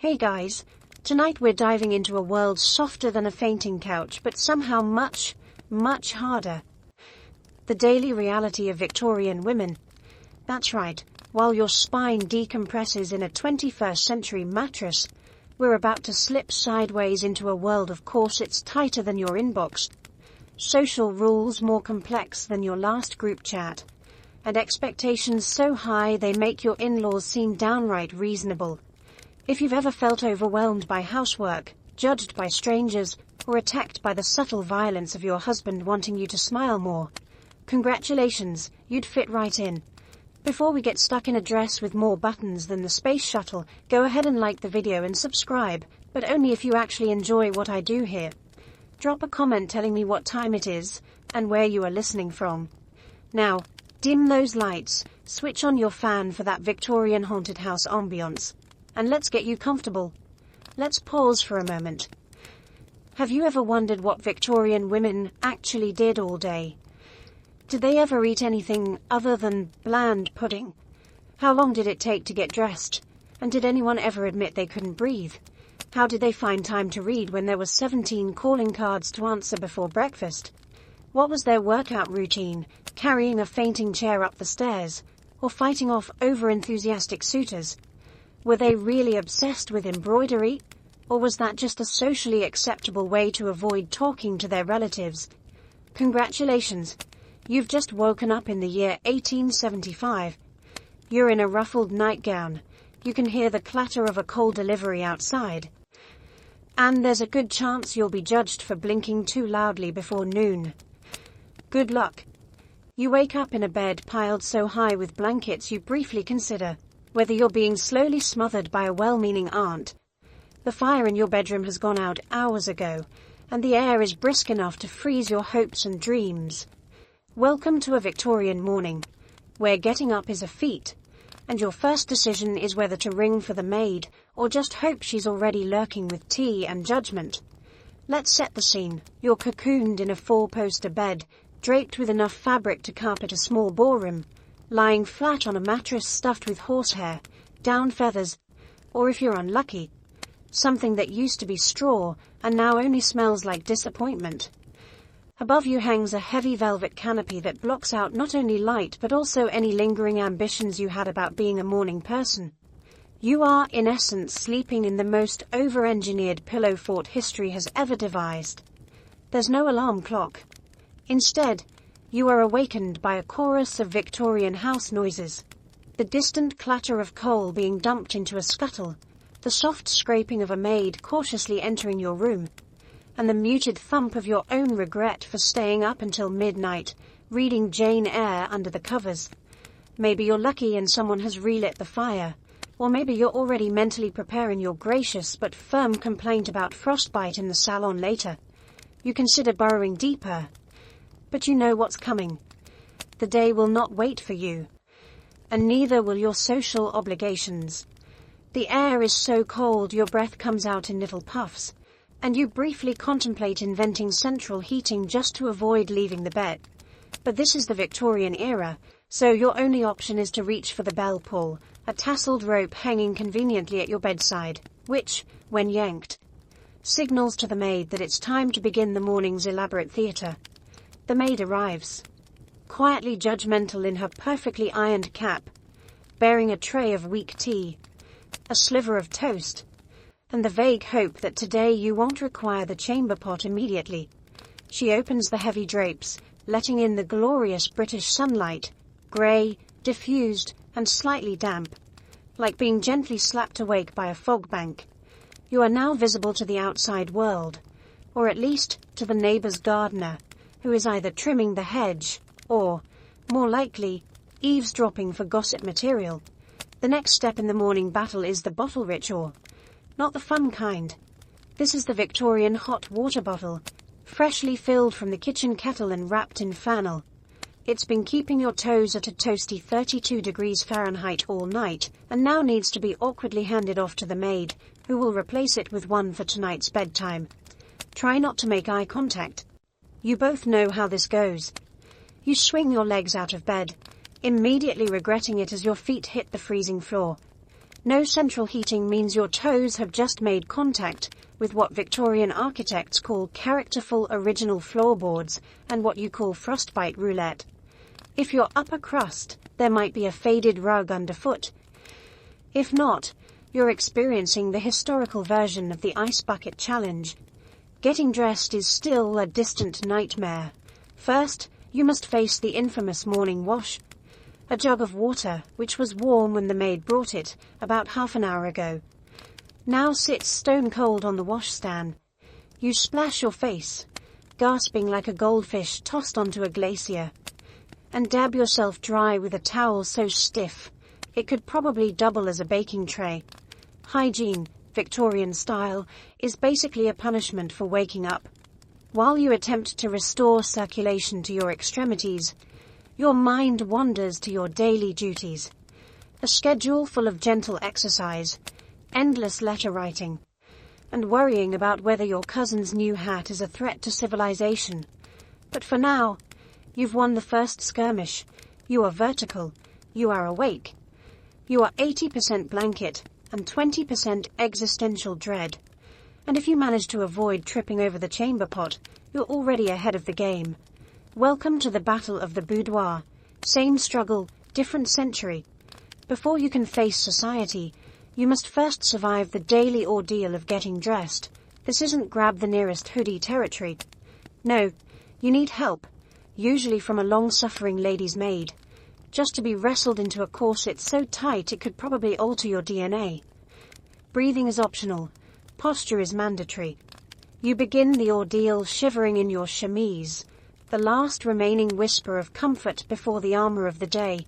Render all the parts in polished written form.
Hey guys, tonight we're diving into a world softer than a fainting couch but somehow much, much harder. The daily reality of Victorian women. That's right, while your spine decompresses in a 21st century mattress, we're about to slip sideways into a world of corsets tighter than your inbox, social rules more complex than your last group chat, and expectations so high they make your in-laws seem downright reasonable. If you've ever felt overwhelmed by housework, judged by strangers, or attacked by the subtle violence of your husband wanting you to smile more, congratulations, you'd fit right in. Before we get stuck in a dress with more buttons than the space shuttle, go ahead and like the video and subscribe, but only if you actually enjoy what I do here. Drop a comment telling me what time it is, and where you are listening from. Now, dim those lights, switch on your fan for that Victorian haunted house ambience, and let's get you comfortable. Let's pause for a moment. Have you ever wondered what Victorian women actually did all day? Did they ever eat anything other than bland pudding? How long did it take to get dressed? And did anyone ever admit they couldn't breathe? How did they find time to read when there were 17 calling cards to answer before breakfast? What was their workout routine, carrying a fainting chair up the stairs, or fighting off over-enthusiastic suitors? Were they really obsessed with embroidery, or was that just a socially acceptable way to avoid talking to their relatives? Congratulations! You've just woken up in the year 1875. You're in a ruffled nightgown. You can hear the clatter of a coal delivery outside. And there's a good chance you'll be judged for blinking too loudly before noon. Good luck. You wake up in a bed piled so high with blankets you briefly consider whether you're being slowly smothered by a well-meaning aunt. The fire in your bedroom has gone out hours ago, and the air is brisk enough to freeze your hopes and dreams. Welcome to a Victorian morning, where getting up is a feat, and your first decision is whether to ring for the maid or just hope she's already lurking with tea and judgment. Let's set the scene. You're cocooned in a four-poster bed, draped with enough fabric to carpet a small ballroom, lying flat on a mattress stuffed with horsehair, down feathers, or if you're unlucky, something that used to be straw and now only smells like disappointment. Above you hangs a heavy velvet canopy that blocks out not only light but also any lingering ambitions you had about being a morning person. You are, in essence, sleeping in the most over-engineered pillow fort history has ever devised. There's no alarm clock. Instead, you are awakened by a chorus of Victorian house noises. The distant clatter of coal being dumped into a scuttle, the soft scraping of a maid cautiously entering your room, and the muted thump of your own regret for staying up until midnight, reading Jane Eyre under the covers. Maybe you're lucky and someone has relit the fire, or maybe you're already mentally preparing your gracious but firm complaint about frostbite in the salon later. You consider burrowing deeper, but you know what's coming. The day will not wait for you, and neither will your social obligations. The air is so cold your breath comes out in little puffs, and you briefly contemplate inventing central heating just to avoid leaving the bed. But this is the Victorian era, so your only option is to reach for the bell pull, a tasseled rope hanging conveniently at your bedside, which, when yanked, signals to the maid that it's time to begin the morning's elaborate theatre. The maid arrives, quietly judgmental in her perfectly ironed cap, bearing a tray of weak tea, a sliver of toast, and the vague hope that today you won't require the chamber pot immediately. She opens the heavy drapes, letting in the glorious British sunlight, grey, diffused, and slightly damp, like being gently slapped awake by a fog bank. You are now visible to the outside world, or at least to the neighbour's gardener, who is either trimming the hedge, or, more likely, eavesdropping for gossip material. The next step in the morning battle is the bottle ritual. Not the fun kind. This is the Victorian hot water bottle, freshly filled from the kitchen kettle and wrapped in flannel. It's been keeping your toes at a toasty 32 degrees Fahrenheit all night, and now needs to be awkwardly handed off to the maid, who will replace it with one for tonight's bedtime. Try not to make eye contact. You both know how this goes. You swing your legs out of bed, immediately regretting it as your feet hit the freezing floor. No central heating means your toes have just made contact with what Victorian architects call characterful original floorboards and what you call frostbite roulette. If you're upper crust, there might be a faded rug underfoot. If not, you're experiencing the historical version of the ice bucket challenge. Getting dressed is still a distant nightmare. First, you must face the infamous morning wash. A jug of water, which was warm when the maid brought it about half an hour ago, now sits stone cold on the washstand. You splash your face, gasping like a goldfish tossed onto a glacier, and dab yourself dry with a towel so stiff it could probably double as a baking tray. Hygiene, Victorian style, is basically a punishment for waking up. While you attempt to restore circulation to your extremities, your mind wanders to your daily duties. A schedule full of gentle exercise, endless letter writing, and worrying about whether your cousin's new hat is a threat to civilization. But for now, you've won the first skirmish. You are vertical. You are awake. You are 80% blanket and 20% existential dread. And if you manage to avoid tripping over the chamber pot, you're already ahead of the game. Welcome to the battle of the boudoir. Same struggle, different century. Before you can face society, you must first survive the daily ordeal of getting dressed. This isn't grab the nearest hoodie territory. No, you need help, usually from a long-suffering lady's maid, just to be wrestled into a corset so tight it could probably alter your DNA. Breathing is optional. Posture is mandatory. You begin the ordeal shivering in your chemise, the last remaining whisper of comfort before the armor of the day.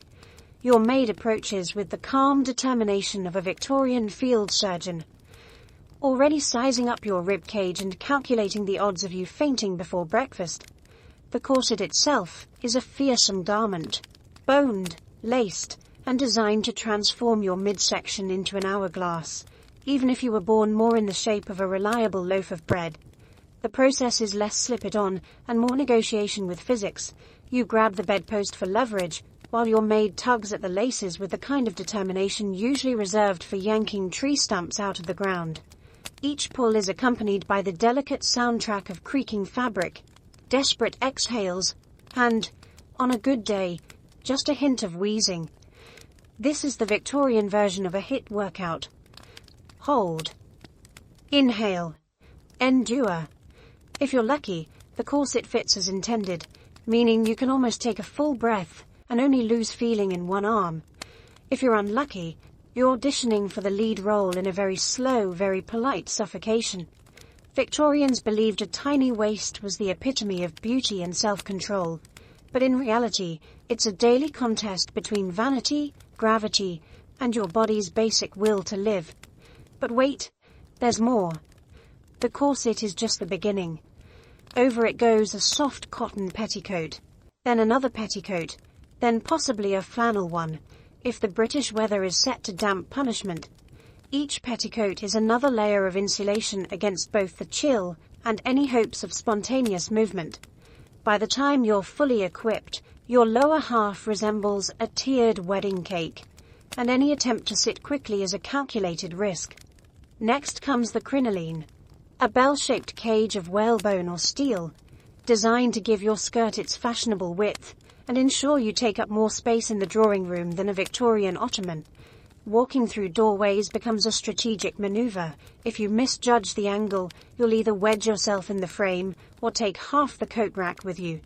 Your maid approaches with the calm determination of a Victorian field surgeon, already sizing up your rib cage and calculating the odds of you fainting before breakfast. The corset itself is a fearsome garment, boned, laced, and designed to transform your midsection into an hourglass, even if you were born more in the shape of a reliable loaf of bread. The process is less slip-it-on and more negotiation with physics. You grab the bedpost for leverage, while your maid tugs at the laces with the kind of determination usually reserved for yanking tree stumps out of the ground. Each pull is accompanied by the delicate soundtrack of creaking fabric, desperate exhales, and, on a good day, just a hint of wheezing. This is the Victorian version of a HIIT workout. Hold. Inhale. Endure. If you're lucky, the corset fits as intended, meaning you can almost take a full breath and only lose feeling in one arm. If you're unlucky, you're auditioning for the lead role in a very slow, very polite suffocation. Victorians believed a tiny waist was the epitome of beauty and self-control, but in reality, it's a daily contest between vanity, gravity, and your body's basic will to live. But wait, there's more. The corset is just the beginning. Over it goes a soft cotton petticoat, then another petticoat, then possibly a flannel one, if the British weather is set to damp punishment. Each petticoat is another layer of insulation against both the chill and any hopes of spontaneous movement. By the time you're fully equipped, your lower half resembles a tiered wedding cake, and any attempt to sit quickly is a calculated risk. Next comes the crinoline, a bell-shaped cage of whalebone or steel, designed to give your skirt its fashionable width and ensure you take up more space in the drawing room than a Victorian ottoman. Walking through doorways becomes a strategic maneuver. If you misjudge the angle, you'll either wedge yourself in the frame or take half the coat rack with you.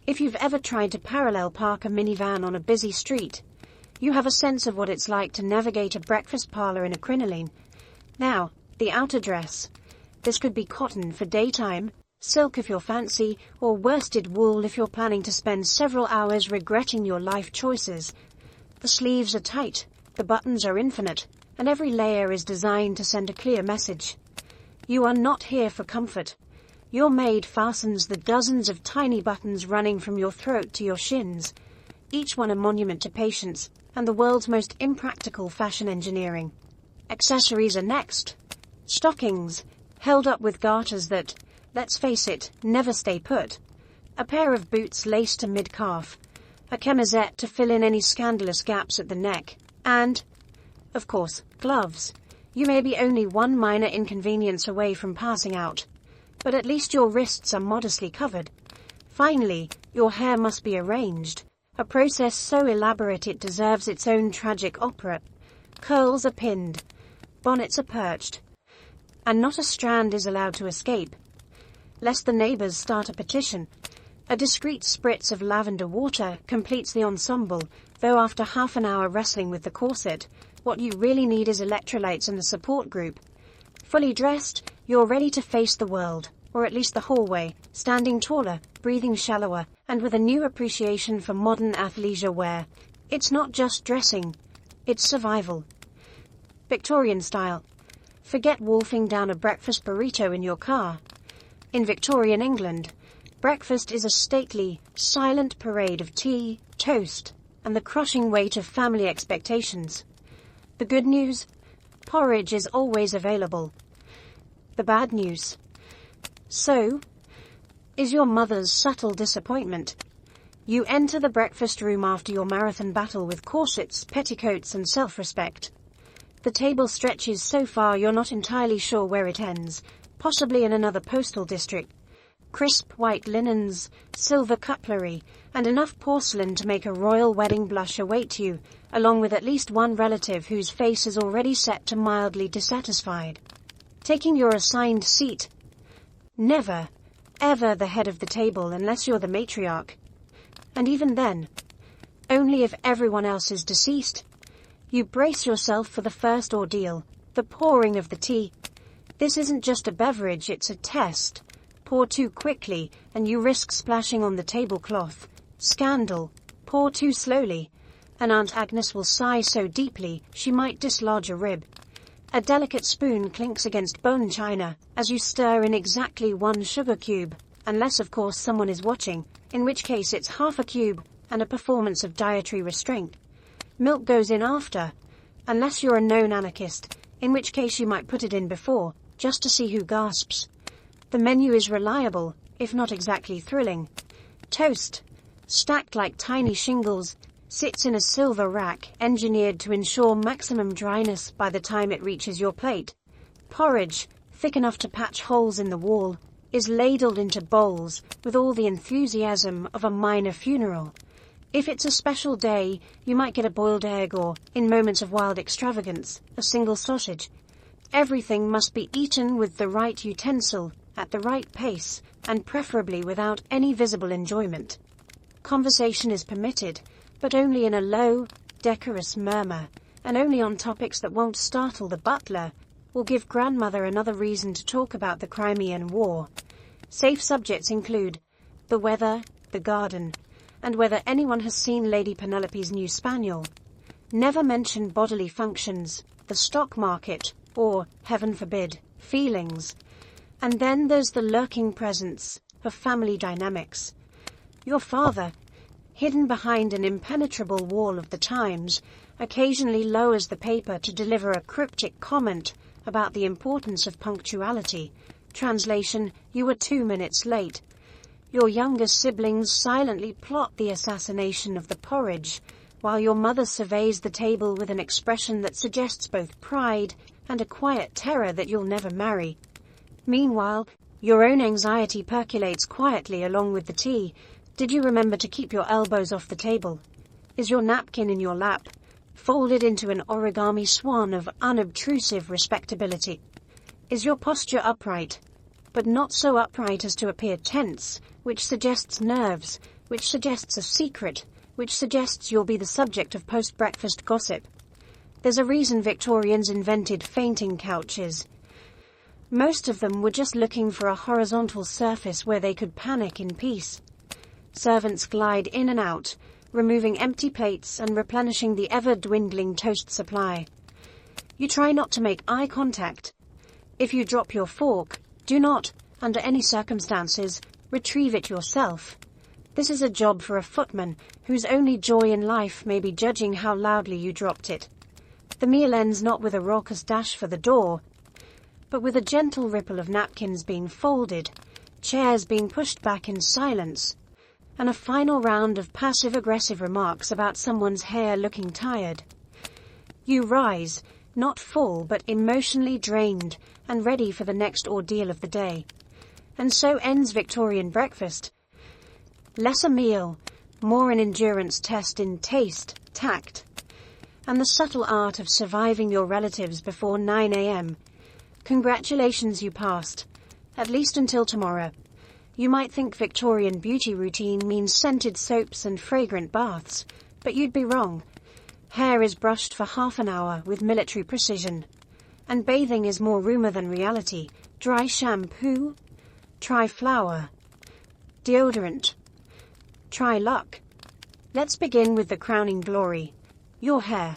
If you've ever tried to parallel park a minivan on a busy street, you have a sense of what it's like to navigate a breakfast parlor in a crinoline. Now, the outer dress. This could be cotton for daytime, silk if you're fancy, or worsted wool if you're planning to spend several hours regretting your life choices. The sleeves are tight, the buttons are infinite, and every layer is designed to send a clear message. You are not here for comfort. Your maid fastens the dozens of tiny buttons running from your throat to your shins, each one a monument to patience and the world's most impractical fashion engineering. Accessories are next. Stockings, held up with garters that, let's face it, never stay put. A pair of boots laced to mid-calf. A chemisette to fill in any scandalous gaps at the neck. And Of course, gloves. You may be only one minor inconvenience away from passing out, but at least your wrists are modestly covered. Finally, your hair must be arranged, a process so elaborate it deserves its own tragic opera. Curls are pinned, bonnets are perched, and not a strand is allowed to escape, lest the neighbors start a petition. A discreet spritz of lavender water completes the ensemble, though after half an hour wrestling with the corset, what you really need is electrolytes and a support group. Fully dressed, you're ready to face the world, or at least the hallway, standing taller, breathing shallower, and with a new appreciation for modern athleisure wear. It's not just dressing, it's survival. Victorian style. Forget wolfing down a breakfast burrito in your car. In Victorian England, breakfast is a stately, silent parade of tea, toast, and the crushing weight of family expectations. The good news? Porridge is always available. The bad news? So, is your mother's subtle disappointment. You enter the breakfast room after your marathon battle with corsets, petticoats, and self-respect. The table stretches so far you're not entirely sure where it ends, possibly in another postal district. Crisp white linens, silver cutlery, and enough porcelain to make a royal wedding blush await you, along with at least one relative whose face is already set to mildly dissatisfied. Taking your assigned seat. Never, ever the head of the table unless you're the matriarch. And even then, only if everyone else is deceased. You brace yourself for the first ordeal, the pouring of the tea. This isn't just a beverage, it's a test. Pour too quickly, and you risk splashing on the tablecloth. Scandal. Pour too slowly, and Aunt Agnes will sigh so deeply she might dislodge a rib. A delicate spoon clinks against bone china as you stir in exactly one sugar cube, unless of course someone is watching, in which case it's half a cube and a performance of dietary restraint. Milk goes in after, unless you're a known anarchist, in which case you might put it in before, just to see who gasps. The menu is reliable, if not exactly thrilling. Toast, stacked like tiny shingles, sits in a silver rack engineered to ensure maximum dryness by the time it reaches your plate. Porridge, thick enough to patch holes in the wall, is ladled into bowls with all the enthusiasm of a minor funeral. If it's a special day, you might get a boiled egg or, in moments of wild extravagance, a single sausage. Everything must be eaten with the right utensil, at the right pace, and preferably without any visible enjoyment. Conversation is permitted, but only in a low, decorous murmur, and only on topics that won't startle the butler, or give grandmother another reason to talk about the Crimean War. Safe subjects include the weather, the garden, and whether anyone has seen Lady Penelope's new spaniel. Never mention bodily functions, the stock market, or, heaven forbid, feelings. And then there's the lurking presence of family dynamics. Your father, hidden behind an impenetrable wall of the Times, occasionally lowers the paper to deliver a cryptic comment about the importance of punctuality. Translation, you were 2 minutes late. Your younger siblings silently plot the assassination of the porridge, while your mother surveys the table with an expression that suggests both pride and a quiet terror that you'll never marry. Meanwhile, your own anxiety percolates quietly along with the tea. Did you remember to keep your elbows off the table? Is your napkin in your lap, folded into an origami swan of unobtrusive respectability? Is your posture upright, but not so upright as to appear tense, which suggests nerves, which suggests a secret, which suggests you'll be the subject of post-breakfast gossip? There's a reason Victorians invented fainting couches. Most of them were just looking for a horizontal surface where they could panic in peace. Servants glide in and out, removing empty plates and replenishing the ever-dwindling toast supply. You try not to make eye contact. If you drop your fork, do not, under any circumstances, retrieve it yourself. This is a job for a footman, whose only joy in life may be judging how loudly you dropped it. The meal ends not with a raucous dash for the door, but with a gentle ripple of napkins being folded, chairs being pushed back in silence, and a final round of passive-aggressive remarks about someone's hair looking tired. You rise, not full but emotionally drained and ready for the next ordeal of the day. And so ends Victorian breakfast. Less a meal, more an endurance test in taste, tact, and the subtle art of surviving your relatives before 9 a.m. Congratulations, you passed, at least until tomorrow. You might think Victorian beauty routine means scented soaps and fragrant baths, but you'd be wrong. Hair is brushed for half an hour with military precision. And bathing is more rumor than reality. Dry shampoo? Try flour. Deodorant? Try luck. Let's begin with the crowning glory. Your hair.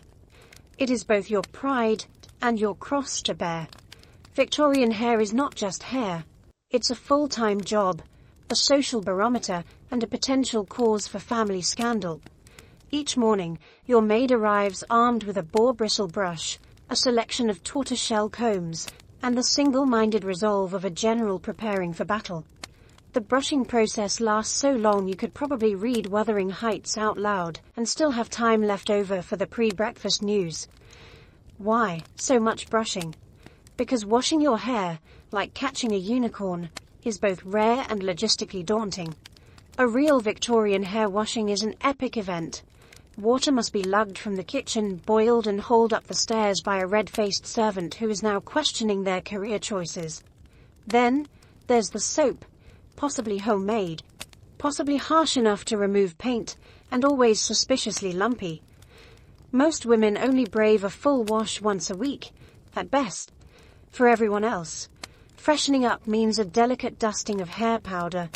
It is both your pride and your cross to bear. Victorian hair is not just hair. It's a full-time job, a social barometer, and a potential cause for family scandal. Each morning, your maid arrives armed with a boar bristle brush, a selection of tortoiseshell combs, and the single-minded resolve of a general preparing for battle. The brushing process lasts so long you could probably read Wuthering Heights out loud and still have time left over for the pre-breakfast news. Why so much brushing? Because washing your hair, like catching a unicorn, is both rare and logistically daunting. A real Victorian hair washing is an epic event. Water must be lugged from the kitchen, boiled and hauled up the stairs by a red-faced servant who is now questioning their career choices. Then, there's the soap, possibly homemade, possibly harsh enough to remove paint, and always suspiciously lumpy. Most women only brave a full wash once a week, at best. For everyone else, freshening up means a delicate dusting of hair powder,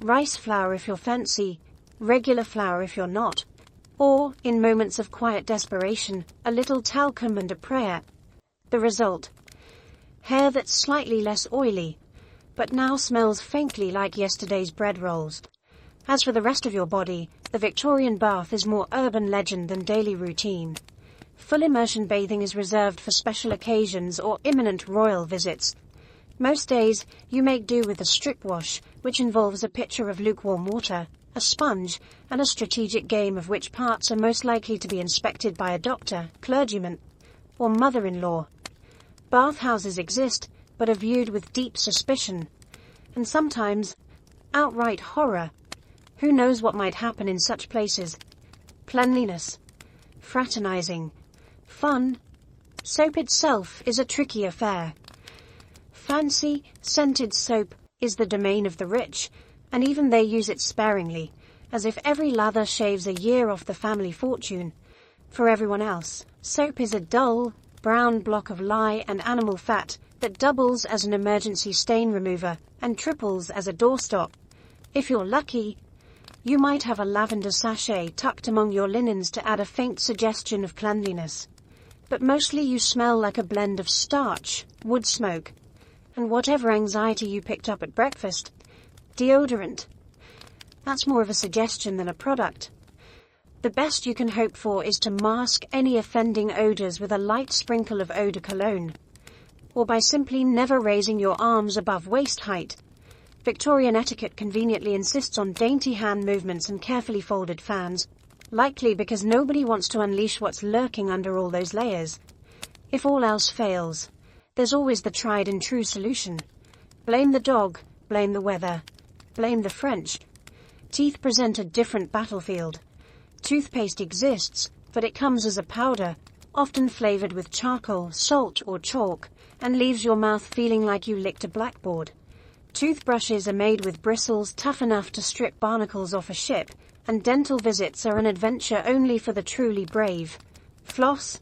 rice flour if you're fancy, regular flour if you're not, or, in moments of quiet desperation, a little talcum and a prayer. The result? Hair that's slightly less oily, but now smells faintly like yesterday's bread rolls. As for the rest of your body, the Victorian bath is more urban legend than daily routine. Full immersion bathing is reserved for special occasions or imminent royal visits. Most days, you make do with a strip wash, which involves a pitcher of lukewarm water, a sponge, and a strategic game of which parts are most likely to be inspected by a doctor, clergyman, or mother-in-law. Bathhouses exist, but are viewed with deep suspicion, and sometimes outright horror. Who knows what might happen in such places? Cleanliness, fraternizing, fun. Soap itself is a tricky affair. Fancy, scented soap is the domain of the rich, and even they use it sparingly, as if every lather shaves a year off the family fortune. For everyone else, soap is a dull, brown block of lye and animal fat that doubles as an emergency stain remover and triples as a doorstop. If you're lucky, you might have a lavender sachet tucked among your linens to add a faint suggestion of cleanliness. But mostly you smell like a blend of starch, wood smoke, and whatever anxiety you picked up at breakfast. Deodorant. That's more of a suggestion than a product. The best you can hope for is to mask any offending odors with a light sprinkle of eau de cologne, or by simply never raising your arms above waist height. Victorian etiquette conveniently insists on dainty hand movements and carefully folded fans, likely because nobody wants to unleash what's lurking under all those layers. If all else fails, there's always the tried and true solution. Blame the dog, blame the weather, blame the French. Teeth present a different battlefield. Toothpaste exists, but it comes as a powder, often flavored with charcoal, salt, or chalk, and leaves your mouth feeling like you licked a blackboard. Toothbrushes are made with bristles tough enough to strip barnacles off a ship, and dental visits are an adventure only for the truly brave. Floss?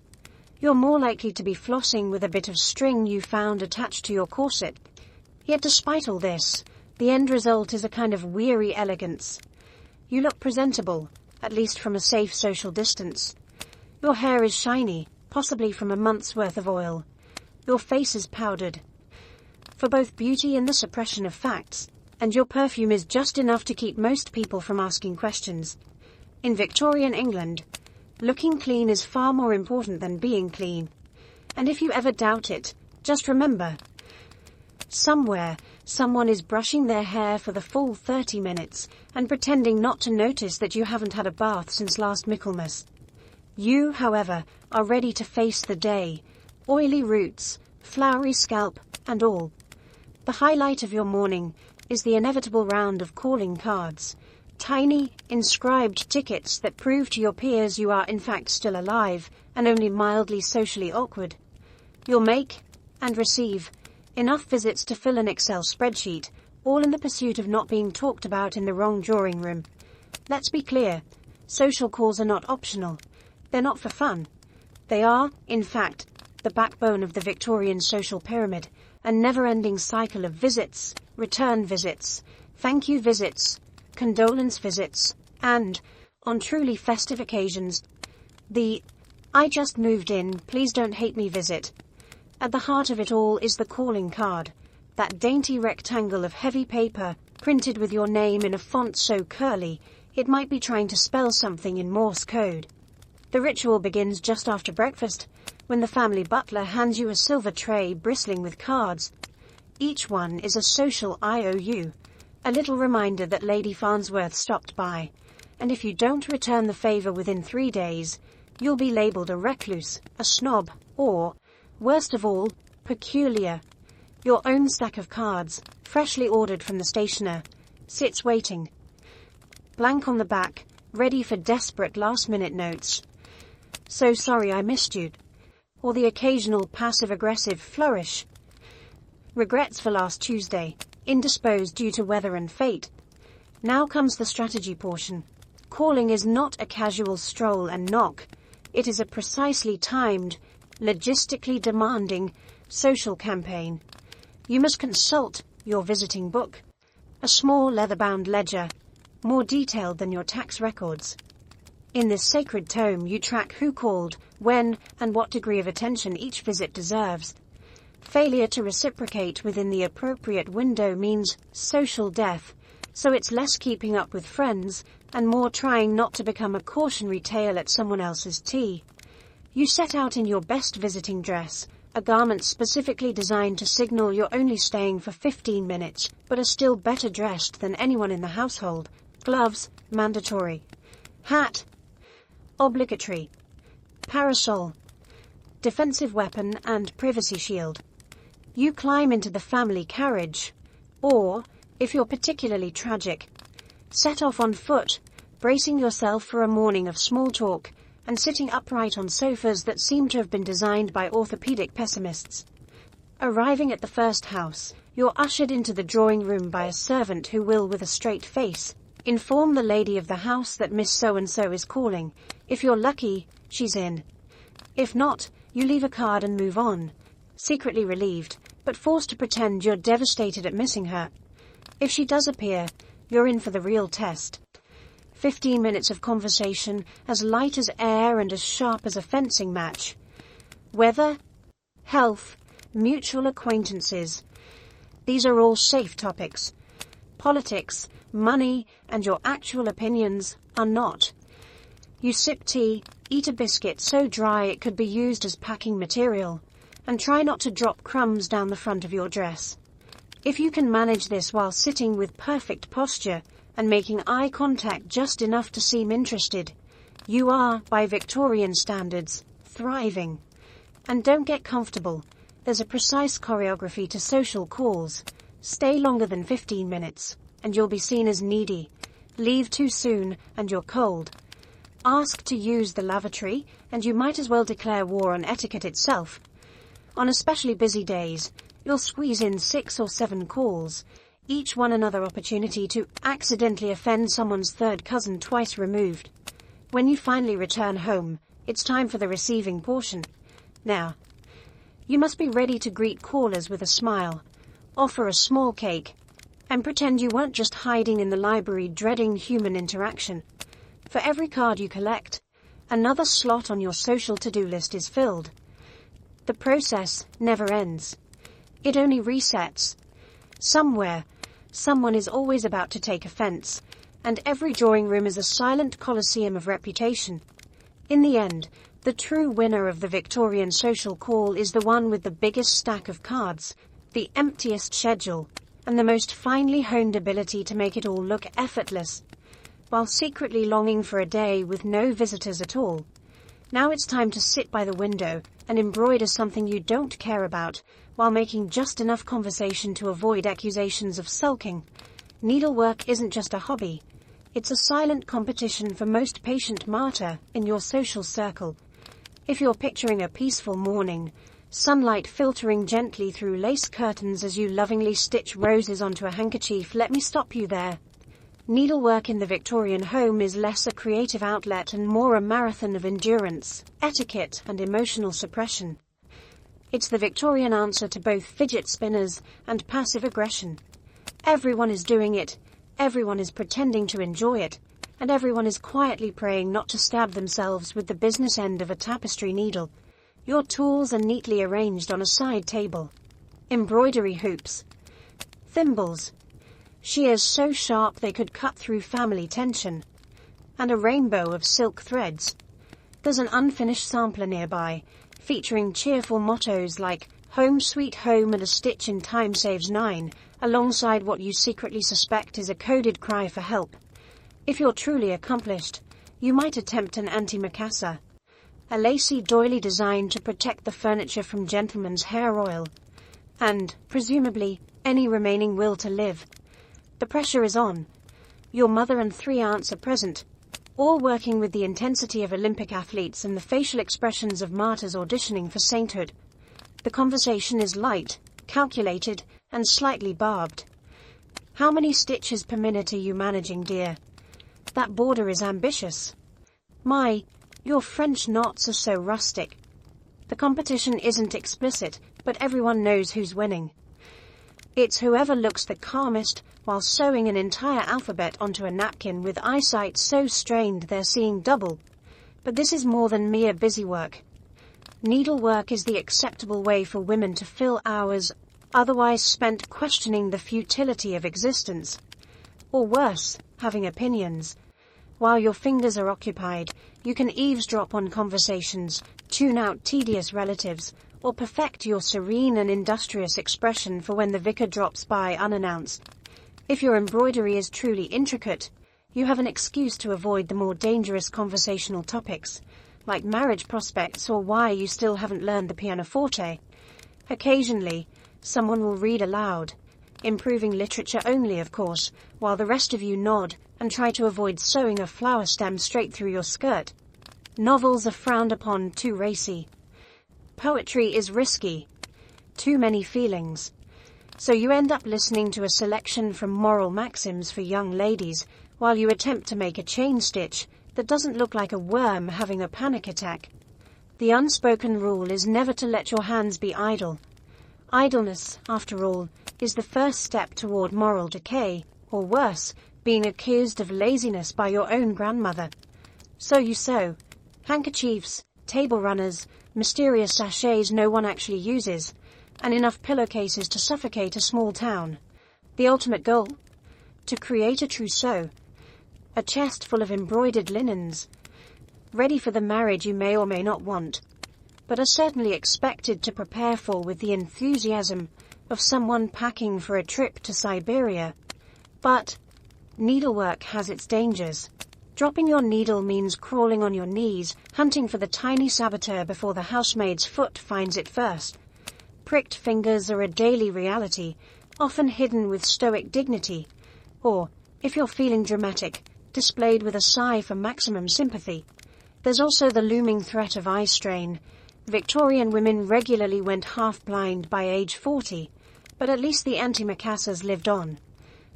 You're more likely to be flossing with a bit of string you found attached to your corset. Yet despite all this, the end result is a kind of weary elegance. You look presentable, at least from a safe social distance. Your hair is shiny, possibly from a month's worth of oil. Your face is powdered, for both beauty and the suppression of facts, and your perfume is just enough to keep most people from asking questions. In Victorian England, looking clean is far more important than being clean. And if you ever doubt it, just remember, somewhere, someone is brushing their hair for the full 30 minutes and pretending not to notice that you haven't had a bath since last Michaelmas. You, however, are ready to face the day. Oily roots, flowery scalp, and all. The highlight of your morning is the inevitable round of calling cards. Tiny, inscribed tickets that prove to your peers you are in fact still alive and only mildly socially awkward. You'll make, and receive, enough visits to fill an Excel spreadsheet, all in the pursuit of not being talked about in the wrong drawing room. Let's be clear, social calls are not optional. They're not for fun. They are, in fact, the backbone of the Victorian social pyramid, a never-ending cycle of visits, return visits, thank you visits, condolence visits, and, on truly festive occasions, the "I just moved in, please don't hate me" visit. At the heart of it all is the calling card, that dainty rectangle of heavy paper printed with your name in a font so curly it might be trying to spell something in Morse code. The ritual begins just after breakfast, when the family butler hands you a silver tray bristling with cards. Each one is a social IOU, a little reminder that Lady Farnsworth stopped by, and if you don't return the favor within 3 days, you'll be labeled a recluse, a snob, or, worst of all, peculiar. Your own stack of cards, freshly ordered from the stationer, sits waiting. Blank on the back, ready for desperate last-minute notes. "So sorry I missed you," or the occasional passive-aggressive flourish. "Regrets for last Tuesday, indisposed due to weather and fate." Now comes the strategy portion. Calling is not a casual stroll and knock. It is a precisely timed, logistically demanding, social campaign. You must consult your visiting book, a small leather-bound ledger, more detailed than your tax records. In this sacred tome, you track who called, when, and what degree of attention each visit deserves. Failure to reciprocate within the appropriate window means social death, so it's less keeping up with friends and more trying not to become a cautionary tale at someone else's tea. You set out in your best visiting dress, a garment specifically designed to signal you're only staying for 15 minutes, but are still better dressed than anyone in the household. Gloves, mandatory. Hat, obligatory. Parasol, defensive weapon and privacy shield. You climb into the family carriage, or, if you're particularly tragic, set off on foot, bracing yourself for a morning of small talk and sitting upright on sofas that seem to have been designed by orthopedic pessimists. Arriving at the first house, you're ushered into the drawing room by a servant who will, with a straight face, inform the lady of the house that Miss So-and-so is calling. If you're lucky, she's in. If not, you leave a card and move on, secretly relieved, but forced to pretend you're devastated at missing her. If she does appear, you're in for the real test. 15 minutes of conversation, as light as air and as sharp as a fencing match. Weather, health, mutual acquaintances. These are all safe topics. Politics, money, and your actual opinions are not. You sip tea, eat a biscuit so dry it could be used as packing material, and try not to drop crumbs down the front of your dress. If you can manage this while sitting with perfect posture and making eye contact just enough to seem interested, you are, by Victorian standards, thriving. And don't get comfortable. There's a precise choreography to social calls. Stay longer than 15 minutes, and you'll be seen as needy. Leave too soon, and you're cold. Ask to use the lavatory, and you might as well declare war on etiquette itself. On especially busy days, you'll squeeze in 6 or 7 calls, each one another opportunity to accidentally offend someone's third cousin twice removed. When you finally return home, it's time for the receiving portion. Now, you must be ready to greet callers with a smile, offer a small cake, and pretend you weren't just hiding in the library dreading human interaction. For every card you collect, another slot on your social to-do list is filled. The process never ends. It only resets. Somewhere, someone is always about to take offense, and every drawing room is a silent coliseum of reputation. In the end, the true winner of the Victorian social call is the one with the biggest stack of cards, the emptiest schedule, and the most finely honed ability to make it all look effortless, while secretly longing for a day with no visitors at all. Now it's time to sit by the window and embroider something you don't care about, while making just enough conversation to avoid accusations of sulking. Needlework isn't just a hobby. It's a silent competition for most patient martyr in your social circle. If you're picturing a peaceful morning, sunlight filtering gently through lace curtains as you lovingly stitch roses onto a handkerchief, let me stop you there. Needlework in the Victorian home is less a creative outlet and more a marathon of endurance, etiquette, and emotional suppression. It's the Victorian answer to both fidget spinners and passive aggression. Everyone is doing it, everyone is pretending to enjoy it, and everyone is quietly praying not to stab themselves with the business end of a tapestry needle. Your tools are neatly arranged on a side table. Embroidery hoops, thimbles, shears so sharp they could cut through family tension, and a rainbow of silk threads. There's an unfinished sampler nearby, featuring cheerful mottos like "Home Sweet Home" and "A Stitch in Time Saves 9, alongside what you secretly suspect is a coded cry for help. If you're truly accomplished, you might attempt an antimacassar, a lacy doily designed to protect the furniture from gentlemen's hair oil, and, presumably, any remaining will to live. The pressure is on. Your mother and 3 aunts are present, all working with the intensity of Olympic athletes and the facial expressions of martyrs auditioning for sainthood. The conversation is light, calculated, and slightly barbed. How many stitches per minute are you managing, dear? That border is ambitious. My, your French knots are so rustic. The competition isn't explicit, but everyone knows who's winning. It's whoever looks the calmest while sewing an entire alphabet onto a napkin with eyesight so strained they're seeing double. But this is more than mere busywork. Needlework is the acceptable way for women to fill hours otherwise spent questioning the futility of existence. Or worse, having opinions. While your fingers are occupied, you can eavesdrop on conversations, tune out tedious relatives, or perfect your serene and industrious expression for when the vicar drops by unannounced. If your embroidery is truly intricate, you have an excuse to avoid the more dangerous conversational topics, like marriage prospects or why you still haven't learned the pianoforte. Occasionally, someone will read aloud, improving literature only, of course, while the rest of you nod and try to avoid sewing a flower stem straight through your skirt. Novels are frowned upon, too racy. Poetry is risky. Too many feelings. So you end up listening to a selection from moral maxims for young ladies while you attempt to make a chain stitch that doesn't look like a worm having a panic attack. The unspoken rule is never to let your hands be idle. Idleness, after all, is the first step toward moral decay, or worse, being accused of laziness by your own grandmother. So you sew. Handkerchiefs, table runners, mysterious sachets no one actually uses, and enough pillowcases to suffocate a small town. The ultimate goal? To create a trousseau. A chest full of embroidered linens, ready for the marriage you may or may not want, but are certainly expected to prepare for with the enthusiasm of someone packing for a trip to Siberia. But needlework has its dangers. Dropping your needle means crawling on your knees, hunting for the tiny saboteur before the housemaid's foot finds it first. Pricked fingers are a daily reality, often hidden with stoic dignity, or, if you're feeling dramatic, displayed with a sigh for maximum sympathy. There's also the looming threat of eye strain. Victorian women regularly went half-blind by age 40, but at least the antimacassars lived on.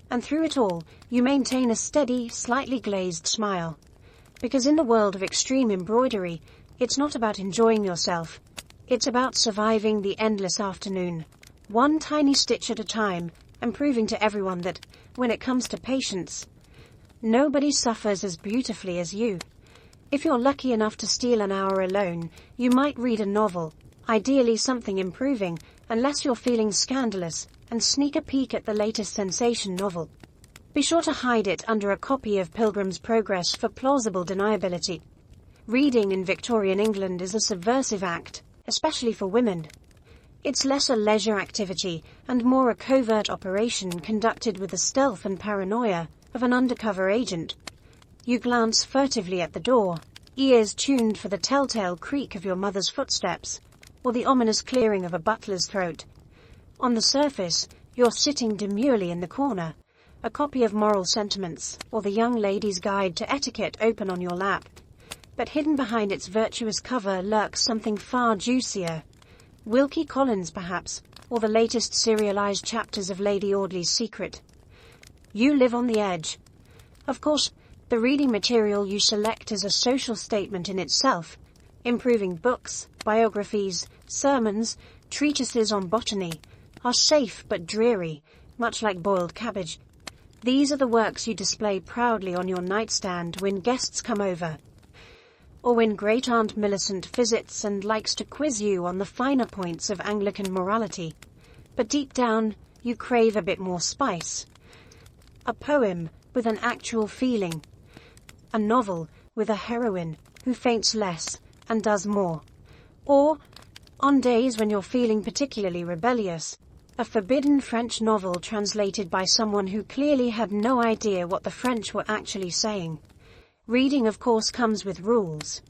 And through it all, you maintain a steady, slightly glazed smile. Because in the world of extreme embroidery, it's not about enjoying yourself. It's about surviving the endless afternoon, one tiny stitch at a time, and proving to everyone that, when it comes to patience, nobody suffers as beautifully as you. If you're lucky enough to steal an hour alone, you might read a novel, ideally something improving, unless you're feeling scandalous, and sneak a peek at the latest sensation novel. Be sure to hide it under a copy of Pilgrim's Progress for plausible deniability. Reading in Victorian England is a subversive act, especially for women. It's less a leisure activity and more a covert operation conducted with the stealth and paranoia of an undercover agent. You glance furtively at the door, ears tuned for the telltale creak of your mother's footsteps, or the ominous clearing of a butler's throat. On the surface, you're sitting demurely in the corner, a copy of Moral Sentiments or the Young Lady's Guide to Etiquette open on your lap. But hidden behind its virtuous cover lurks something far juicier. Wilkie Collins, perhaps, or the latest serialized chapters of Lady Audley's Secret. You live on the edge. Of course, the reading material you select is a social statement in itself. Improving books, biographies, sermons, treatises on botany are safe but dreary, much like boiled cabbage. These are the works you display proudly on your nightstand when guests come over, or when Great Aunt Millicent visits and likes to quiz you on the finer points of Anglican morality. But deep down, you crave a bit more spice. A poem with an actual feeling. A novel with a heroine who faints less and does more. Or, on days when you're feeling particularly rebellious, a forbidden French novel translated by someone who clearly had no idea what the French were actually saying. Reading, of course, comes with rules.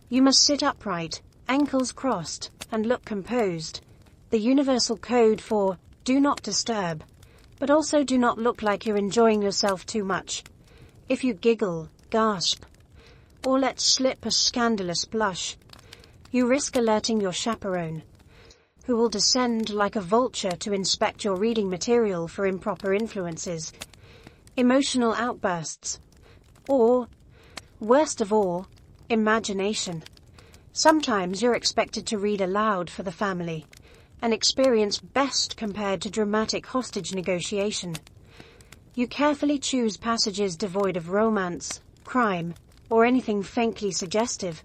You must sit upright, ankles crossed, and look composed. The universal code for do not disturb, but also do not look like you're enjoying yourself too much. If you giggle, gasp, or let slip a scandalous blush, you risk alerting your chaperone, who will descend like a vulture to inspect your reading material for improper influences, emotional outbursts, or, worst of all, imagination. Sometimes you're expected to read aloud for the family, an experience best compared to dramatic hostage negotiation. You carefully choose passages devoid of romance, crime, or anything faintly suggestive.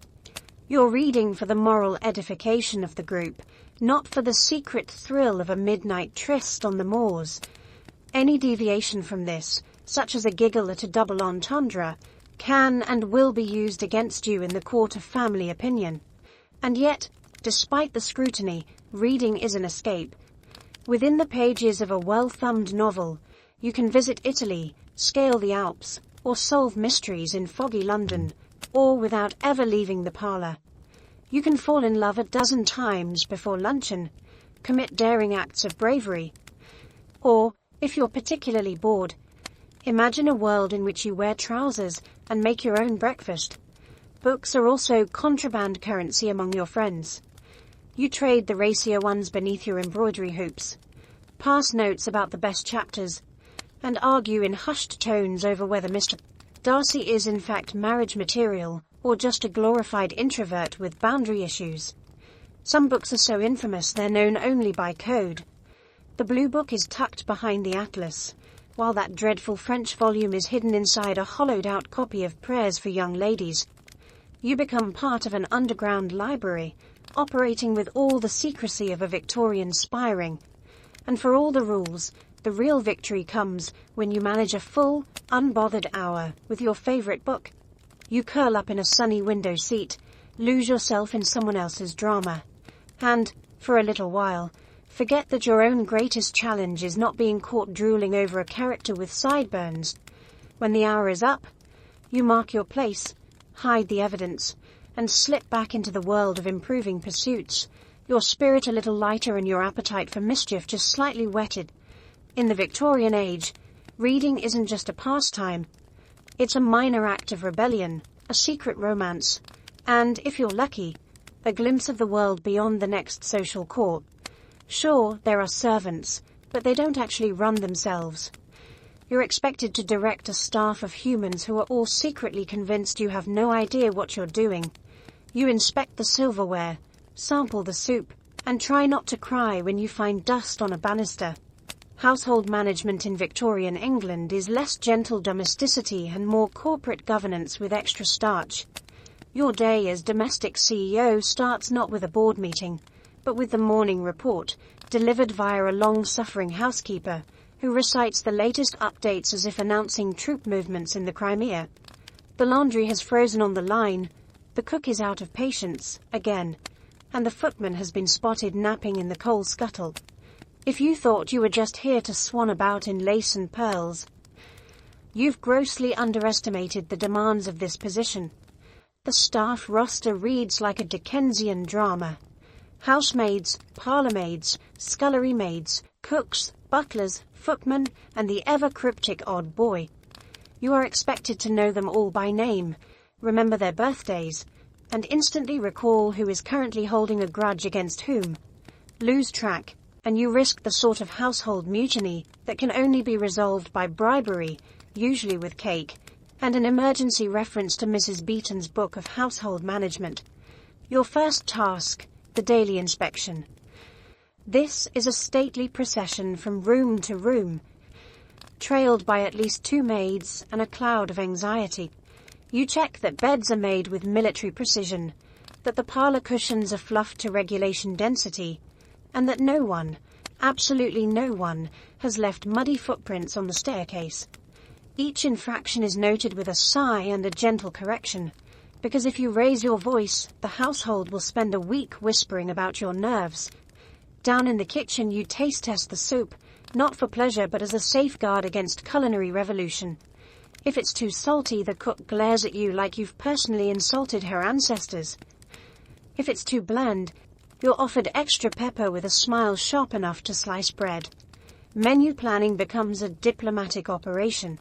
You're reading for the moral edification of the group, not for the secret thrill of a midnight tryst on the moors. Any deviation from this, such as a giggle at a double entendre, can and will be used against you in the court of family opinion. And yet, despite the scrutiny, reading is an escape. Within the pages of a well-thumbed novel, you can visit Italy, scale the Alps, or solve mysteries in foggy London, or without ever leaving the parlour. You can fall in love a dozen times before luncheon, commit daring acts of bravery, or, if you're particularly bored, imagine a world in which you wear trousers and make your own breakfast. Books are also contraband currency among your friends. You trade the racier ones beneath your embroidery hoops, pass notes about the best chapters, and argue in hushed tones over whether Mr. Darcy is in fact marriage material or just a glorified introvert with boundary issues. Some books are so infamous they're known only by code. The Blue Book is tucked behind the Atlas, while that dreadful French volume is hidden inside a hollowed-out copy of Prayers for Young Ladies. You become part of an underground library, operating with all the secrecy of a Victorian spiring. And for all the rules, the real victory comes when you manage a full, unbothered hour with your favorite book. You curl up in a sunny window seat, lose yourself in someone else's drama, and, for a little while, forget that your own greatest challenge is not being caught drooling over a character with sideburns. When the hour is up, you mark your place, hide the evidence, and slip back into the world of improving pursuits, your spirit a little lighter and your appetite for mischief just slightly whetted. In the Victorian age, reading isn't just a pastime. It's a minor act of rebellion, a secret romance, and, if you're lucky, a glimpse of the world beyond the next social court. Sure, there are servants, but they don't actually run themselves. You're expected to direct a staff of humans who are all secretly convinced you have no idea what you're doing. You inspect the silverware, sample the soup, and try not to cry when you find dust on a banister. Household management in Victorian England is less gentle domesticity and more corporate governance with extra starch. Your day as domestic CEO starts not with a board meeting, but with the morning report, delivered via a long-suffering housekeeper, who recites the latest updates as if announcing troop movements in the Crimea. The laundry has frozen on the line, the cook is out of patience, again, and the footman has been spotted napping in the coal scuttle. If you thought you were just here to swan about in lace and pearls, you've grossly underestimated the demands of this position. The staff roster reads like a Dickensian drama. Housemaids, parlourmaids, scullery maids, cooks, butlers, footmen, and the ever-cryptic odd boy. You are expected to know them all by name, remember their birthdays, and instantly recall who is currently holding a grudge against whom. Lose track, and you risk the sort of household mutiny that can only be resolved by bribery, usually with cake, and an emergency reference to Mrs. Beeton's book of household management. Your first task, the daily inspection. This is a stately procession from room to room, trailed by at least 2 maids and a cloud of anxiety. You check that beds are made with military precision, that the parlour cushions are fluffed to regulation density, and that no one, absolutely no one, has left muddy footprints on the staircase. Each infraction is noted with a sigh and a gentle correction, because if you raise your voice, the household will spend a week whispering about your nerves. Down in the kitchen you taste test the soup, not for pleasure but as a safeguard against culinary revolution. If it's too salty, the cook glares at you like you've personally insulted her ancestors. If it's too bland, you're offered extra pepper with a smile sharp enough to slice bread. Menu planning becomes a diplomatic operation.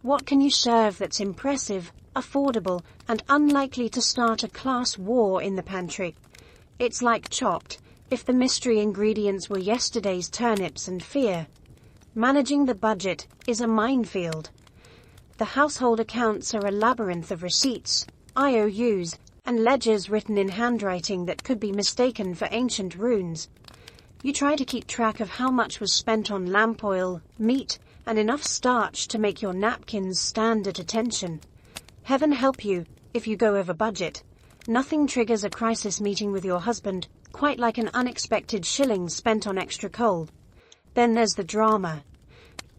What can you serve that's impressive, affordable, and unlikely to start a class war in the pantry? It's like Chopped, if the mystery ingredients were yesterday's turnips and fear. Managing the budget is a minefield. The household accounts are a labyrinth of receipts, IOUs, and ledgers written in handwriting that could be mistaken for ancient runes. You try to keep track of how much was spent on lamp oil, meat, and enough starch to make your napkins stand at attention. Heaven help you if you go over budget. Nothing triggers a crisis meeting with your husband quite like an unexpected shilling spent on extra coal. Then there's the drama.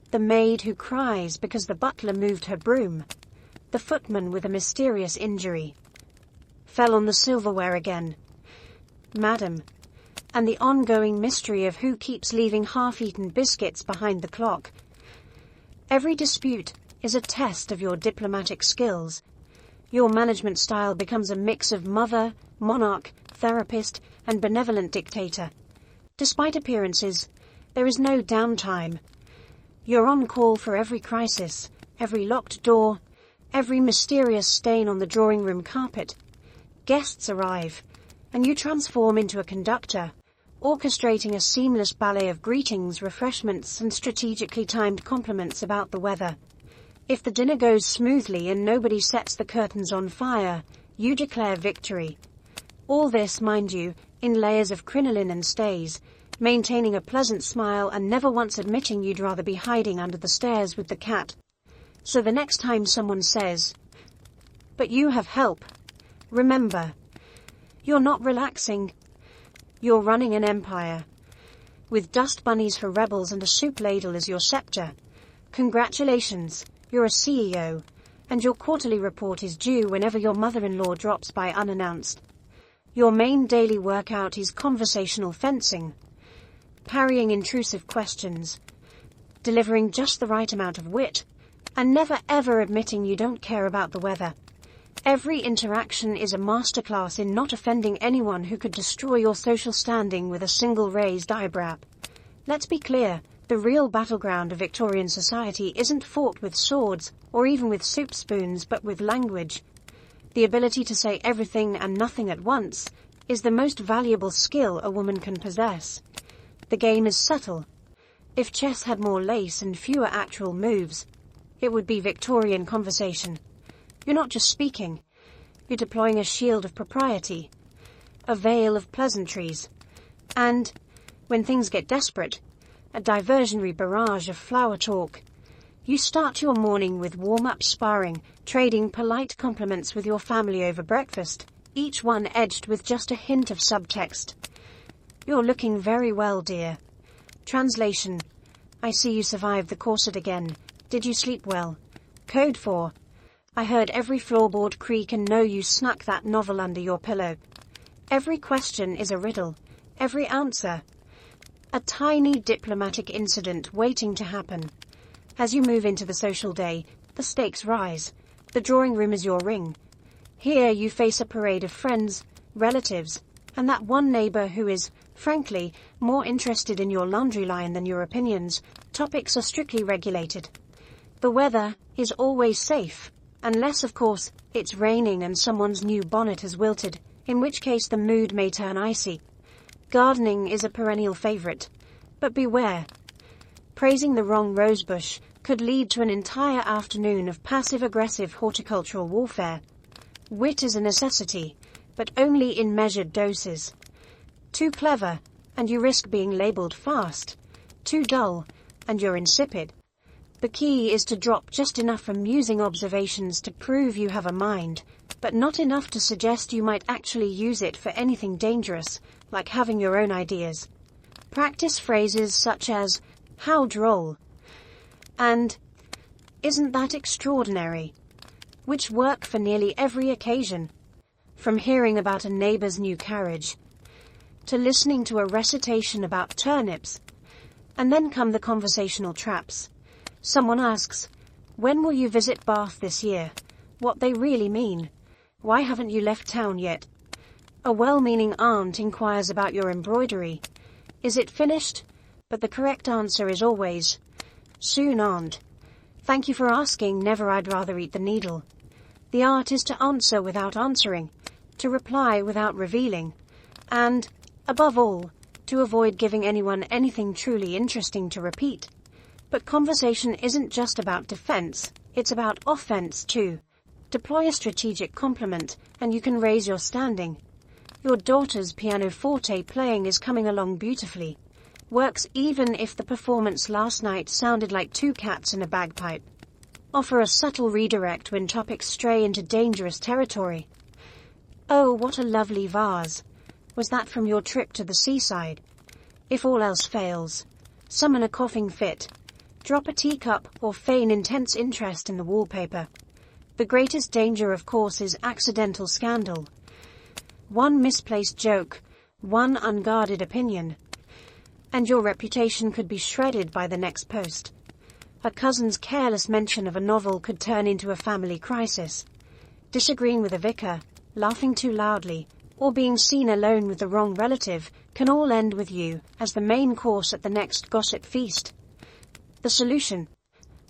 The maid who cries because the butler moved her broom. The footman with a mysterious injury. Fell on the silverware again. Madam. And the ongoing mystery of who keeps leaving half-eaten biscuits behind the clock. Every dispute is a test of your diplomatic skills. Your management style becomes a mix of mother, monarch, therapist, and benevolent dictator. Despite appearances, there is no downtime. You're on call for every crisis, every locked door, every mysterious stain on the drawing room carpet. Guests arrive, and you transform into a conductor, orchestrating a seamless ballet of greetings, refreshments, and strategically timed compliments about the weather. If the dinner goes smoothly and nobody sets the curtains on fire, you declare victory. All this, mind you, in layers of crinoline and stays, maintaining a pleasant smile and never once admitting you'd rather be hiding under the stairs with the cat. So the next time someone says, "But you have help," remember, you're not relaxing. You're running an empire. With dust bunnies for rebels and a soup ladle as your scepter. Congratulations, you're a CEO, and your quarterly report is due whenever your mother-in-law drops by unannounced. Your main daily workout is conversational fencing, parrying intrusive questions, delivering just the right amount of wit, and never ever admitting you don't care about the weather. Every interaction is a masterclass in not offending anyone who could destroy your social standing with a single raised eyebrow. Let's be clear, the real battleground of Victorian society isn't fought with swords or even with soup spoons but with language. The ability to say everything and nothing at once is the most valuable skill a woman can possess. The game is subtle. If chess had more lace and fewer actual moves, it would be Victorian conversation. You're not just speaking, you're deploying a shield of propriety, a veil of pleasantries, and, when things get desperate, a diversionary barrage of flower talk. You start your morning with warm-up sparring, trading polite compliments with your family over breakfast, each one edged with just a hint of subtext. "You're looking very well, dear." Translation: "I see you survived the corset again. Did you sleep well?" Code for: "I heard every floorboard creak and know you snuck that novel under your pillow." Every question is a riddle. Every answer, a tiny diplomatic incident waiting to happen. As you move into the social day, the stakes rise. The drawing room is your ring. Here you face a parade of friends, relatives, and that one neighbor who is, frankly, more interested in your laundry line than your opinions. Topics are strictly regulated. The weather is always safe, unless of course it's raining and someone's new bonnet has wilted, in which case the mood may turn icy. Gardening is a perennial favorite, but beware. Praising the wrong rosebush could lead to an entire afternoon of passive-aggressive horticultural warfare. Wit is a necessity, but only in measured doses. Too clever, and you risk being labeled fast. Too dull, and you're insipid. The key is to drop just enough amusing observations to prove you have a mind, but not enough to suggest you might actually use it for anything dangerous, like having your own ideas. Practice phrases such as, "How droll," and "Isn't that extraordinary?" which work for nearly every occasion, from hearing about a neighbor's new carriage, to listening to a recitation about turnips. And then come the conversational traps. Someone asks, "When will you visit Bath this year?" What they really mean. "Why haven't you left town yet?" A well-meaning aunt inquires about your embroidery. Is it finished? But the correct answer is always, "Soon, aunt." Thank you for asking, never "I'd rather eat the needle." The art is to answer without answering, to reply without revealing, and, above all, to avoid giving anyone anything truly interesting to repeat. But conversation isn't just about defense, it's about offense too. Deploy a strategic compliment, and you can raise your standing. Your daughter's pianoforte playing is coming along beautifully. Works even if the performance last night sounded like two cats in a bagpipe. Offer a subtle redirect when topics stray into dangerous territory. "Oh, what a lovely vase. Was that from your trip to the seaside?" If all else fails, summon a coughing fit. Drop a teacup or feign intense interest in the wallpaper. The greatest danger, of course, is accidental scandal. One misplaced joke, one unguarded opinion, and your reputation could be shredded by the next post. A cousin's careless mention of a novel could turn into a family crisis. Disagreeing with a vicar, laughing too loudly, or being seen alone with the wrong relative can all end with you as the main course at the next gossip feast. The solution: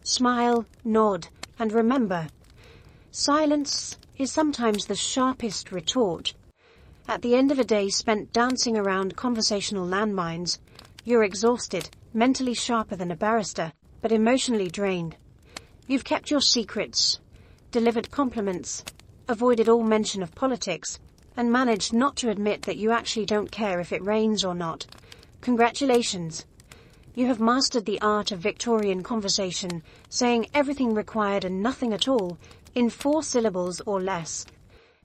smile, nod, and remember, silence is sometimes the sharpest retort. At the end of a day spent dancing around conversational landmines, you're exhausted, mentally sharper than a barrister, but emotionally drained. You've kept your secrets, delivered compliments, avoided all mention of politics, and managed not to admit that you actually don't care if it rains or not. Congratulations! You have mastered the art of Victorian conversation, saying everything required and nothing at all, in 4 syllables or less.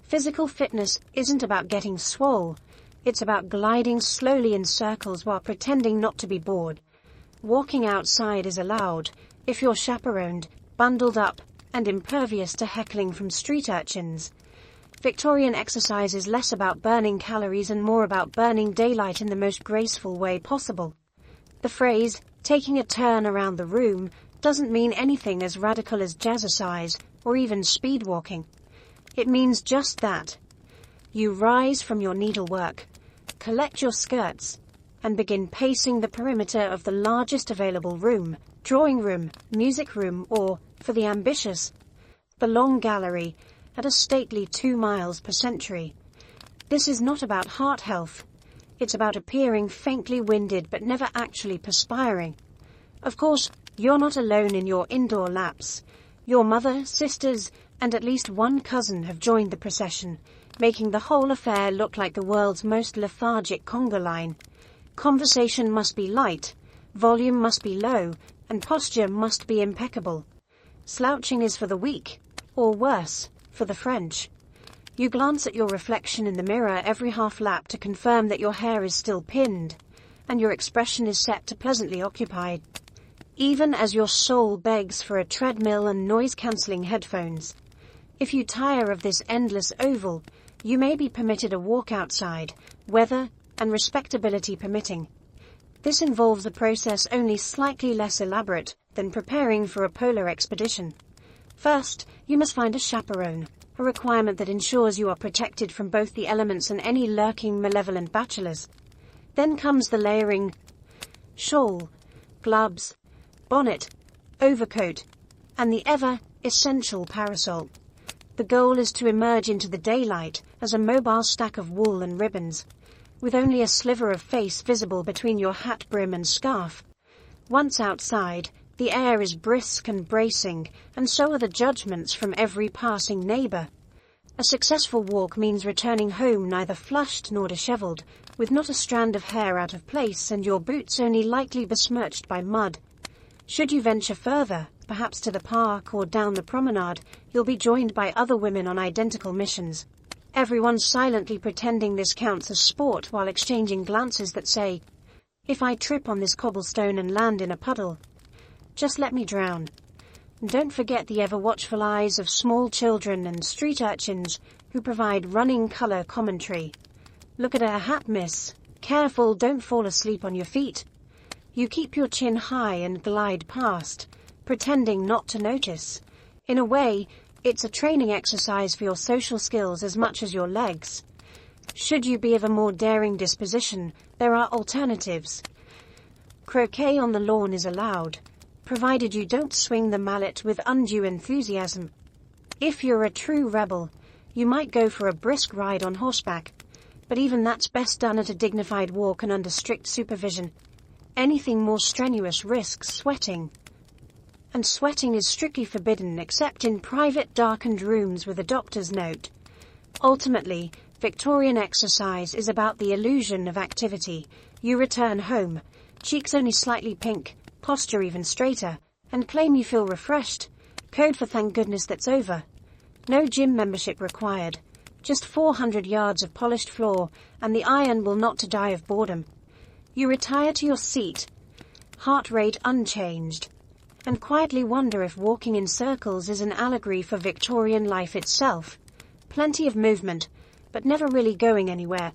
Physical fitness isn't about getting swole, it's about gliding slowly in circles while pretending not to be bored. Walking outside is allowed, if you're chaperoned, bundled up, and impervious to heckling from street urchins. Victorian exercise is less about burning calories and more about burning daylight in the most graceful way possible. The phrase, "taking a turn around the room," doesn't mean anything as radical as jazzercise or even speed walking. It means just that. You rise from your needlework, collect your skirts, and begin pacing the perimeter of the largest available room, drawing room, music room, or, for the ambitious, the long gallery, at a stately 2 miles per century. This is not about heart health. It's about appearing faintly winded but never actually perspiring. Of course, you're not alone in your indoor lapse. Your mother, sisters, and at least one cousin have joined the procession, making the whole affair look like the world's most lethargic conga line. Conversation must be light, volume must be low, and posture must be impeccable. Slouching is for the weak, or worse, for the French. You glance at your reflection in the mirror every half lap to confirm that your hair is still pinned, and your expression is set to pleasantly occupied, even as your soul begs for a treadmill and noise-cancelling headphones. If you tire of this endless oval, you may be permitted a walk outside, weather and respectability permitting. This involves a process only slightly less elaborate than preparing for a polar expedition. First, you must find a chaperone. a requirement that ensures you are protected from both the elements and any lurking malevolent bachelors. Then comes the layering: shawl, gloves, bonnet, overcoat, and the ever-essential parasol. The goal is to emerge into the daylight as a mobile stack of wool and ribbons, with only a sliver of face visible between your hat brim and scarf. Once outside, the air is brisk and bracing, and so are the judgments from every passing neighbour. A successful walk means returning home neither flushed nor dishevelled, with not a strand of hair out of place and your boots only lightly besmirched by mud. Should you venture further, perhaps to the park or down the promenade, you'll be joined by other women on identical missions. Everyone silently pretending this counts as sport while exchanging glances that say, "If I trip on this cobblestone and land in a puddle, just let me drown." And don't forget the ever-watchful eyes of small children and street urchins who provide running colour commentary. "Look at her hat, miss. Careful, don't fall asleep on your feet." You keep your chin high and glide past, pretending not to notice. In a way, it's a training exercise for your social skills as much as your legs. Should you be of a more daring disposition, there are alternatives. Croquet on the lawn is allowed, provided you don't swing the mallet with undue enthusiasm. If you're a true rebel, you might go for a brisk ride on horseback, but even that's best done at a dignified walk and under strict supervision. Anything more strenuous risks sweating. And sweating is strictly forbidden except in private darkened rooms with a doctor's note. Ultimately, Victorian exercise is about the illusion of activity. You return home, cheeks only slightly pink, posture even straighter, and claim you feel refreshed. Code for thank goodness that's over. No gym membership required. Just 400 yards of polished floor, and the iron will not to die of boredom. You retire to your seat, heart rate unchanged, and quietly wonder if walking in circles is an allegory for Victorian life itself. Plenty of movement, but never really going anywhere.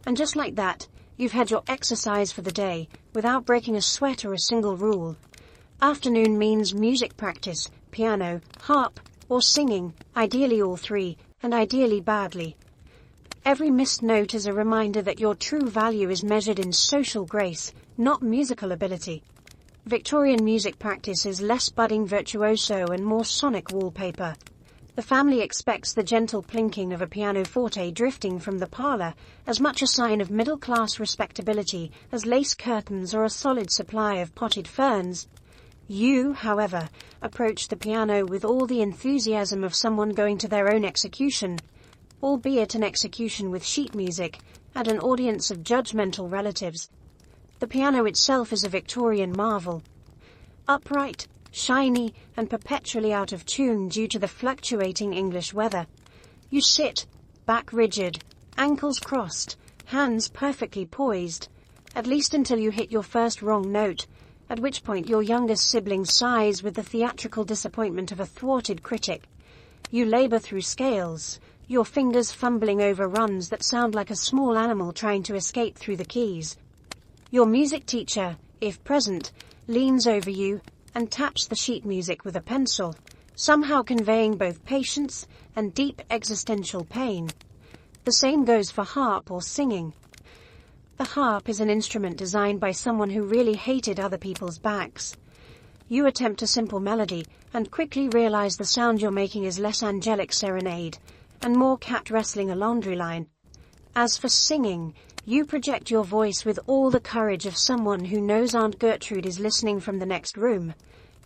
And just like that, you've had your exercise for the day, without breaking a sweat or a single rule. Afternoon means music practice, piano, harp, or singing, ideally all three, and ideally badly. Every missed note is a reminder that your true value is measured in social grace, not musical ability. Victorian music practice is less budding virtuoso and more sonic wallpaper. The family expects the gentle plinking of a pianoforte drifting from the parlour as much a sign of middle-class respectability as lace curtains or a solid supply of potted ferns. You, however, approach the piano with all the enthusiasm of someone going to their own execution, albeit an execution with sheet music and an audience of judgmental relatives. The piano itself is a Victorian marvel. Upright, shiny, and perpetually out of tune due to the fluctuating English weather. You sit, back rigid, ankles crossed, hands perfectly poised, at least until you hit your first wrong note, at which point your youngest sibling sighs with the theatrical disappointment of a thwarted critic. You labour through scales, your fingers fumbling over runs that sound like a small animal trying to escape through the keys. Your music teacher, if present, leans over you and taps the sheet music with a pencil, somehow conveying both patience and deep existential pain. The same goes for harp or singing. The harp is an instrument designed by someone who really hated other people's backs. You attempt a simple melody and quickly realize the sound you're making is less angelic serenade and more cat wrestling a laundry line. As for singing, you project your voice with all the courage of someone who knows Aunt Gertrude is listening from the next room,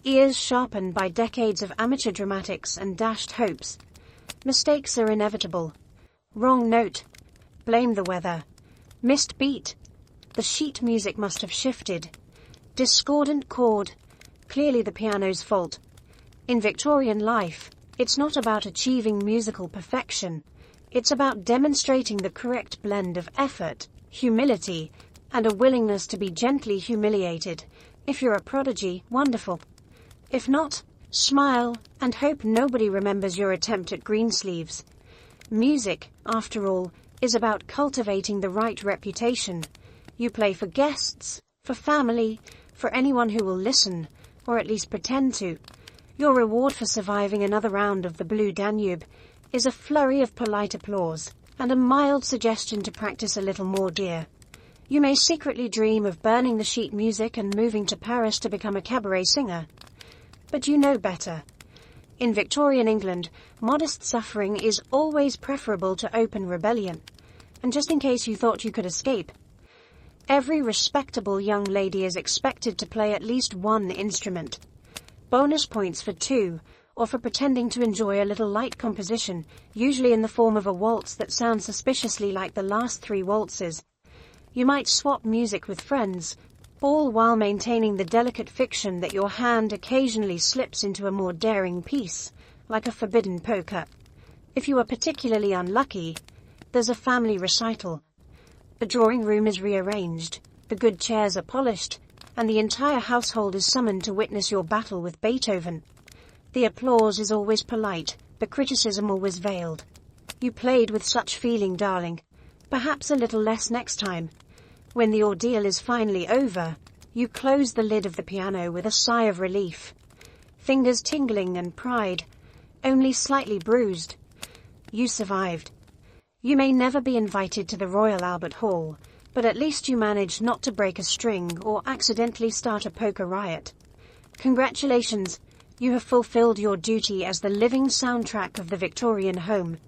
ears sharpened by decades of amateur dramatics and dashed hopes. Mistakes are inevitable. Wrong note. Blame the weather. Missed beat. The sheet music must have shifted. Discordant chord. Clearly the piano's fault. In Victorian life, it's not about achieving musical perfection. It's about demonstrating the correct blend of effort, humility, and a willingness to be gently humiliated. If you're a prodigy, wonderful. If not, smile and hope nobody remembers your attempt at greensleeves. Music, after all, is about cultivating the right reputation. You play for guests, for family, for anyone who will listen, or at least pretend to. Your reward for surviving another round of the Blue Danube is a flurry of polite applause, and a mild suggestion to practice a little more, dear. You may secretly dream of burning the sheet music and moving to Paris to become a cabaret singer. But you know better. In Victorian England, modest suffering is always preferable to open rebellion. And just in case you thought you could escape, every respectable young lady is expected to play at least one instrument. Bonus points for 2, or for pretending to enjoy a little light composition, usually in the form of a waltz that sounds suspiciously like the last 3 waltzes. You might swap music with friends, all while maintaining the delicate fiction that your hand occasionally slips into a more daring piece, like a forbidden polka. If you are particularly unlucky, there's a family recital. The drawing room is rearranged, the good chairs are polished, and the entire household is summoned to witness your battle with Beethoven. The applause is always polite, the criticism always veiled. You played with such feeling, darling. Perhaps a little less next time. When the ordeal is finally over, you close the lid of the piano with a sigh of relief. Fingers tingling and pride, only slightly bruised. You survived. You may never be invited to the Royal Albert Hall, but at least you managed not to break a string or accidentally start a polka riot. Congratulations, you have fulfilled your duty as the living soundtrack of the Victorian home.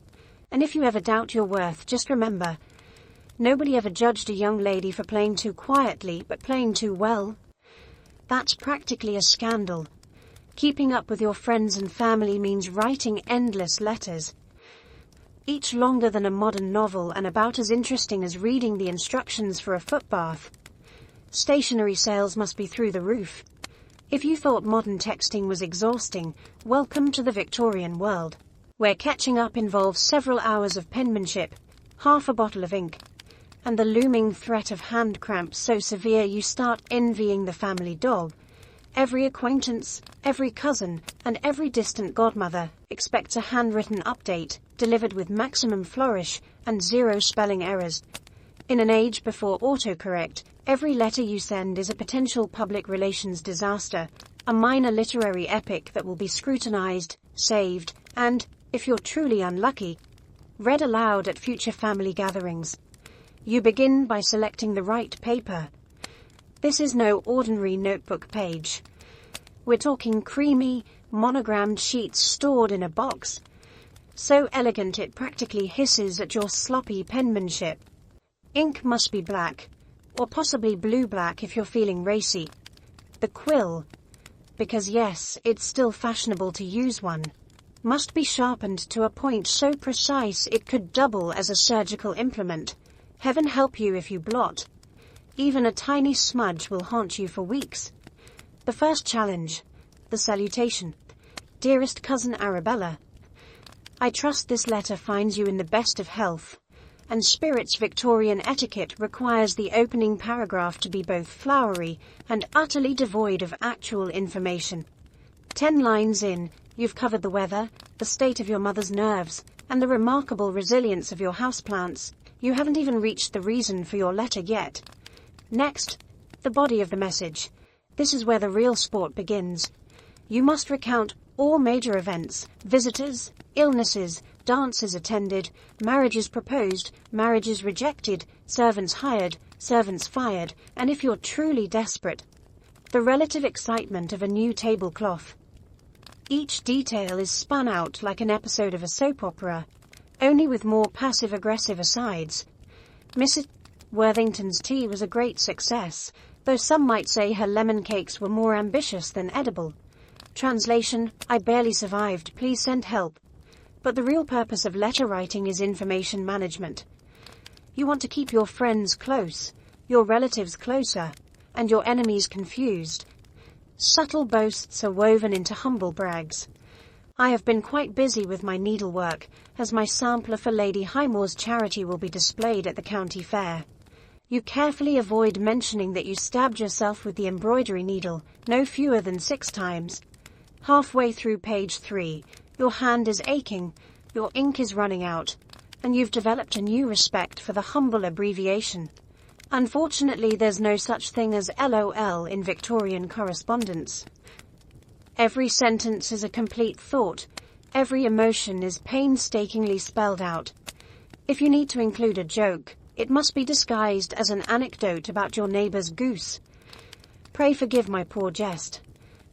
And if you ever doubt your worth, just remember, nobody ever judged a young lady for playing too quietly, but playing too well. That's practically a scandal. Keeping up with your friends and family means writing endless letters, each longer than a modern novel and about as interesting as reading the instructions for a foot bath. Stationery sales must be through the roof. If you thought modern texting was exhausting, welcome to the Victorian world, where catching up involves several hours of penmanship, half a bottle of ink, and the looming threat of hand cramps so severe you start envying the family dog. Every acquaintance, every cousin, and every distant godmother expects a handwritten update, delivered with maximum flourish and 0 spelling errors. In an age before autocorrect, every letter you send is a potential public relations disaster, a minor literary epic that will be scrutinized, saved, and, if you're truly unlucky, read aloud at future family gatherings. You begin by selecting the right paper. This is no ordinary notebook page. We're talking creamy, monogrammed sheets stored in a box, so elegant it practically hisses at your sloppy penmanship. Ink must be black, or possibly blue-black if you're feeling racy. The quill, because yes, it's still fashionable to use one, must be sharpened to a point so precise it could double as a surgical implement. Heaven help you if you blot. Even a tiny smudge will haunt you for weeks. The first challenge, the salutation. Dearest cousin Arabella, I trust this letter finds you in the best of health, and spirits. Victorian etiquette requires the opening paragraph to be both flowery and utterly devoid of actual information. 10 lines in, you've covered the weather, the state of your mother's nerves, and the remarkable resilience of your houseplants. You haven't even reached the reason for your letter yet. Next, the body of the message. This is where the real sport begins. You must recount all major events, visitors, illnesses, dances attended, marriages proposed, marriages rejected, servants hired, servants fired, and if you're truly desperate, the relative excitement of a new tablecloth. Each detail is spun out like an episode of a soap opera, only with more passive-aggressive asides. Mrs. Worthington's tea was a great success, though some might say her lemon cakes were more ambitious than edible. Translation, I barely survived, please send help. But the real purpose of letter writing is information management. You want to keep your friends close, your relatives closer, and your enemies confused. Subtle boasts are woven into humble brags. I have been quite busy with my needlework, as my sampler for Lady Highmore's charity will be displayed at the county fair. You carefully avoid mentioning that you stabbed yourself with the embroidery needle, no fewer than 6 times. Halfway through page 3, your hand is aching, your ink is running out, and you've developed a new respect for the humble abbreviation. Unfortunately, there's no such thing as LOL in Victorian correspondence. Every sentence is a complete thought, Every emotion is painstakingly spelled out. If you need to include a joke, it must be disguised as an anecdote about your neighbor's goose. Pray forgive my poor jest,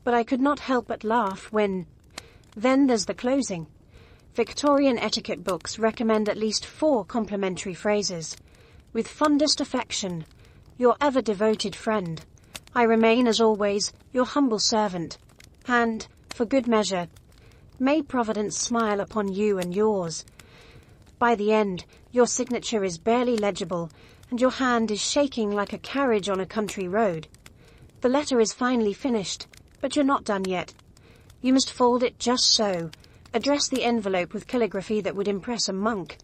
but I could not help but laugh when... Then there's the closing. Victorian etiquette books recommend at least 4 complimentary phrases. With fondest affection, your ever devoted friend. I remain, as always, your humble servant. And, for good measure, may Providence smile upon you and yours. By the end, your signature is barely legible, and your hand is shaking like a carriage on a country road. The letter is finally finished, but you're not done yet. You must fold it just so, address the envelope with calligraphy that would impress a monk,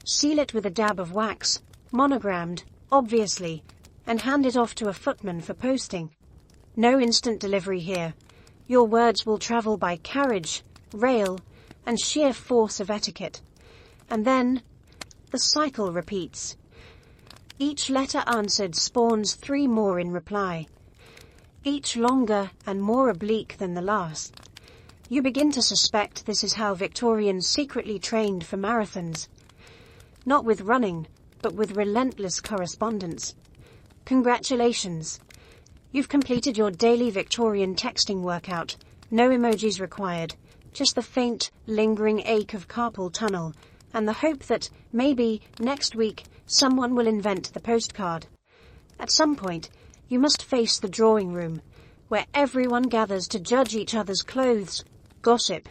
seal it with a dab of wax, monogrammed, obviously, and hand it off to a footman for posting. No instant delivery here. Your words will travel by carriage, rail, and sheer force of etiquette. And then, the cycle repeats. Each letter answered spawns 3 more in reply, each longer and more oblique than the last. You begin to suspect this is how Victorians secretly trained for marathons. Not with running, but with relentless correspondence. Congratulations! You've completed your daily Victorian texting workout. No emojis required, just the faint, lingering ache of carpal tunnel, and the hope that, maybe, next week, someone will invent the postcard. At some point, you must face the drawing room, where everyone gathers to judge each other's clothes, gossip,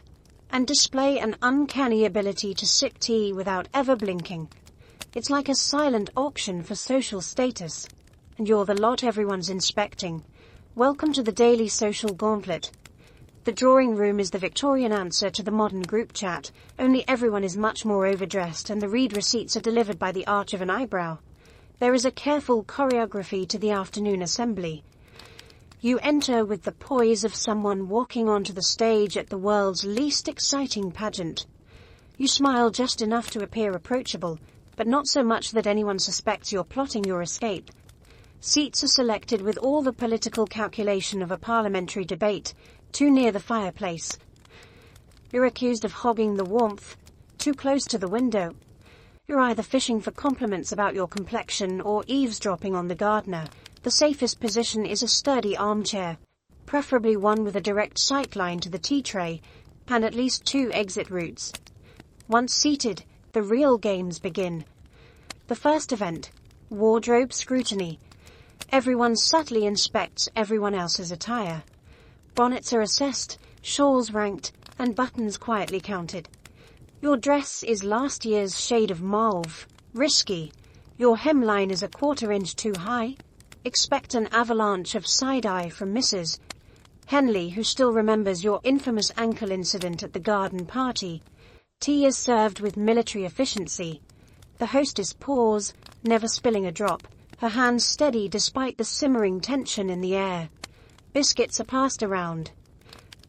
and display an uncanny ability to sip tea without ever blinking. It's like a silent auction for social status, and you're the lot everyone's inspecting. Welcome to the daily social gauntlet. The drawing room is the Victorian answer to the modern group chat, only everyone is much more overdressed and the read receipts are delivered by the arch of an eyebrow. There is a careful choreography to the afternoon assembly. You enter with the poise of someone walking onto the stage at the world's least exciting pageant. You smile just enough to appear approachable, but not so much that anyone suspects you're plotting your escape. Seats are selected with all the political calculation of a parliamentary debate, too near the fireplace. You're accused of hogging the warmth, too close to the window. You're either fishing for compliments about your complexion or eavesdropping on the gardener. The safest position is a sturdy armchair, preferably one with a direct sightline to the tea tray, and at least 2 exit routes. Once seated, the real games begin. The first event, wardrobe scrutiny. Everyone subtly inspects everyone else's attire. Bonnets are assessed, shawls ranked, and buttons quietly counted. Your dress is last year's shade of mauve, risky. Your hemline is a 1/4 inch too high. Expect an avalanche of side-eye from Mrs. Henley, who still remembers your infamous ankle incident at the garden party. Tea is served with military efficiency. The hostess pours, never spilling a drop, her hands steady despite the simmering tension in the air. Biscuits are passed around,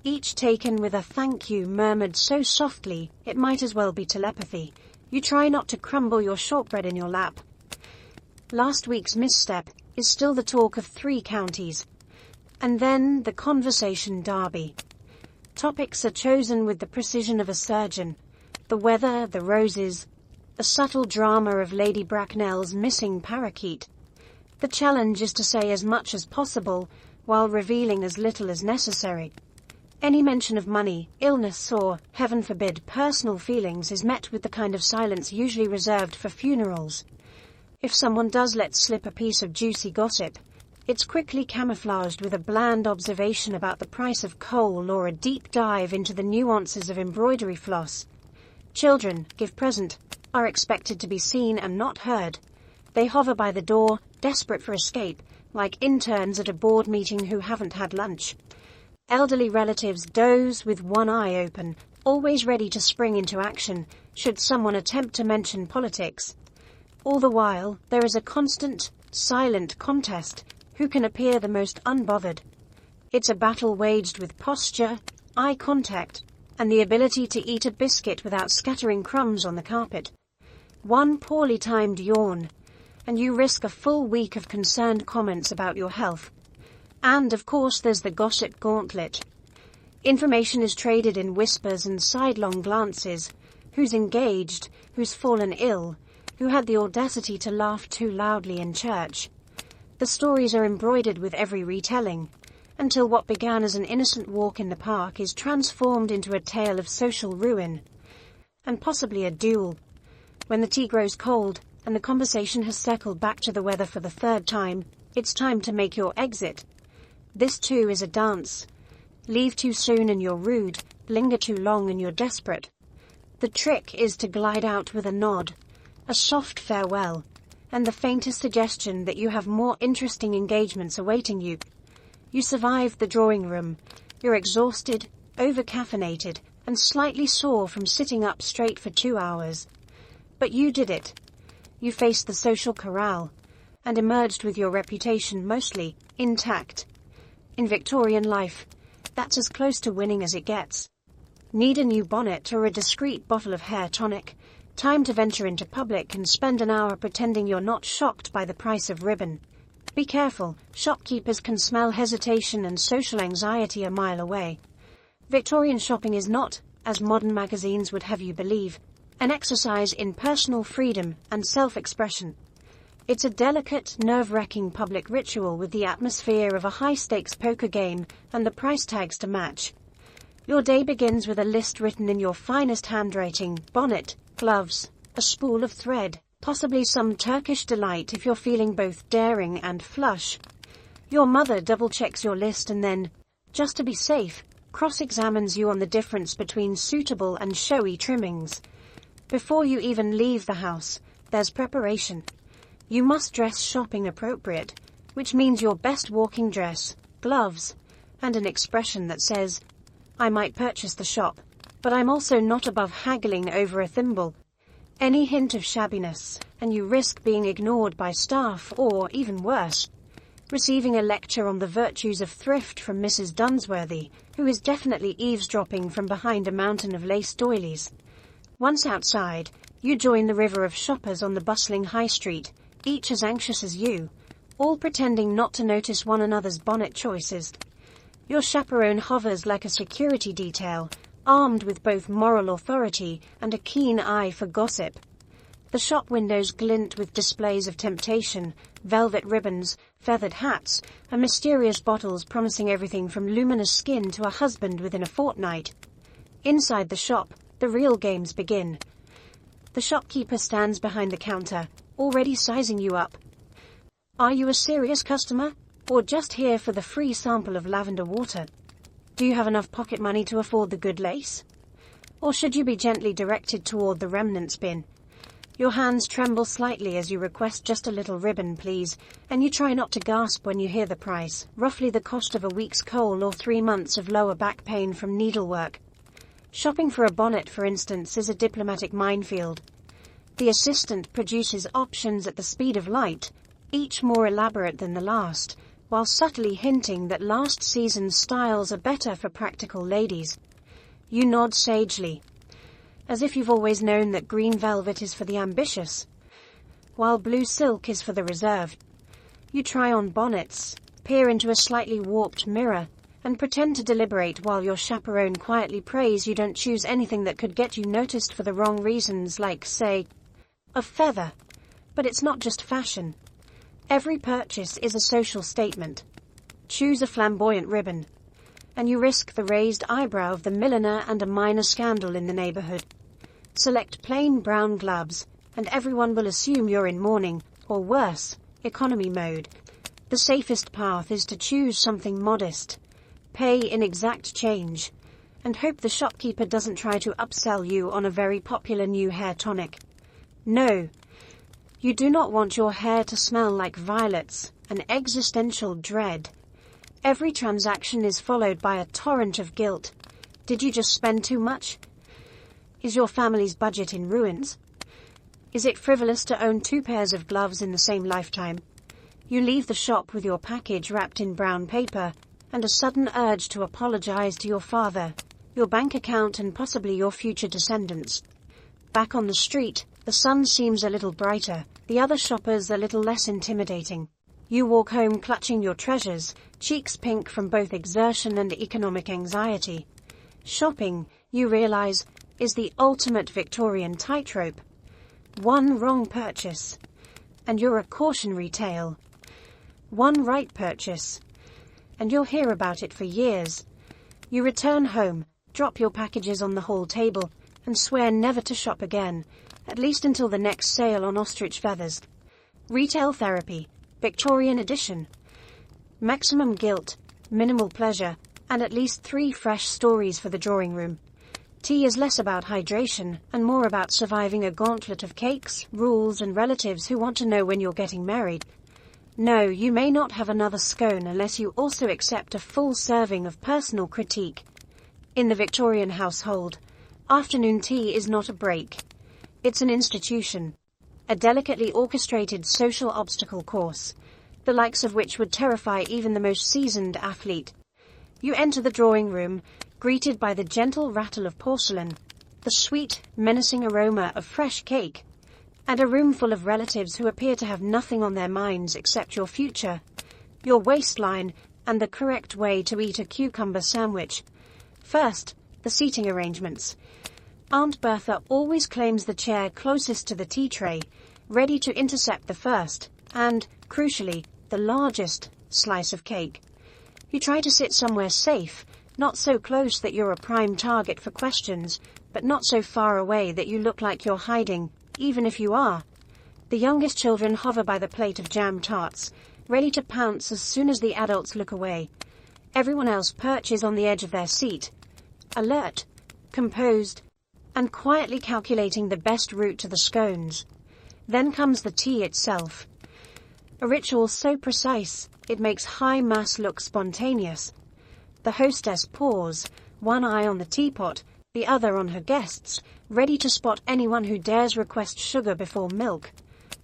each taken with a thank you murmured so softly it might as well be telepathy. You try not to crumble your shortbread in your lap. Last week's misstep is still the talk of 3 counties. And then the conversation derby. Topics are chosen with the precision of a surgeon. The weather, the roses, a subtle drama of Lady Bracknell's missing parakeet. The challenge is to say as much as possible, while revealing as little as necessary. Any mention of money, illness or, heaven forbid, personal feelings is met with the kind of silence usually reserved for funerals. If someone does let slip a piece of juicy gossip, it's quickly camouflaged with a bland observation about the price of coal or a deep dive into the nuances of embroidery floss. Children, give present, are expected to be seen and not heard. They hover by the door, desperate for escape, like interns at a board meeting who haven't had lunch. Elderly relatives doze with one eye open, always ready to spring into action, should someone attempt to mention politics. All the while, there is a constant, silent contest, who can appear the most unbothered. It's a battle waged with posture, eye contact, and the ability to eat a biscuit without scattering crumbs on the carpet. One poorly timed yawn, and you risk a full week of concerned comments about your health. And, of course, there's the gossip gauntlet. Information is traded in whispers and sidelong glances. Who's engaged, who's fallen ill, who had the audacity to laugh too loudly in church. The stories are embroidered with every retelling, until what began as an innocent walk in the park is transformed into a tale of social ruin, and possibly a duel. When the tea grows cold, and the conversation has circled back to the weather for the third time, it's time to make your exit. This too is a dance. Leave too soon and you're rude, linger too long and you're desperate. The trick is to glide out with a nod, a soft farewell, and the faintest suggestion that you have more interesting engagements awaiting you. You survive the drawing room. You're exhausted, over-caffeinated, and slightly sore from sitting up straight for 2 hours. But you did it. You faced the social corral, and emerged with your reputation mostly intact. In Victorian life, that's as close to winning as it gets. Need a new bonnet or a discreet bottle of hair tonic? Time to venture into public and spend an hour pretending you're not shocked by the price of ribbon. Be careful, shopkeepers can smell hesitation and social anxiety a mile away. Victorian shopping is not, as modern magazines would have you believe, an exercise in personal freedom and self-expression. It's a delicate, nerve-wracking public ritual with the atmosphere of a high-stakes poker game and the price tags to match. Your day begins with a list written in your finest handwriting: bonnet, gloves, a spool of thread, possibly some Turkish delight if you're feeling both daring and flush. Your mother double-checks your list and then, just to be safe, cross-examines you on the difference between suitable and showy trimmings. Before you even leave the house, there's preparation. You must dress shopping appropriate, which means your best walking dress, gloves, and an expression that says, "I might purchase the shop, but I'm also not above haggling over a thimble." Any hint of shabbiness, and you risk being ignored by staff or, even worse, receiving a lecture on the virtues of thrift from Mrs. Dunsworthy, who is definitely eavesdropping from behind a mountain of lace doilies. Once outside, you join the river of shoppers on the bustling high street, each as anxious as you, all pretending not to notice one another's bonnet choices. Your chaperone hovers like a security detail, armed with both moral authority and a keen eye for gossip. The shop windows glint with displays of temptation, velvet ribbons, feathered hats, and mysterious bottles promising everything from luminous skin to a husband within a fortnight. Inside the shop, the real games begin. The shopkeeper stands behind the counter, already sizing you up. Are you a serious customer, or just here for the free sample of lavender water? Do you have enough pocket money to afford the good lace? Or should you be gently directed toward the remnants bin? Your hands tremble slightly as you request just a little ribbon, please, and you try not to gasp when you hear the price, roughly the cost of a week's coal or 3 months of lower back pain from needlework. Shopping for a bonnet, for instance, is a diplomatic minefield. The assistant produces options at the speed of light, each more elaborate than the last, while subtly hinting that last season's styles are better for practical ladies. You nod sagely, as if you've always known that green velvet is for the ambitious, while blue silk is for the reserved. You try on bonnets, peer into a slightly warped mirror, and pretend to deliberate while your chaperone quietly prays you don't choose anything that could get you noticed for the wrong reasons, like, say, a feather. But it's not just fashion. Every purchase is a social statement. Choose a flamboyant ribbon, and you risk the raised eyebrow of the milliner and a minor scandal in the neighborhood. Select plain brown gloves, and everyone will assume you're in mourning, or worse, economy mode. The safest path is to choose something modest, pay in exact change, and hope the shopkeeper doesn't try to upsell you on a very popular new hair tonic. No, you do not want your hair to smell like violets, an existential dread. Every transaction is followed by a torrent of guilt. Did you just spend too much? Is your family's budget in ruins? Is it frivolous to own 2 pairs of gloves in the same lifetime? You leave the shop with your package wrapped in brown paper, and a sudden urge to apologize to your father, your bank account, and possibly your future descendants. Back on the street, the sun seems a little brighter, the other shoppers a little less intimidating. You walk home clutching your treasures, cheeks pink from both exertion and economic anxiety. Shopping, you realize, is the ultimate Victorian tightrope. One wrong purchase, and you're a cautionary tale. One right purchase, and you'll hear about it for years. You return home, drop your packages on the hall table, and swear never to shop again, at least until the next sale on ostrich feathers. Retail therapy, Victorian edition. Maximum guilt, minimal pleasure, and at least 3 fresh stories for the drawing room. Tea is less about hydration and more about surviving a gauntlet of cakes, rules, and relatives who want to know when you're getting married. No, you may not have another scone unless you also accept a full serving of personal critique. In the Victorian household, afternoon tea is not a break. It's an institution. A delicately orchestrated social obstacle course, the likes of which would terrify even the most seasoned athlete. You enter the drawing room, greeted by the gentle rattle of porcelain, the sweet, menacing aroma of fresh cake, and a room full of relatives who appear to have nothing on their minds except your future, your waistline, and the correct way to eat a cucumber sandwich. First, the seating arrangements. Aunt Bertha always claims the chair closest to the tea tray, ready to intercept the first, and, crucially, the largest, slice of cake. You try to sit somewhere safe, not so close that you're a prime target for questions, but not so far away that you look like you're hiding, even if you are. The youngest children hover by the plate of jam tarts, ready to pounce as soon as the adults look away. Everyone else perches on the edge of their seat, alert, composed, and quietly calculating the best route to the scones. Then comes the tea itself. A ritual so precise, it makes high mass look spontaneous. The hostess pours, one eye on the teapot, the other on her guests, ready to spot anyone who dares request sugar before milk.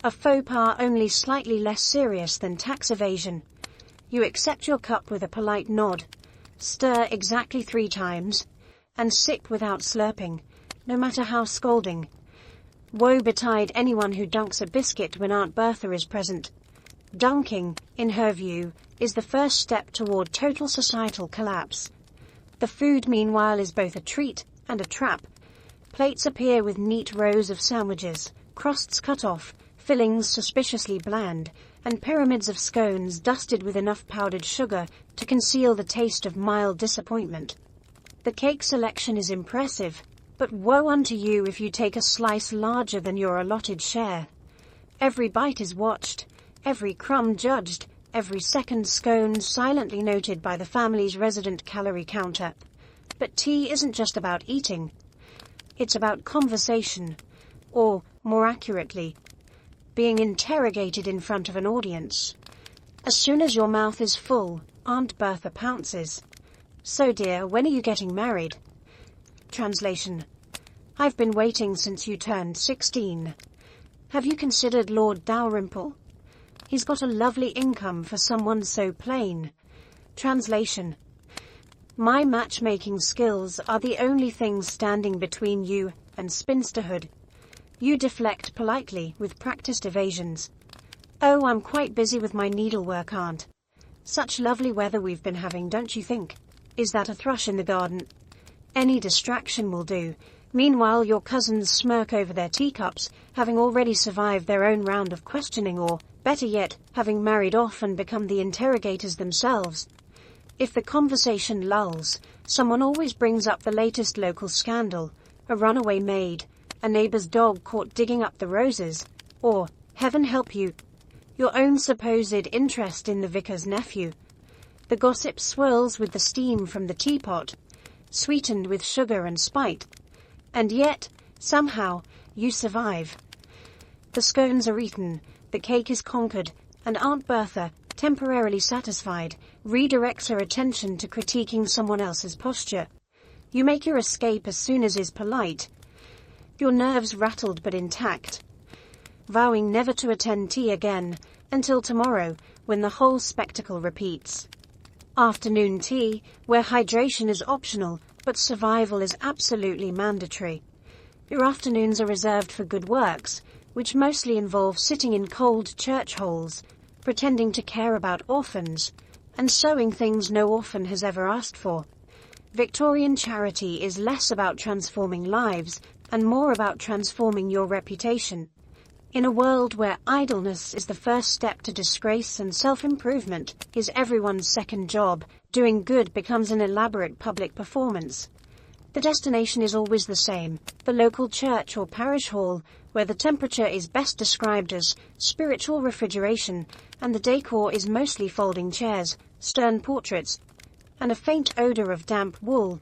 A faux pas only slightly less serious than tax evasion. You accept your cup with a polite nod, stir exactly 3 times, and sip without slurping, no matter how scalding. Woe betide anyone who dunks a biscuit when Aunt Bertha is present. Dunking, in her view, is the first step toward total societal collapse. The food, meanwhile, is both a treat and a trap. Plates appear with neat rows of sandwiches, crusts cut off, fillings suspiciously bland, and pyramids of scones dusted with enough powdered sugar to conceal the taste of mild disappointment. The cake selection is impressive, but woe unto you if you take a slice larger than your allotted share. Every bite is watched, every crumb judged, every second scone silently noted by the family's resident calorie counter. But tea isn't just about eating. It's about conversation, or, more accurately, being interrogated in front of an audience. As soon as your mouth is full, Aunt Bertha pounces. So dear, when are you getting married? Translation. I've been waiting since you turned 16. Have you considered Lord Dalrymple? He's got a lovely income for someone so plain. Translation. My matchmaking skills are the only things standing between you and spinsterhood. You deflect politely with practiced evasions. Oh, I'm quite busy with my needlework, Aunt. Such lovely weather we've been having, don't you think? Is that a thrush in the garden? Any distraction will do. Meanwhile, your cousins smirk over their teacups, having already survived their own round of questioning or, better yet, having married off and become the interrogators themselves. If the conversation lulls, someone always brings up the latest local scandal, a runaway maid, a neighbor's dog caught digging up the roses, or, heaven help you, your own supposed interest in the vicar's nephew. The gossip swirls with the steam from the teapot, sweetened with sugar and spite. And yet, somehow, you survive. The scones are eaten, the cake is conquered, and Aunt Bertha, temporarily satisfied, redirects her attention to critiquing someone else's posture. You make your escape as soon as is polite, your nerves rattled but intact, vowing never to attend tea again until tomorrow, when the whole spectacle repeats. Afternoon tea, where hydration is optional, but survival is absolutely mandatory. Your afternoons are reserved for good works, which mostly involve sitting in cold church holes, pretending to care about orphans, and sewing things no orphan has ever asked for. Victorian charity is less about transforming lives and more about transforming your reputation. In a world where idleness is the first step to disgrace and self-improvement is everyone's second job, doing good becomes an elaborate public performance. The destination is always the same, the local church or parish hall, where the temperature is best described as spiritual refrigeration, and the decor is mostly folding chairs, stern portraits, and a faint odor of damp wool.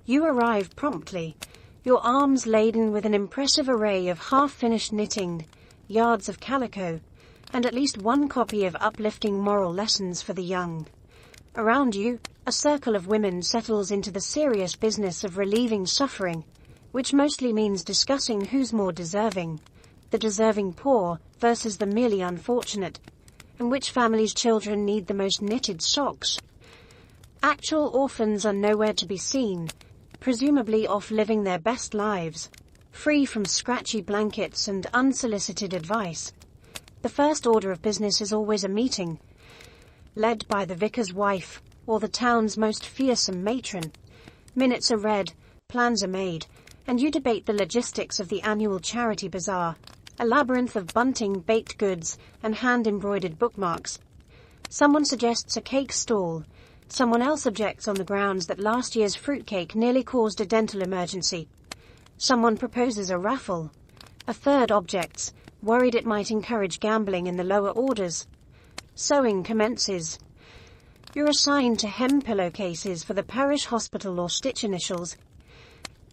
You arrive promptly, your arms laden with an impressive array of half-finished knitting, yards of calico, and at least one copy of uplifting moral lessons for the young. Around you, a circle of women settles into the serious business of relieving suffering, which mostly means discussing who's more deserving, the deserving poor versus the merely unfortunate, and which family's children need the most knitted socks. Actual orphans are nowhere to be seen, presumably off living their best lives, free from scratchy blankets and unsolicited advice. The first order of business is always a meeting, led by the vicar's wife or the town's most fearsome matron. Minutes are read, plans are made, and you debate the logistics of the annual charity bazaar, a labyrinth of bunting, baked goods, and hand-embroidered bookmarks. Someone suggests a cake stall. Someone else objects on the grounds that last year's fruitcake nearly caused a dental emergency. Someone proposes a raffle. A third objects, worried it might encourage gambling in the lower orders. Sewing commences. You're assigned to hem pillowcases for the parish hospital or stitch initials,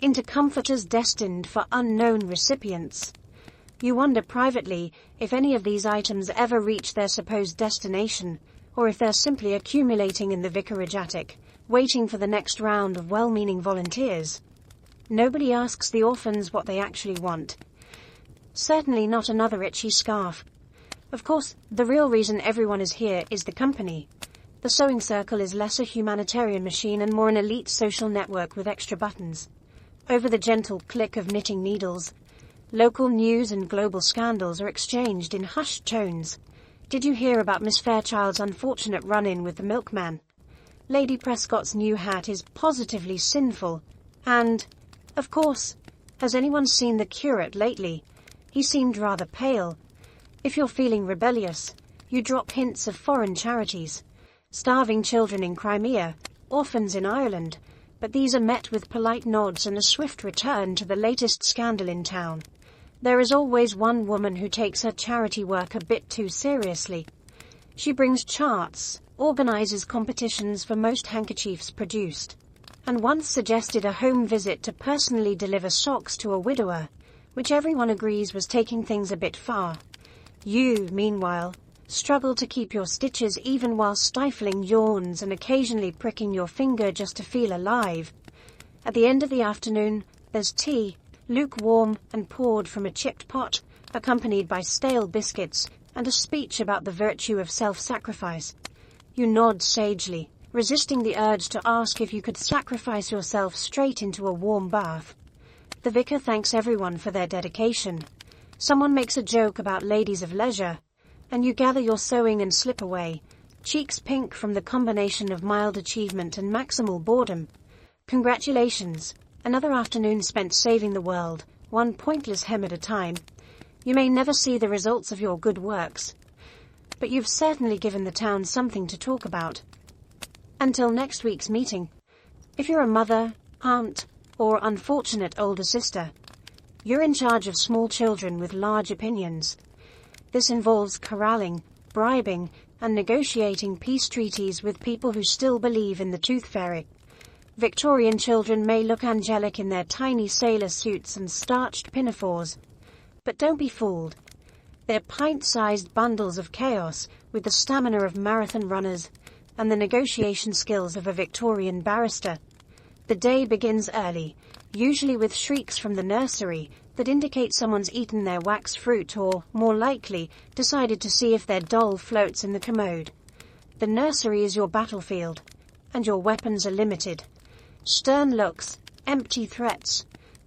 into comforters destined for unknown recipients. You wonder privately if any of these items ever reach their supposed destination, or if they're simply accumulating in the vicarage attic, waiting for the next round of well-meaning volunteers. Nobody asks the orphans what they actually want. Certainly not another itchy scarf. Of course, the real reason everyone is here is the company. The sewing circle is less a humanitarian machine and more an elite social network with extra buttons. Over the gentle click of knitting needles, local news and global scandals are exchanged in hushed tones. Did you hear about Miss Fairchild's unfortunate run-in with the milkman? Lady Prescott's new hat is positively sinful. And, of course, has anyone seen the curate lately? He seemed rather pale. If you're feeling rebellious, you drop hints of foreign charities. Starving children in Crimea, orphans in Ireland, but these are met with polite nods and a swift return to the latest scandal in town. There is always one woman who takes her charity work a bit too seriously. She brings charts, organizes competitions for most handkerchiefs produced, and once suggested a home visit to personally deliver socks to a widower, which everyone agrees was taking things a bit far. You, meanwhile, struggle to keep your stitches even while stifling yawns and occasionally pricking your finger just to feel alive. At the end of the afternoon, there's tea, lukewarm and poured from a chipped pot, accompanied by stale biscuits and a speech about the virtue of self-sacrifice. You nod sagely, resisting the urge to ask if you could sacrifice yourself straight into a warm bath. The vicar thanks everyone for their dedication. Someone makes a joke about ladies of leisure, and you gather your sewing and slip away, cheeks pink from the combination of mild achievement and maximal boredom. Congratulations, another afternoon spent saving the world, one pointless hem at a time. You may never see the results of your good works, but you've certainly given the town something to talk about. Until next week's meeting, if you're a mother, aunt, or unfortunate older sister, you're in charge of small children with large opinions. This involves corralling, bribing, and negotiating peace treaties with people who still believe in the tooth fairy. Victorian children may look angelic in their tiny sailor suits and starched pinafores, but don't be fooled. They're pint-sized bundles of chaos with the stamina of marathon runners and the negotiation skills of a Victorian barrister. The day begins early, usually with shrieks from the nursery that indicate someone's eaten their wax fruit or, more likely, decided to see if their doll floats in the commode. The nursery is your battlefield, and your weapons are limited. Stern looks, empty threats,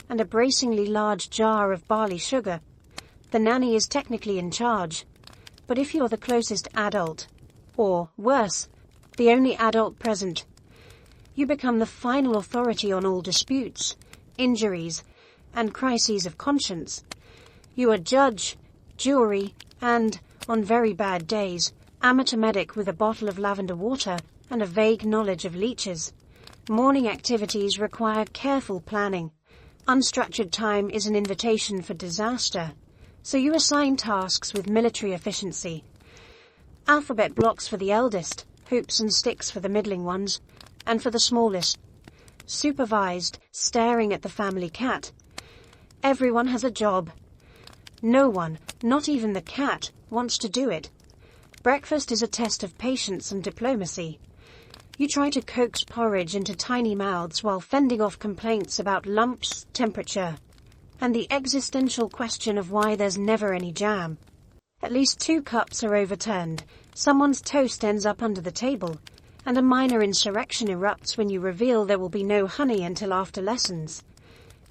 and a bracingly large jar of barley sugar. The nanny is technically in charge, but if you're the closest adult, or, worse, the only adult present, You become the final authority on all disputes, injuries, and crises of conscience. You are judge, jury, and, on very bad days, amateur medic with a bottle of lavender water and a vague knowledge of leeches. Morning activities require careful planning. Unstructured time is an invitation for disaster, so you assign tasks with military efficiency. Alphabet blocks for the eldest, hoops and sticks for the middling ones, and for the smallest. Supervised, staring at the family cat. Everyone has a job. No one, not even the cat, wants to do it. Breakfast is a test of patience and diplomacy. You try to coax porridge into tiny mouths while fending off complaints about lumps, temperature, and the existential question of why there's never any jam. At least 2 cups are overturned, someone's toast ends up under the table, and a minor insurrection erupts when you reveal there will be no honey until after lessons.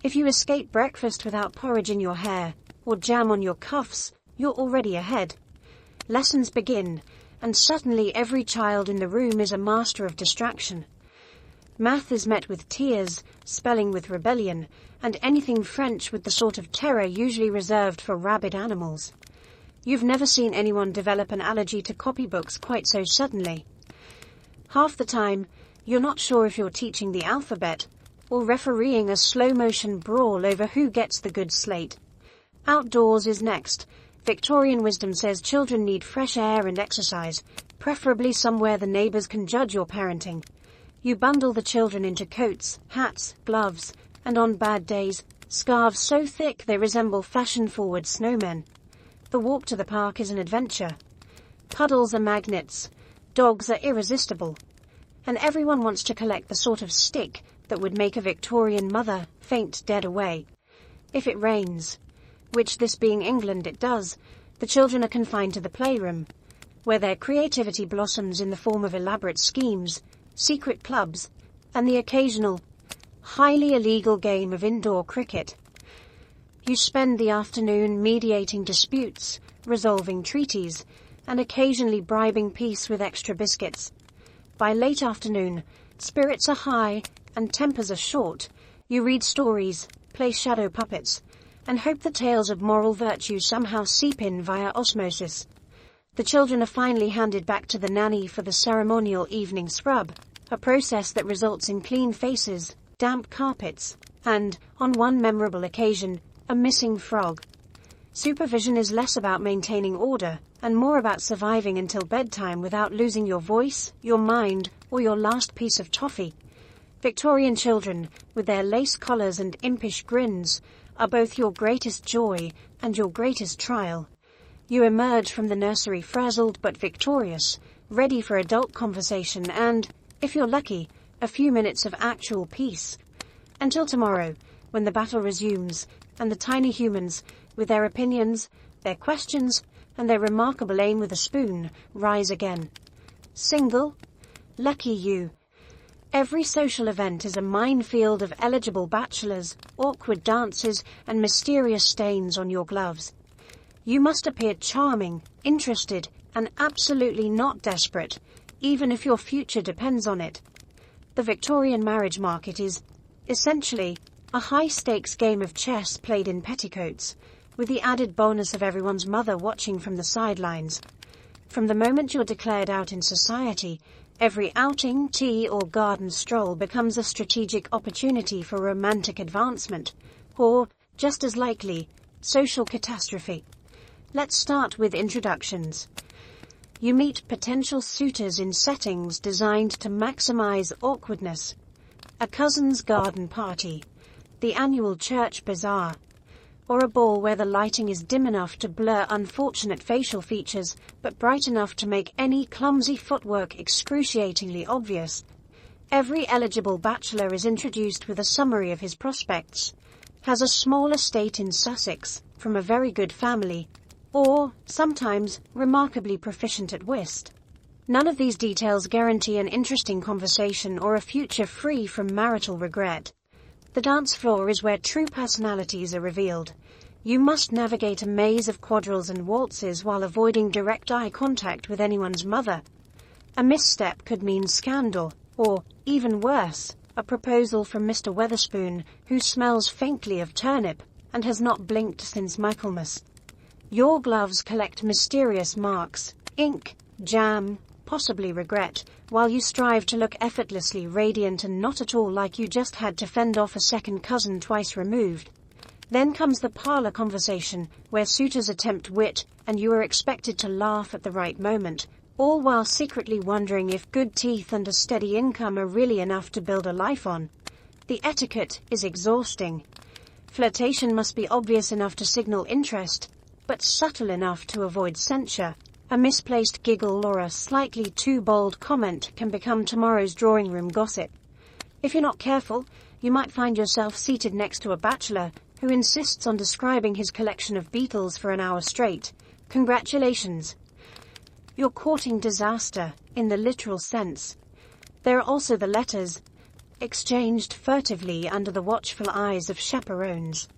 If you escape breakfast without porridge in your hair, or jam on your cuffs, you're already ahead. Lessons begin, and suddenly every child in the room is a master of distraction. Math is met with tears, spelling with rebellion, and anything French with the sort of terror usually reserved for rabid animals. You've never seen anyone develop an allergy to copybooks quite so suddenly. Half the time, you're not sure if you're teaching the alphabet, or refereeing a slow-motion brawl over who gets the good slate. Outdoors is next. Victorian wisdom says children need fresh air and exercise, preferably somewhere the neighbors can judge your parenting. You bundle the children into coats, hats, gloves, and on bad days, scarves so thick they resemble fashion-forward snowmen. The walk to the park is an adventure. Puddles are magnets, dogs are irresistible, and everyone wants to collect the sort of stick that would make a Victorian mother faint dead away. If it rains, which this being England it does, the children are confined to the playroom, where their creativity blossoms in the form of elaborate schemes, secret clubs, and the occasional, highly illegal game of indoor cricket. You spend the afternoon mediating disputes, resolving treaties, and occasionally bribing peace with extra biscuits. By late afternoon, spirits are high and tempers are short. You read stories, play shadow puppets, and hope the tales of moral virtue somehow seep in via osmosis. The children are finally handed back to the nanny for the ceremonial evening scrub, a process that results in clean faces, damp carpets, and, on one memorable occasion, a missing frog. Supervision is less about maintaining order, and more about surviving until bedtime without losing your voice, your mind, or your last piece of toffee. Victorian children, with their lace collars and impish grins, are both your greatest joy and your greatest trial. You emerge from the nursery frazzled but victorious, ready for adult conversation and, if you're lucky, a few minutes of actual peace. Until tomorrow, when the battle resumes, and the tiny humans, with their opinions, their questions, and their remarkable aim with a spoon, rise again. Single? Lucky you. Every social event is a minefield of eligible bachelors, awkward dances, and mysterious stains on your gloves. You must appear charming, interested, and absolutely not desperate, even if your future depends on it. The Victorian marriage market is, essentially, a high-stakes game of chess played in petticoats, with the added bonus of everyone's mother watching from the sidelines. From the moment you're declared out in society, every outing, tea, or garden stroll becomes a strategic opportunity for romantic advancement, or, just as likely, social catastrophe. Let's start with introductions. You meet potential suitors in settings designed to maximize awkwardness. A cousin's garden party, the annual church bazaar, or a ball where the lighting is dim enough to blur unfortunate facial features, but bright enough to make any clumsy footwork excruciatingly obvious. Every eligible bachelor is introduced with a summary of his prospects, has a small estate in Sussex, from a very good family, or, sometimes, remarkably proficient at whist. None of these details guarantee an interesting conversation or a future free from marital regret. The dance floor is where true personalities are revealed. You must navigate a maze of quadrilles and waltzes while avoiding direct eye contact with anyone's mother. A misstep could mean scandal, Or, even worse, a proposal from Mr. Weatherspoon, who smells faintly of turnip and has not blinked since Michaelmas. Your gloves collect mysterious marks, ink, jam, possibly regret, while you strive to look effortlessly radiant and not at all like you just had to fend off a second cousin twice removed. Then comes the parlor conversation, where suitors attempt wit, and you are expected to laugh at the right moment, all while secretly wondering if good teeth and a steady income are really enough to build a life on. The etiquette is exhausting. Flirtation must be obvious enough to signal interest, but subtle enough to avoid censure. A misplaced giggle or a slightly too bold comment can become tomorrow's drawing room gossip. If you're not careful, you might find yourself seated next to a bachelor who insists on describing his collection of beetles for an hour straight. Congratulations. You're courting disaster, in the literal sense. There are also the letters, exchanged furtively under the watchful eyes of chaperones.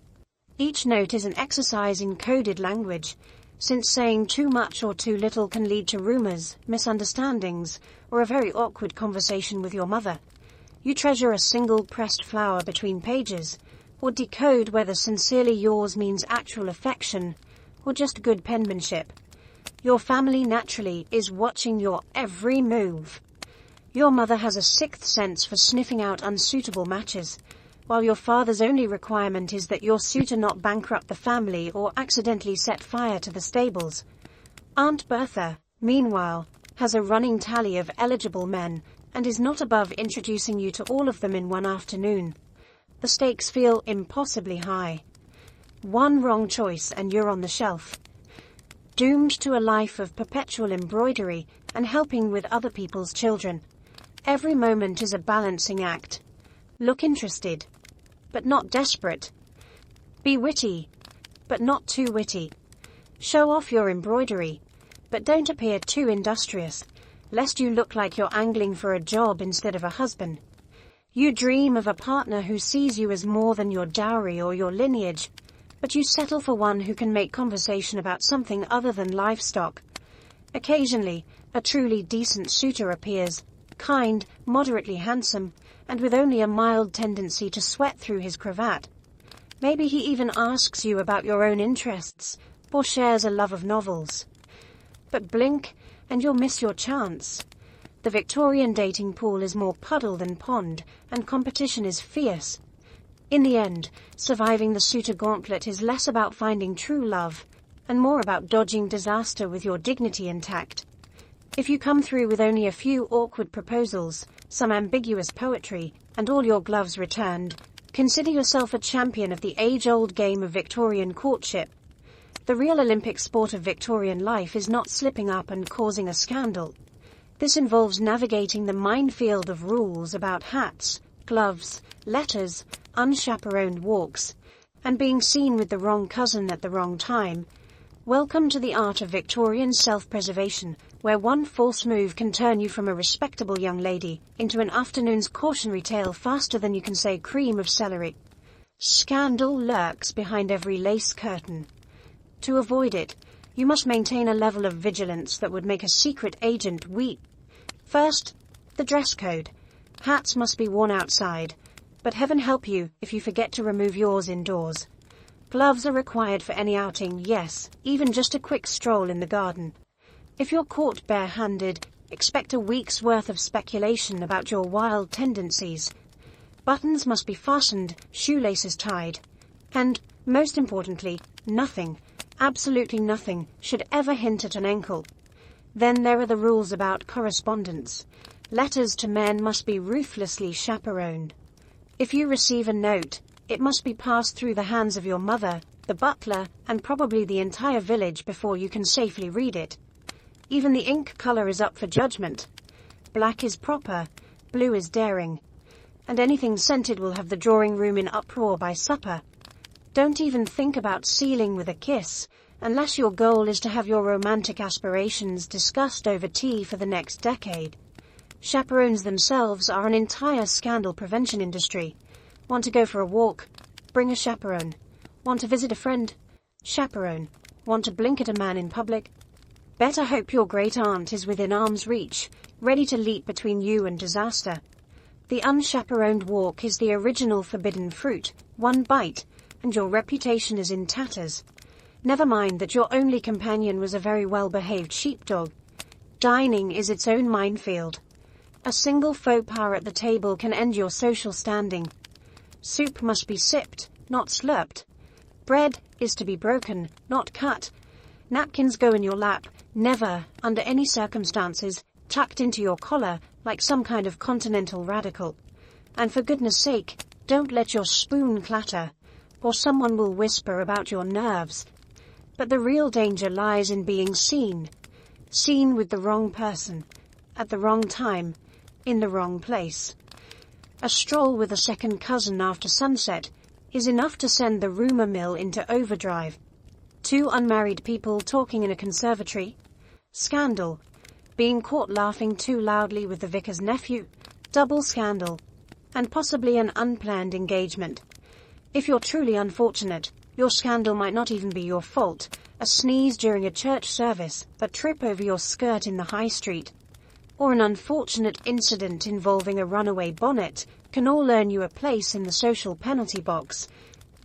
Each note is an exercise in coded language, since saying too much or too little can lead to rumors, misunderstandings, or a very awkward conversation with your mother. You treasure a single pressed flower between pages, or decode whether sincerely yours means actual affection, or just good penmanship. Your family naturally is watching your every move. Your mother has a sixth sense for sniffing out unsuitable matches, while your father's only requirement is that your suitor not bankrupt the family or accidentally set fire to the stables. Aunt Bertha, meanwhile, has a running tally of eligible men, and is not above introducing you to all of them in one afternoon. The stakes feel impossibly high. One wrong choice and you're on the shelf. Doomed to a life of perpetual embroidery and helping with other people's children. Every moment is a balancing act. Look interested, but not desperate. Be witty, but not too witty. Show off your embroidery, but don't appear too industrious, lest you look like you're angling for a job instead of a husband. You dream of a partner who sees you as more than your dowry or your lineage, but you settle for one who can make conversation about something other than livestock. Occasionally, a truly decent suitor appears, kind, moderately handsome, and with only a mild tendency to sweat through his cravat. Maybe he even asks you about your own interests, or shares a love of novels. But blink, and you'll miss your chance. The Victorian dating pool is more puddle than pond, and competition is fierce. In the end, surviving the suitor gauntlet is less about finding true love, and more about dodging disaster with your dignity intact. If you come through with only a few awkward proposals, some ambiguous poetry, and all your gloves returned, consider yourself a champion of the age-old game of Victorian courtship. The real Olympic sport of Victorian life is not slipping up and causing a scandal. This involves navigating the minefield of rules about hats, gloves, letters, unchaperoned walks, and being seen with the wrong cousin at the wrong time. Welcome to the art of Victorian self-preservation, where one false move can turn you from a respectable young lady into an afternoon's cautionary tale faster than you can say cream of celery. Scandal lurks behind every lace curtain. To avoid it, you must maintain a level of vigilance that would make a secret agent weep. First, the dress code. Hats must be worn outside, but heaven help you if you forget to remove yours indoors. Gloves are required for any outing, yes, even just a quick stroll in the garden. If you're caught bare-handed, expect a week's worth of speculation about your wild tendencies. Buttons must be fastened, shoelaces tied. And, most importantly, nothing, absolutely nothing, should ever hint at an ankle. Then there are the rules about correspondence. Letters to men must be ruthlessly chaperoned. If you receive a note, it must be passed through the hands of your mother, the butler, and probably the entire village before you can safely read it. Even the ink color is up for judgment. Black is proper, blue is daring, and anything scented will have the drawing room in uproar by supper. Don't even think about sealing with a kiss, unless your goal is to have your romantic aspirations discussed over tea for the next decade. Chaperones themselves are an entire scandal prevention industry. Want to go for a walk? Bring a chaperone. Want to visit a friend? Chaperone. Want to blink at a man in public? Better hope your great aunt is within arm's reach, ready to leap between you and disaster. The unchaperoned walk is the original forbidden fruit. One bite, and your reputation is in tatters. Never mind that your only companion was a very well-behaved sheepdog. Dining is its own minefield. A single faux pas at the table can end your social standing. Soup must be sipped, not slurped. Bread is to be broken, not cut. Napkins go in your lap, never, under any circumstances, tucked into your collar like some kind of continental radical. And for goodness sake, don't let your spoon clatter, or someone will whisper about your nerves. But the real danger lies in being seen. Seen with the wrong person, at the wrong time, in the wrong place. A stroll with a second cousin after sunset is enough to send the rumor mill into overdrive. Two unmarried people talking in a conservatory. Scandal. Being caught laughing too loudly with the vicar's nephew. Double scandal. And possibly an unplanned engagement. If you're truly unfortunate, your scandal might not even be your fault. A sneeze during a church service, a trip over your skirt in the high street, or an unfortunate incident involving a runaway bonnet can all earn you a place in the social penalty box.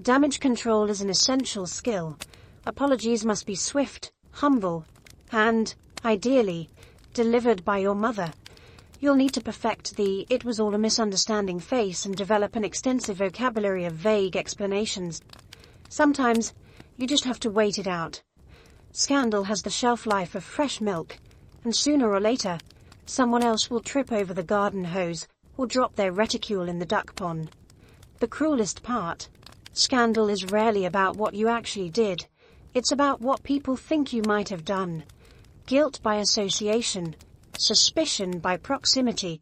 Damage control is an essential skill. Apologies must be swift, humble, and, ideally, delivered by your mother. You'll need to perfect the "it was all a misunderstanding" face and develop an extensive vocabulary of vague explanations. Sometimes, you just have to wait it out. Scandal has the shelf life of fresh milk, and sooner or later, someone else will trip over the garden hose or drop their reticule in the duck pond. The cruelest part, scandal is rarely about what you actually did. It's about what people think you might have done. Guilt by association, suspicion by proximity.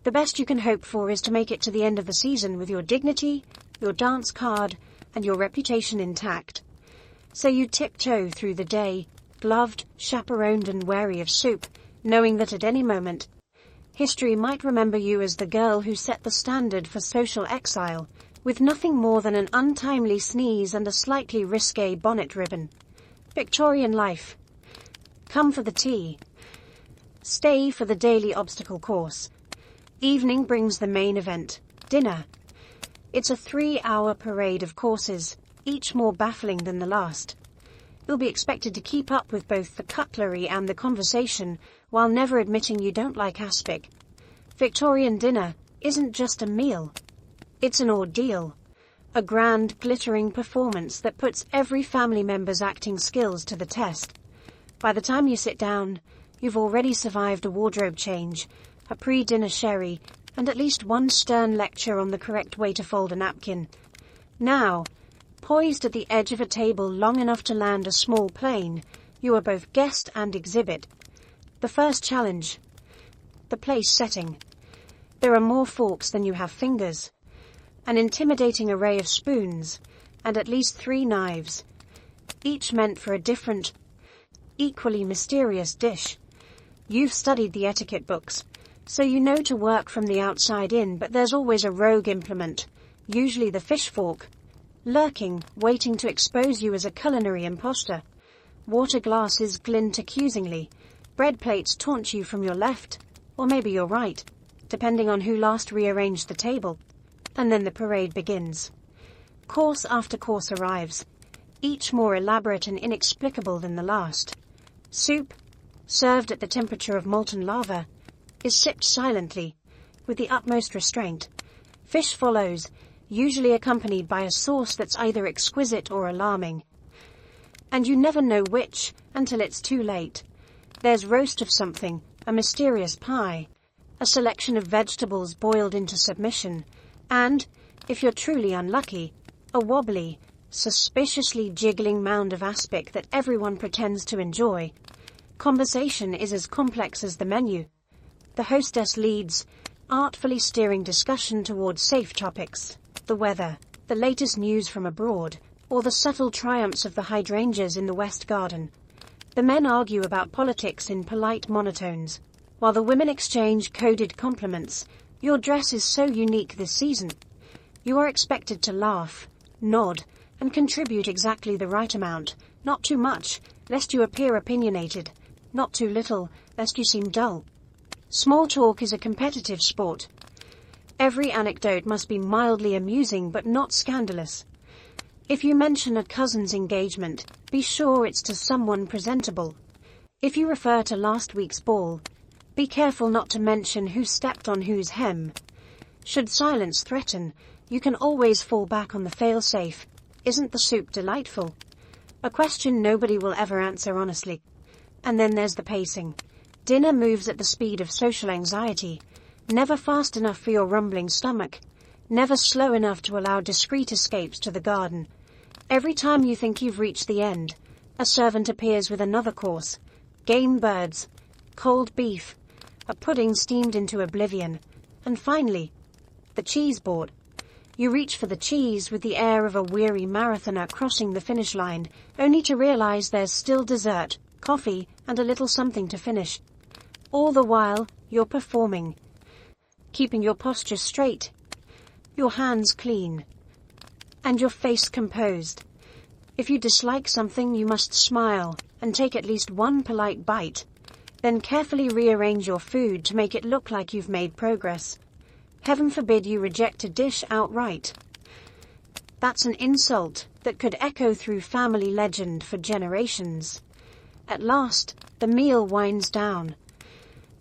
The best you can hope for is to make it to the end of the season with your dignity, your dance card, and your reputation intact. So you tiptoe through the day, gloved, chaperoned and wary of soup, knowing that at any moment, history might remember you as the girl who set the standard for social exile, with nothing more than an untimely sneeze and a slightly risque bonnet ribbon. Victorian life. Come for the tea. Stay for the daily obstacle course. Evening brings the main event, dinner. It's a 3-hour parade of courses, each more baffling than the last. You'll be expected to keep up with both the cutlery and the conversation, while never admitting you don't like aspic. Victorian dinner isn't just a meal. It's an ordeal. A grand, glittering performance that puts every family member's acting skills to the test. By the time you sit down, you've already survived a wardrobe change, a pre-dinner sherry, and at least one stern lecture on the correct way to fold a napkin. Now, poised at the edge of a table long enough to land a small plane, you are both guest and exhibit. The first challenge. The place setting. There are more forks than you have fingers. An intimidating array of spoons, and at least 3 knives, each meant for a different, equally mysterious dish. You've studied the etiquette books, so you know to work from the outside in, but there's always a rogue implement, usually the fish fork, lurking, waiting to expose you as a culinary imposter. Water glasses glint accusingly, bread plates taunt you from your left, or maybe your right, depending on who last rearranged the table. And then the parade begins. Course after course arrives, each more elaborate and inexplicable than the last. Soup, served at the temperature of molten lava, is sipped silently, with the utmost restraint. Fish follows, usually accompanied by a sauce that's either exquisite or alarming. And you never know which, until it's too late. There's roast of something, a mysterious pie, a selection of vegetables boiled into submission, and, if you're truly unlucky, a wobbly, suspiciously jiggling mound of aspic that everyone pretends to enjoy. Conversation is as complex as the menu. The hostess leads, artfully steering discussion towards safe topics, the weather, the latest news from abroad, or the subtle triumphs of the hydrangeas in the West Garden. The men argue about politics in polite monotones, while the women exchange coded compliments. Your dress is so unique this season. You are expected to laugh, nod, and contribute exactly the right amount, not too much, lest you appear opinionated, not too little, lest you seem dull. Small talk is a competitive sport. Every anecdote must be mildly amusing but not scandalous. If you mention a cousin's engagement, be sure it's to someone presentable. If you refer to last week's ball, be careful not to mention who stepped on whose hem. Should silence threaten, you can always fall back on the fail-safe. Isn't the soup delightful? A question nobody will ever answer honestly. And then there's the pacing. Dinner moves at the speed of social anxiety. Never fast enough for your rumbling stomach. Never slow enough to allow discreet escapes to the garden. Every time you think you've reached the end, a servant appears with another course. Game birds, cold beef, a pudding steamed into oblivion, and finally, the cheese board. You reach for the cheese with the air of a weary marathoner crossing the finish line, only to realize there's still dessert, coffee, and a little something to finish. All the while, you're performing, keeping your posture straight, your hands clean, and your face composed. If you dislike something, you must smile and take at least one polite bite, then carefully rearrange your food to make it look like you've made progress. Heaven forbid you reject a dish outright. That's an insult that could echo through family legend for generations. At last, the meal winds down.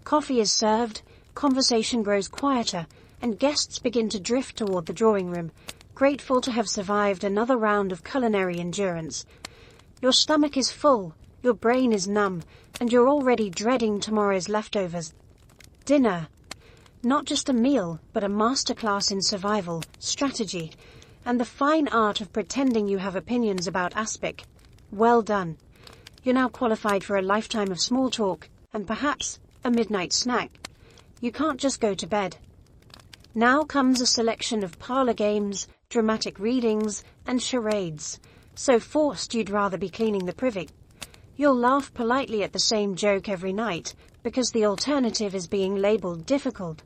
Coffee is served, conversation grows quieter, and guests begin to drift toward the drawing room, grateful to have survived another round of culinary endurance. Your stomach is full, your brain is numb, and you're already dreading tomorrow's leftovers. Dinner. Not just a meal, but a masterclass in survival, strategy, and the fine art of pretending you have opinions about aspic. Well done. You're now qualified for a lifetime of small talk, and perhaps a midnight snack. You can't just go to bed. Now comes a selection of parlor games, dramatic readings, and charades, so forced you'd rather be cleaning the privy. You'll laugh politely at the same joke every night, because the alternative is being labeled difficult.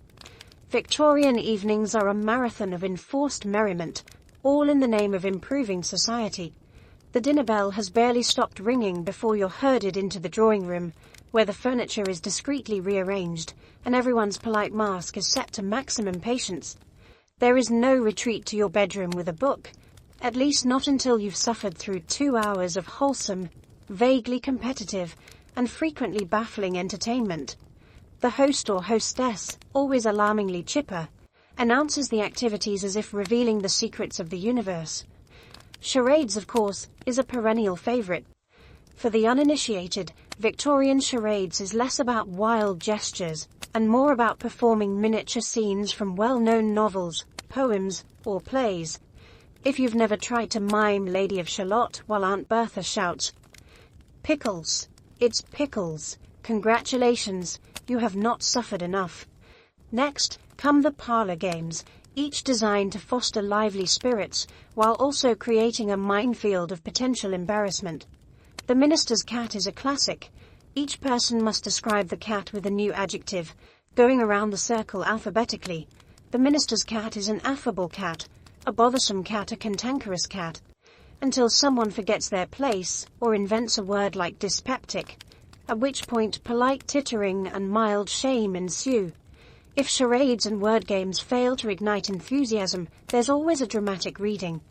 Victorian evenings are a marathon of enforced merriment, all in the name of improving society. The dinner bell has barely stopped ringing before you're herded into the drawing room, where the furniture is discreetly rearranged, and everyone's polite mask is set to maximum patience. There is no retreat to your bedroom with a book, at least not until you've suffered through 2 hours of wholesome, vaguely competitive, and frequently baffling entertainment. The host or hostess, always alarmingly chipper, announces the activities as if revealing the secrets of the universe. Charades, of course, is a perennial favorite. For the uninitiated, Victorian charades is less about wild gestures and more about performing miniature scenes from well-known novels, poems, or plays. If you've never tried to mime Lady of Shalott while Aunt Bertha shouts, "Pickles! It's pickles! Congratulations! You have not suffered enough." Next come the parlor games, each designed to foster lively spirits while also creating a minefield of potential embarrassment. The minister's cat is a classic. Each person must describe the cat with a new adjective, going around the circle alphabetically. The minister's cat is an affable cat, a bothersome cat, a cantankerous cat, until someone forgets their place or invents a word like dyspeptic, at which point polite tittering and mild shame ensue. If charades and word games fail to ignite enthusiasm, there's always a dramatic reading.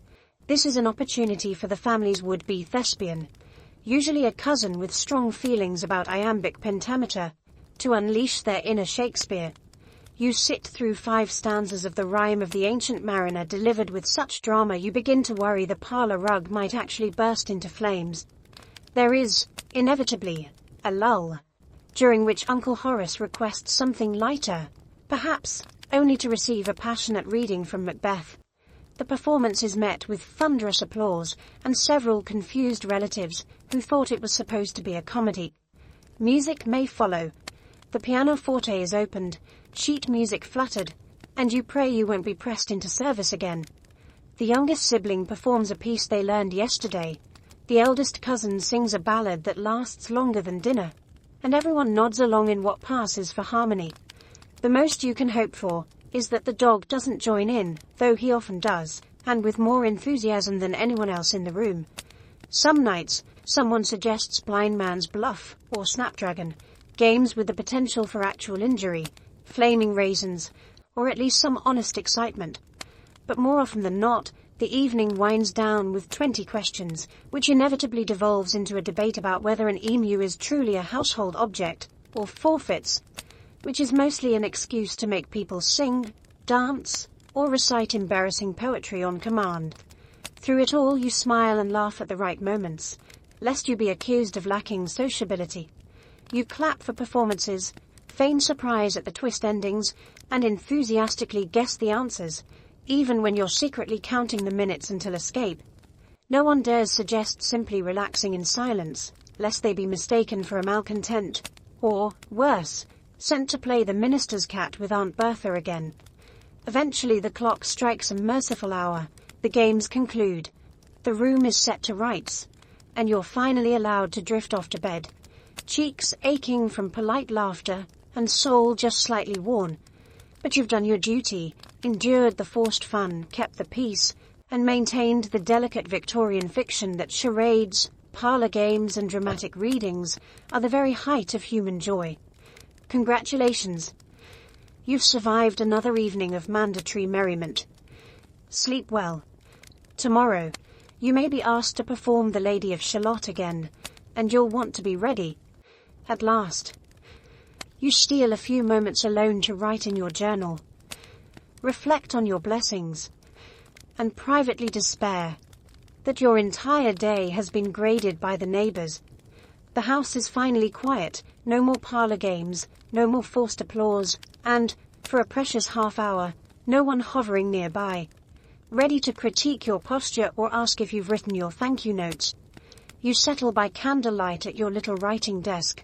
This is an opportunity for the family's would-be thespian, usually a cousin with strong feelings about iambic pentameter, to unleash their inner Shakespeare. You sit through 5 stanzas of the rhyme of the Ancient Mariner delivered with such drama you begin to worry the parlor rug might actually burst into flames. There is, inevitably, a lull, during which Uncle Horace requests something lighter, perhaps only to receive a passionate reading from Macbeth. The performance is met with thunderous applause and several confused relatives who thought it was supposed to be a comedy. Music may follow. The pianoforte is opened, sheet music fluttered, and you pray you won't be pressed into service again. The youngest sibling performs a piece they learned yesterday. The eldest cousin sings a ballad that lasts longer than dinner, and everyone nods along in what passes for harmony. The most you can hope for is that the dog doesn't join in, though he often does, and with more enthusiasm than anyone else in the room. Some nights, someone suggests blind man's bluff or snapdragon, games with the potential for actual injury, flaming raisins, or at least some honest excitement. But more often than not, the evening winds down with 20 questions, which inevitably devolves into a debate about whether an emu is truly a household object, or forfeits, which is mostly an excuse to make people sing, dance, or recite embarrassing poetry on command. Through it all, you smile and laugh at the right moments, lest you be accused of lacking sociability. You clap for performances, feign surprise at the twist endings, and enthusiastically guess the answers, even when you're secretly counting the minutes until escape. No one dares suggest simply relaxing in silence, lest they be mistaken for a malcontent, or, worse, sent to play the minister's cat with Aunt Bertha again. Eventually the clock strikes a merciful hour, the games conclude, the room is set to rights, and you're finally allowed to drift off to bed, cheeks aching from polite laughter and soul just slightly worn. But you've done your duty, endured the forced fun, kept the peace, and maintained the delicate Victorian fiction that charades, parlour games and dramatic readings are the very height of human joy. Congratulations! You've survived another evening of mandatory merriment. Sleep well. Tomorrow, you may be asked to perform the Lady of Shalott again, and you'll want to be ready. At last, you steal a few moments alone to write in your journal, reflect on your blessings, and privately despair that your entire day has been graded by the neighbours. The house is finally quiet, no more parlour games, no more forced applause, and, for a precious half hour, no one hovering nearby, ready to critique your posture or ask if you've written your thank you notes. You settle by candlelight at your little writing desk,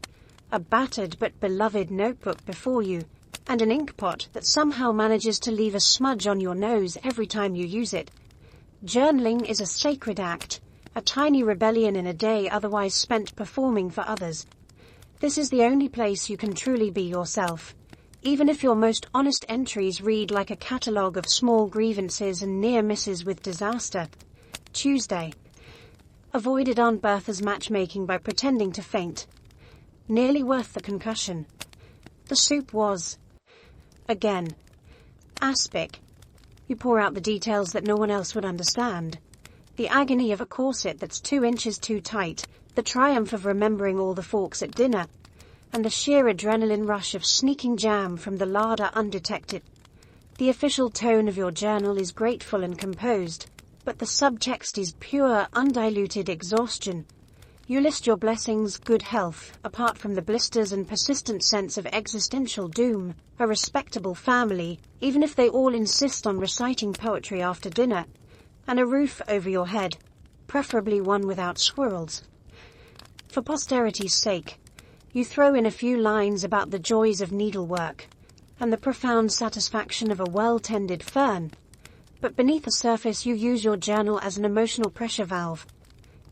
a battered but beloved notebook before you, and an inkpot that somehow manages to leave a smudge on your nose every time you use it. Journaling is a sacred act, a tiny rebellion in a day otherwise spent performing for others. This is the only place you can truly be yourself, even if your most honest entries read like a catalogue of small grievances and near misses with disaster. Tuesday. Avoided Aunt Bertha's matchmaking by pretending to faint. Nearly worth the concussion. The soup was, again, aspic. You pour out the details that no one else would understand. The agony of a corset that's 2 inches too tight, the triumph of remembering all the forks at dinner, and the sheer adrenaline rush of sneaking jam from the larder undetected. The official tone of your journal is grateful and composed, but the subtext is pure, undiluted exhaustion. You list your blessings, good health, apart from the blisters and persistent sense of existential doom, a respectable family, even if they all insist on reciting poetry after dinner, and a roof over your head, preferably one without squirrels. For posterity's sake, you throw in a few lines about the joys of needlework, and the profound satisfaction of a well-tended fern, but beneath the surface you use your journal as an emotional pressure valve.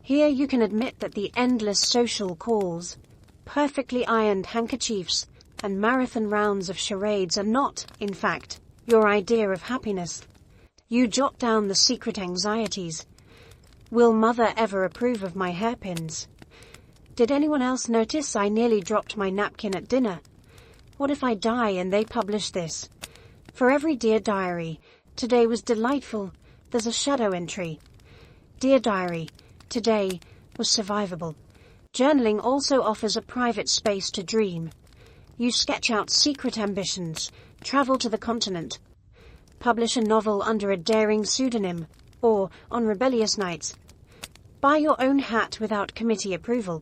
Here you can admit that the endless social calls, perfectly ironed handkerchiefs, and marathon rounds of charades are not, in fact, your idea of happiness. You jot down the secret anxieties. Will mother ever approve of my hairpins? Did anyone else notice I nearly dropped my napkin at dinner? What if I die and they publish this? For every Dear Diary, today was delightful, there's a shadow entry. Dear Diary, today was survivable. Journaling also offers a private space to dream. You sketch out secret ambitions, travel to the continent, publish a novel under a daring pseudonym, or, on rebellious nights, buy your own hat without committee approval.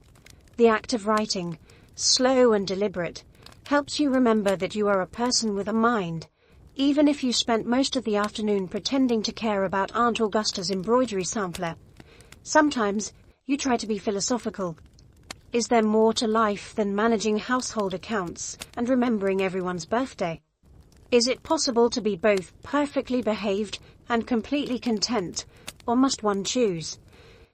The act of writing, slow and deliberate, helps you remember that you are a person with a mind, even if you spent most of the afternoon pretending to care about Aunt Augusta's embroidery sampler. Sometimes, you try to be philosophical. Is there more to life than managing household accounts and remembering everyone's birthday? Is it possible to be both perfectly behaved and completely content, or must one choose?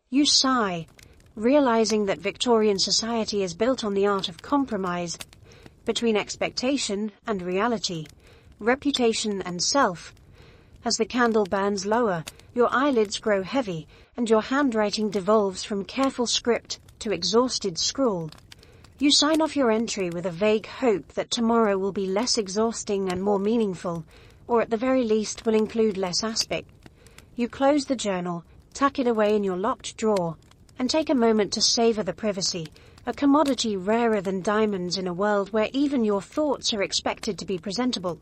You sigh, realizing that Victorian society is built on the art of compromise between expectation and reality, reputation and self. As the candle burns lower, your eyelids grow heavy, and your handwriting devolves from careful script to exhausted scrawl. You sign off your entry with a vague hope that tomorrow will be less exhausting and more meaningful, or at the very least will include less aspic. You close the journal, tuck it away in your locked drawer, and take a moment to savor the privacy, a commodity rarer than diamonds in a world where even your thoughts are expected to be presentable.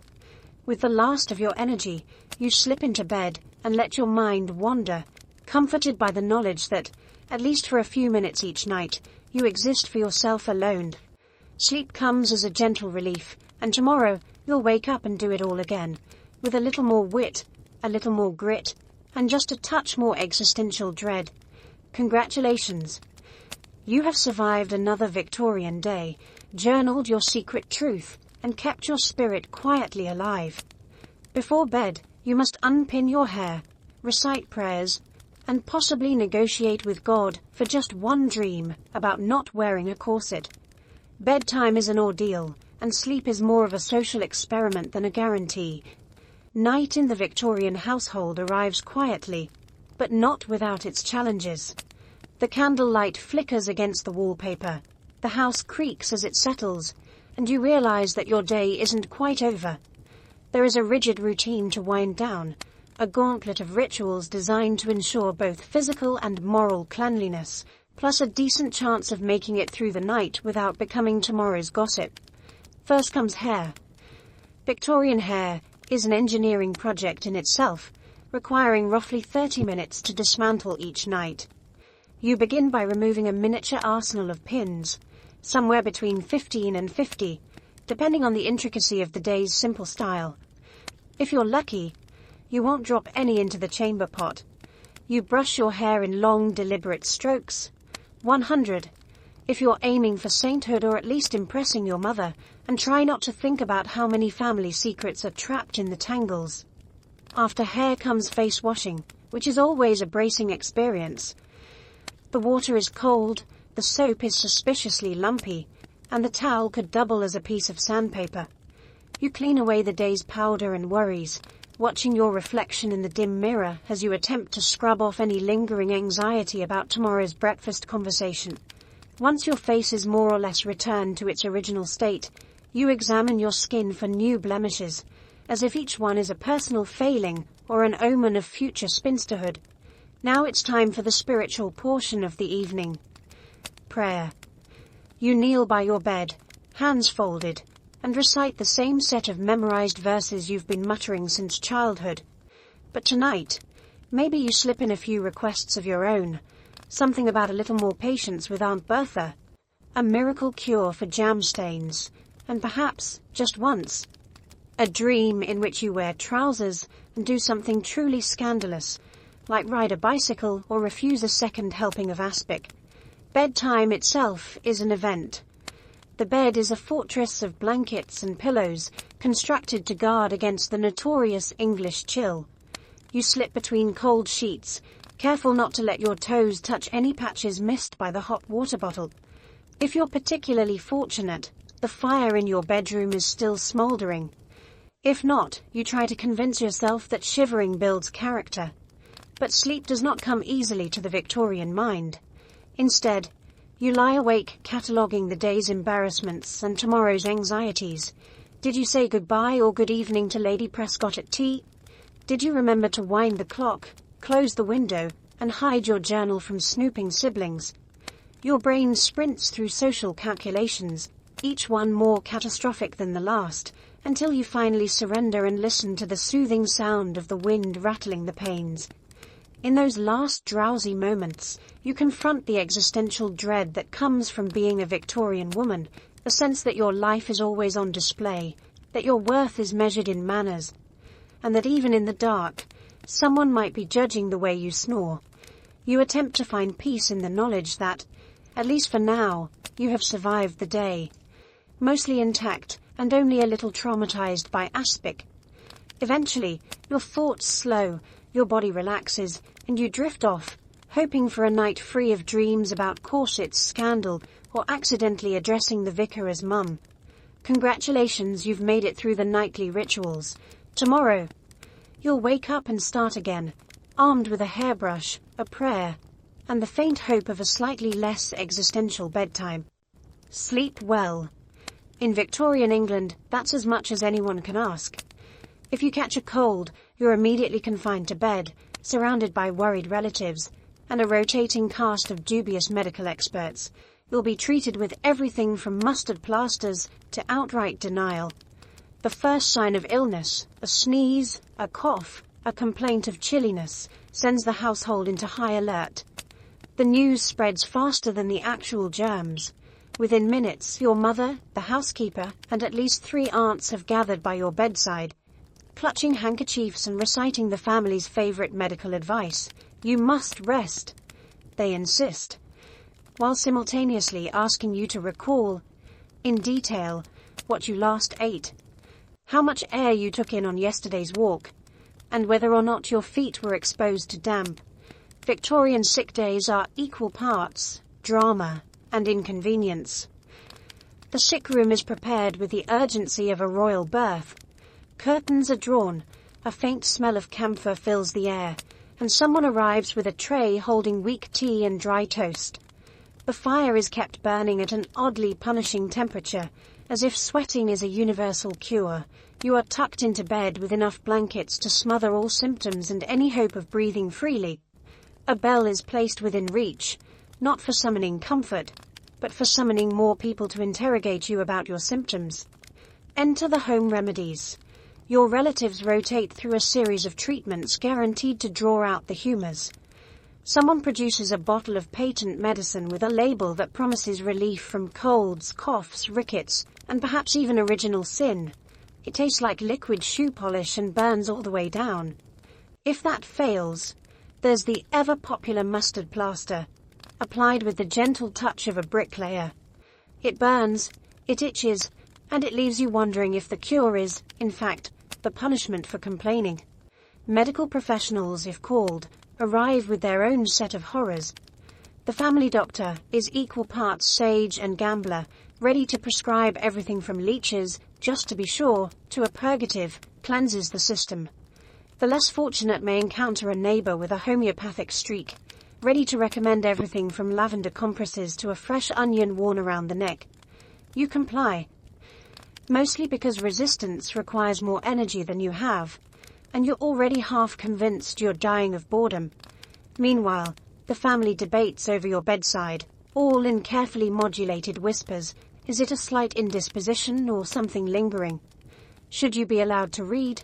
With the last of your energy, you slip into bed and let your mind wander, comforted by the knowledge that, at least for a few minutes each night, you exist for yourself alone. Sleep comes as a gentle relief, and tomorrow you'll wake up and do it all again, with a little more wit, a little more grit, and just a touch more existential dread. Congratulations! You have survived another Victorian day, journaled your secret truth, and kept your spirit quietly alive. Before bed, you must unpin your hair, recite prayers, and possibly negotiate with God for just one dream about not wearing a corset. Bedtime is an ordeal, and sleep is more of a social experiment than a guarantee. Night in the Victorian household arrives quietly, but not without its challenges. The candlelight flickers against the wallpaper, the house creaks as it settles, and you realize that your day isn't quite over. There is a rigid routine to wind down, a gauntlet of rituals designed to ensure both physical and moral cleanliness, plus a decent chance of making it through the night without becoming tomorrow's gossip. First comes hair. Victorian hair is an engineering project in itself, requiring roughly 30 minutes to dismantle each night. You begin by removing a miniature arsenal of pins, somewhere between 15 and 50, depending on the intricacy of the day's simple style. If you're lucky, you won't drop any into the chamber pot. You brush your hair in long, deliberate strokes. 100, if you're aiming for sainthood or at least impressing your mother, and try not to think about how many family secrets are trapped in the tangles. After hair comes face washing, which is always a bracing experience. The water is cold, the soap is suspiciously lumpy, and the towel could double as a piece of sandpaper. You clean away the day's powder and worries, watching your reflection in the dim mirror as you attempt to scrub off any lingering anxiety about tomorrow's breakfast conversation. Once your face is more or less returned to its original state, you examine your skin for new blemishes, as if each one is a personal failing or an omen of future spinsterhood. Now it's time for the spiritual portion of the evening. Prayer. You kneel by your bed, hands folded, and recite the same set of memorized verses you've been muttering since childhood. But tonight, maybe you slip in a few requests of your own, something about a little more patience with Aunt Bertha, a miracle cure for jam stains, and perhaps, just once, a dream in which you wear trousers and do something truly scandalous, like ride a bicycle or refuse a second helping of aspic. Bedtime itself is an event. The bed is a fortress of blankets and pillows, constructed to guard against the notorious English chill. You slip between cold sheets, careful not to let your toes touch any patches missed by the hot water bottle. If you're particularly fortunate, the fire in your bedroom is still smoldering. If not, you try to convince yourself that shivering builds character. But sleep does not come easily to the Victorian mind. Instead, you lie awake cataloguing the day's embarrassments and tomorrow's anxieties. Did you say goodbye or good evening to Lady Prescott at tea? Did you remember to wind the clock, close the window, and hide your journal from snooping siblings? Your brain sprints through social calculations, each one more catastrophic than the last, until you finally surrender and listen to the soothing sound of the wind rattling the panes. In those last drowsy moments, you confront the existential dread that comes from being a Victorian woman, the sense that your life is always on display, that your worth is measured in manners, and that even in the dark, someone might be judging the way you snore. You attempt to find peace in the knowledge that, at least for now, you have survived the day, mostly intact and only a little traumatized by aspic. Eventually, your thoughts slow, your body relaxes, and you drift off, hoping for a night free of dreams about corsets, scandal, or accidentally addressing the vicar as mum. Congratulations, you've made it through the nightly rituals. Tomorrow, you'll wake up and start again, armed with a hairbrush, a prayer, and the faint hope of a slightly less existential bedtime. Sleep well. In Victorian England, that's as much as anyone can ask. If you catch a cold, you're immediately confined to bed, surrounded by worried relatives, and a rotating cast of dubious medical experts. You'll be treated with everything from mustard plasters to outright denial. The first sign of illness, a sneeze, a cough, a complaint of chilliness, sends the household into high alert. The news spreads faster than the actual germs. Within minutes, your mother, the housekeeper, and at least 3 aunts have gathered by your bedside, clutching handkerchiefs and reciting the family's favorite medical advice. You must rest, they insist, while simultaneously asking you to recall, in detail, what you last ate, how much air you took in on yesterday's walk, and whether or not your feet were exposed to damp. Victorian sick days are equal parts drama and inconvenience. The sick room is prepared with the urgency of a royal birth. Curtains are drawn, a faint smell of camphor fills the air, and someone arrives with a tray holding weak tea and dry toast. The fire is kept burning at an oddly punishing temperature, as if sweating is a universal cure. You are tucked into bed with enough blankets to smother all symptoms and any hope of breathing freely. A bell is placed within reach, not for summoning comfort, but for summoning more people to interrogate you about your symptoms. Enter the home remedies. Your relatives rotate through a series of treatments guaranteed to draw out the humors. Someone produces a bottle of patent medicine with a label that promises relief from colds, coughs, rickets, and perhaps even original sin. It tastes like liquid shoe polish and burns all the way down. If that fails, there's the ever-popular mustard plaster, applied with the gentle touch of a bricklayer. It burns, it itches, and it leaves you wondering if the cure is, in fact, the punishment for complaining. Medical professionals, if called, arrive with their own set of horrors. The family doctor is equal parts sage and gambler, ready to prescribe everything from leeches, just to be sure, to a purgative, cleanses the system. The less fortunate may encounter a neighbor with a homeopathic streak, ready to recommend everything from lavender compresses to a fresh onion worn around the neck. You comply, mostly because resistance requires more energy than you have, and you're already half convinced you're dying of boredom. Meanwhile, the family debates over your bedside, all in carefully modulated whispers. Is it a slight indisposition or something lingering? Should you be allowed to read?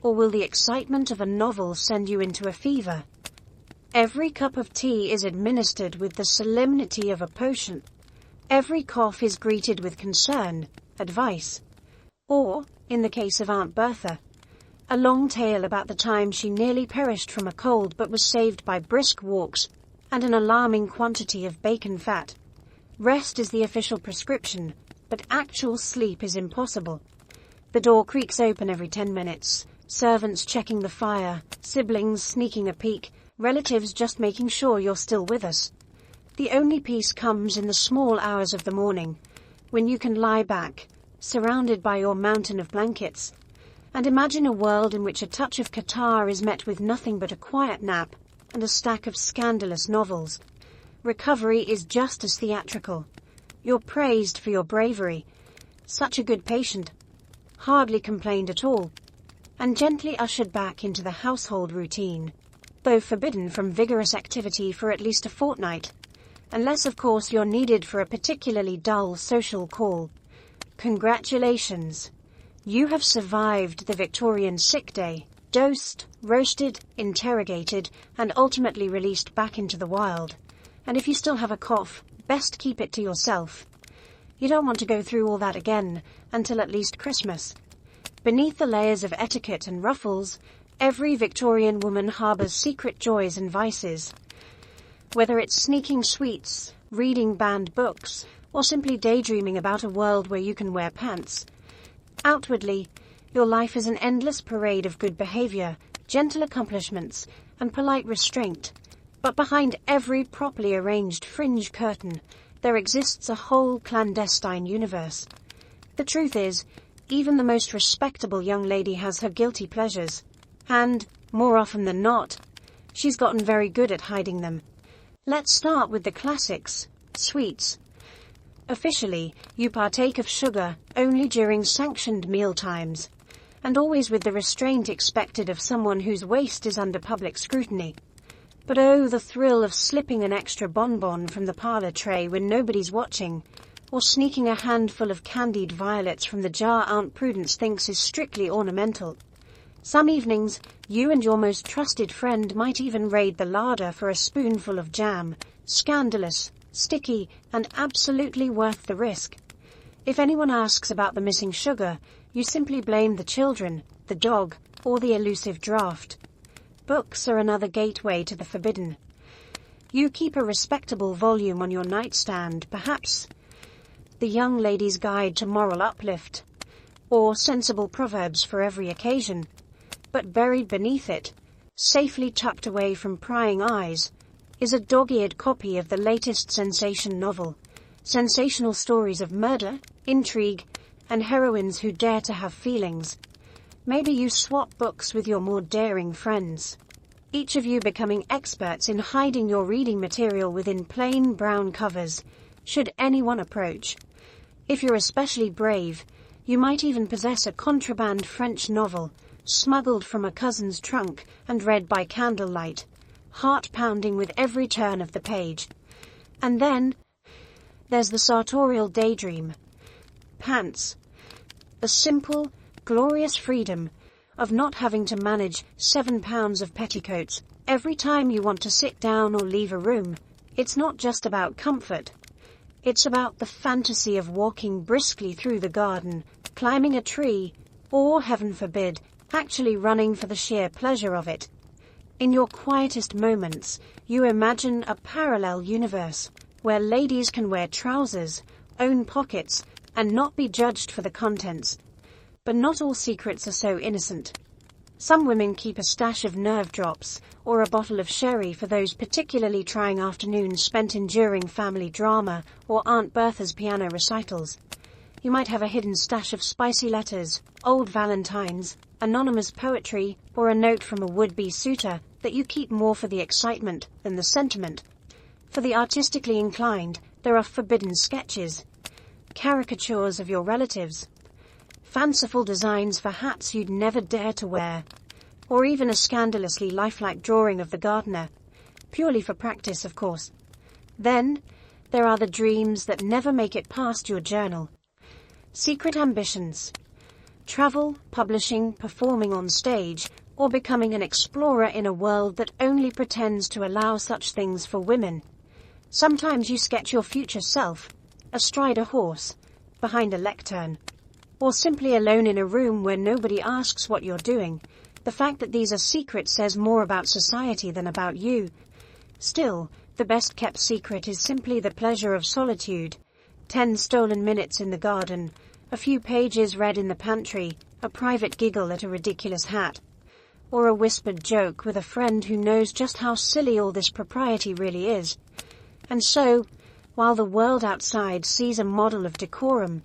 Or will the excitement of a novel send you into a fever? Every cup of tea is administered with the solemnity of a potion. Every cough is greeted with concern, advice, or, in the case of Aunt Bertha, a long tale about the time she nearly perished from a cold but was saved by brisk walks and an alarming quantity of bacon fat. Rest is the official prescription, but actual sleep is impossible. The door creaks open every 10 minutes, servants checking the fire, siblings sneaking a peek, relatives just making sure you're still with us. The only peace comes in the small hours of the morning, when you can lie back, surrounded by your mountain of blankets, and imagine a world in which a touch of catarrh is met with nothing but a quiet nap and a stack of scandalous novels. Recovery is just as theatrical. You're praised for your bravery. Such a good patient. Hardly complained at all. And gently ushered back into the household routine, though forbidden from vigorous activity for at least a fortnight. Unless, of course, you're needed for a particularly dull social call. Congratulations! You have survived the Victorian sick day, dosed, roasted, interrogated, and ultimately released back into the wild. And if you still have a cough, best keep it to yourself. You don't want to go through all that again until at least Christmas. Beneath the layers of etiquette and ruffles, every Victorian woman harbors secret joys and vices. Whether it's sneaking sweets, reading banned books, or simply daydreaming about a world where you can wear pants. Outwardly, your life is an endless parade of good behavior, gentle accomplishments, and polite restraint. But behind every properly arranged fringe curtain, there exists a whole clandestine universe. The truth is, even the most respectable young lady has her guilty pleasures. And, more often than not, she's gotten very good at hiding them. Let's start with the classics, sweets. Officially, you partake of sugar only during sanctioned meal times. and always with the restraint expected of someone whose waist is under public scrutiny. But oh, the thrill of slipping an extra bonbon from the parlor tray when nobody's watching, or sneaking a handful of candied violets from the jar Aunt Prudence thinks is strictly ornamental. Some evenings, you and your most trusted friend might even raid the larder for a spoonful of jam, scandalous, sticky, and absolutely worth the risk. If anyone asks about the missing sugar, you simply blame the children, the dog, or the elusive draft. Books are another gateway to the forbidden. You keep a respectable volume on your nightstand, perhaps The Young Lady's Guide to Moral Uplift, or Sensible Proverbs for Every Occasion. But buried beneath it, safely tucked away from prying eyes, is a dog-eared copy of the latest sensation novel. Sensational stories of murder, intrigue, and heroines who dare to have feelings. Maybe you swap books with your more daring friends, each of you becoming experts in hiding your reading material within plain brown covers, should anyone approach. If you're especially brave, you might even possess a contraband French novel, smuggled from a cousin's trunk and read by candlelight, heart pounding with every turn of the page. And then, there's the sartorial daydream. Pants. The simple, glorious freedom of not having to manage 7 pounds of petticoats every time you want to sit down or leave a room. It's not just about comfort. It's about the fantasy of walking briskly through the garden, climbing a tree, or, heaven forbid, actually running for the sheer pleasure of it. In your quietest moments, you imagine a parallel universe where ladies can wear trousers, own pockets, and not be judged for the contents. But not all secrets are so innocent. Some women keep a stash of nerve drops, or a bottle of sherry for those particularly trying afternoons spent enduring family drama or Aunt Bertha's piano recitals. You might have a hidden stash of spicy letters, old valentines, anonymous poetry, or a note from a would-be suitor that you keep more for the excitement than the sentiment. For the artistically inclined, there are forbidden sketches, caricatures of your relatives, fanciful designs for hats you'd never dare to wear, or even a scandalously lifelike drawing of the gardener, purely for practice, of course. Then, there are the dreams that never make it past your journal. Secret ambitions. Travel, publishing, performing on stage, or becoming an explorer in a world that only pretends to allow such things for women. Sometimes you sketch your future self, astride a horse, behind a lectern, or simply alone in a room where nobody asks what you're doing. The fact that these are secrets says more about society than about you. Still, the best-kept secret is simply the pleasure of solitude. 10 stolen minutes in the garden, a few pages read in the pantry, a private giggle at a ridiculous hat, or a whispered joke with a friend who knows just how silly all this propriety really is. And so, while the world outside sees a model of decorum,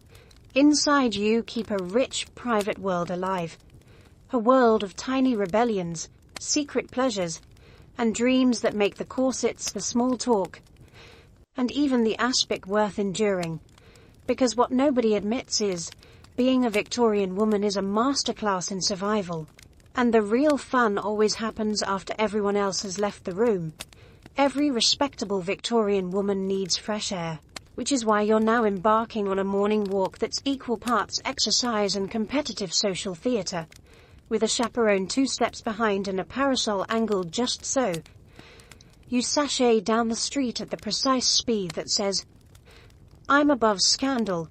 inside you keep a rich private world alive. A world of tiny rebellions, secret pleasures, and dreams that make the corsets, the small talk, and even the aspic worth enduring. Because what nobody admits is, being a Victorian woman is a masterclass in survival, and the real fun always happens after everyone else has left the room. Every respectable Victorian woman needs fresh air, which is why you're now embarking on a morning walk that's equal parts exercise and competitive social theatre, with a chaperone 2 steps behind and a parasol angled just so. You sashay down the street at the precise speed that says, "I'm above scandal,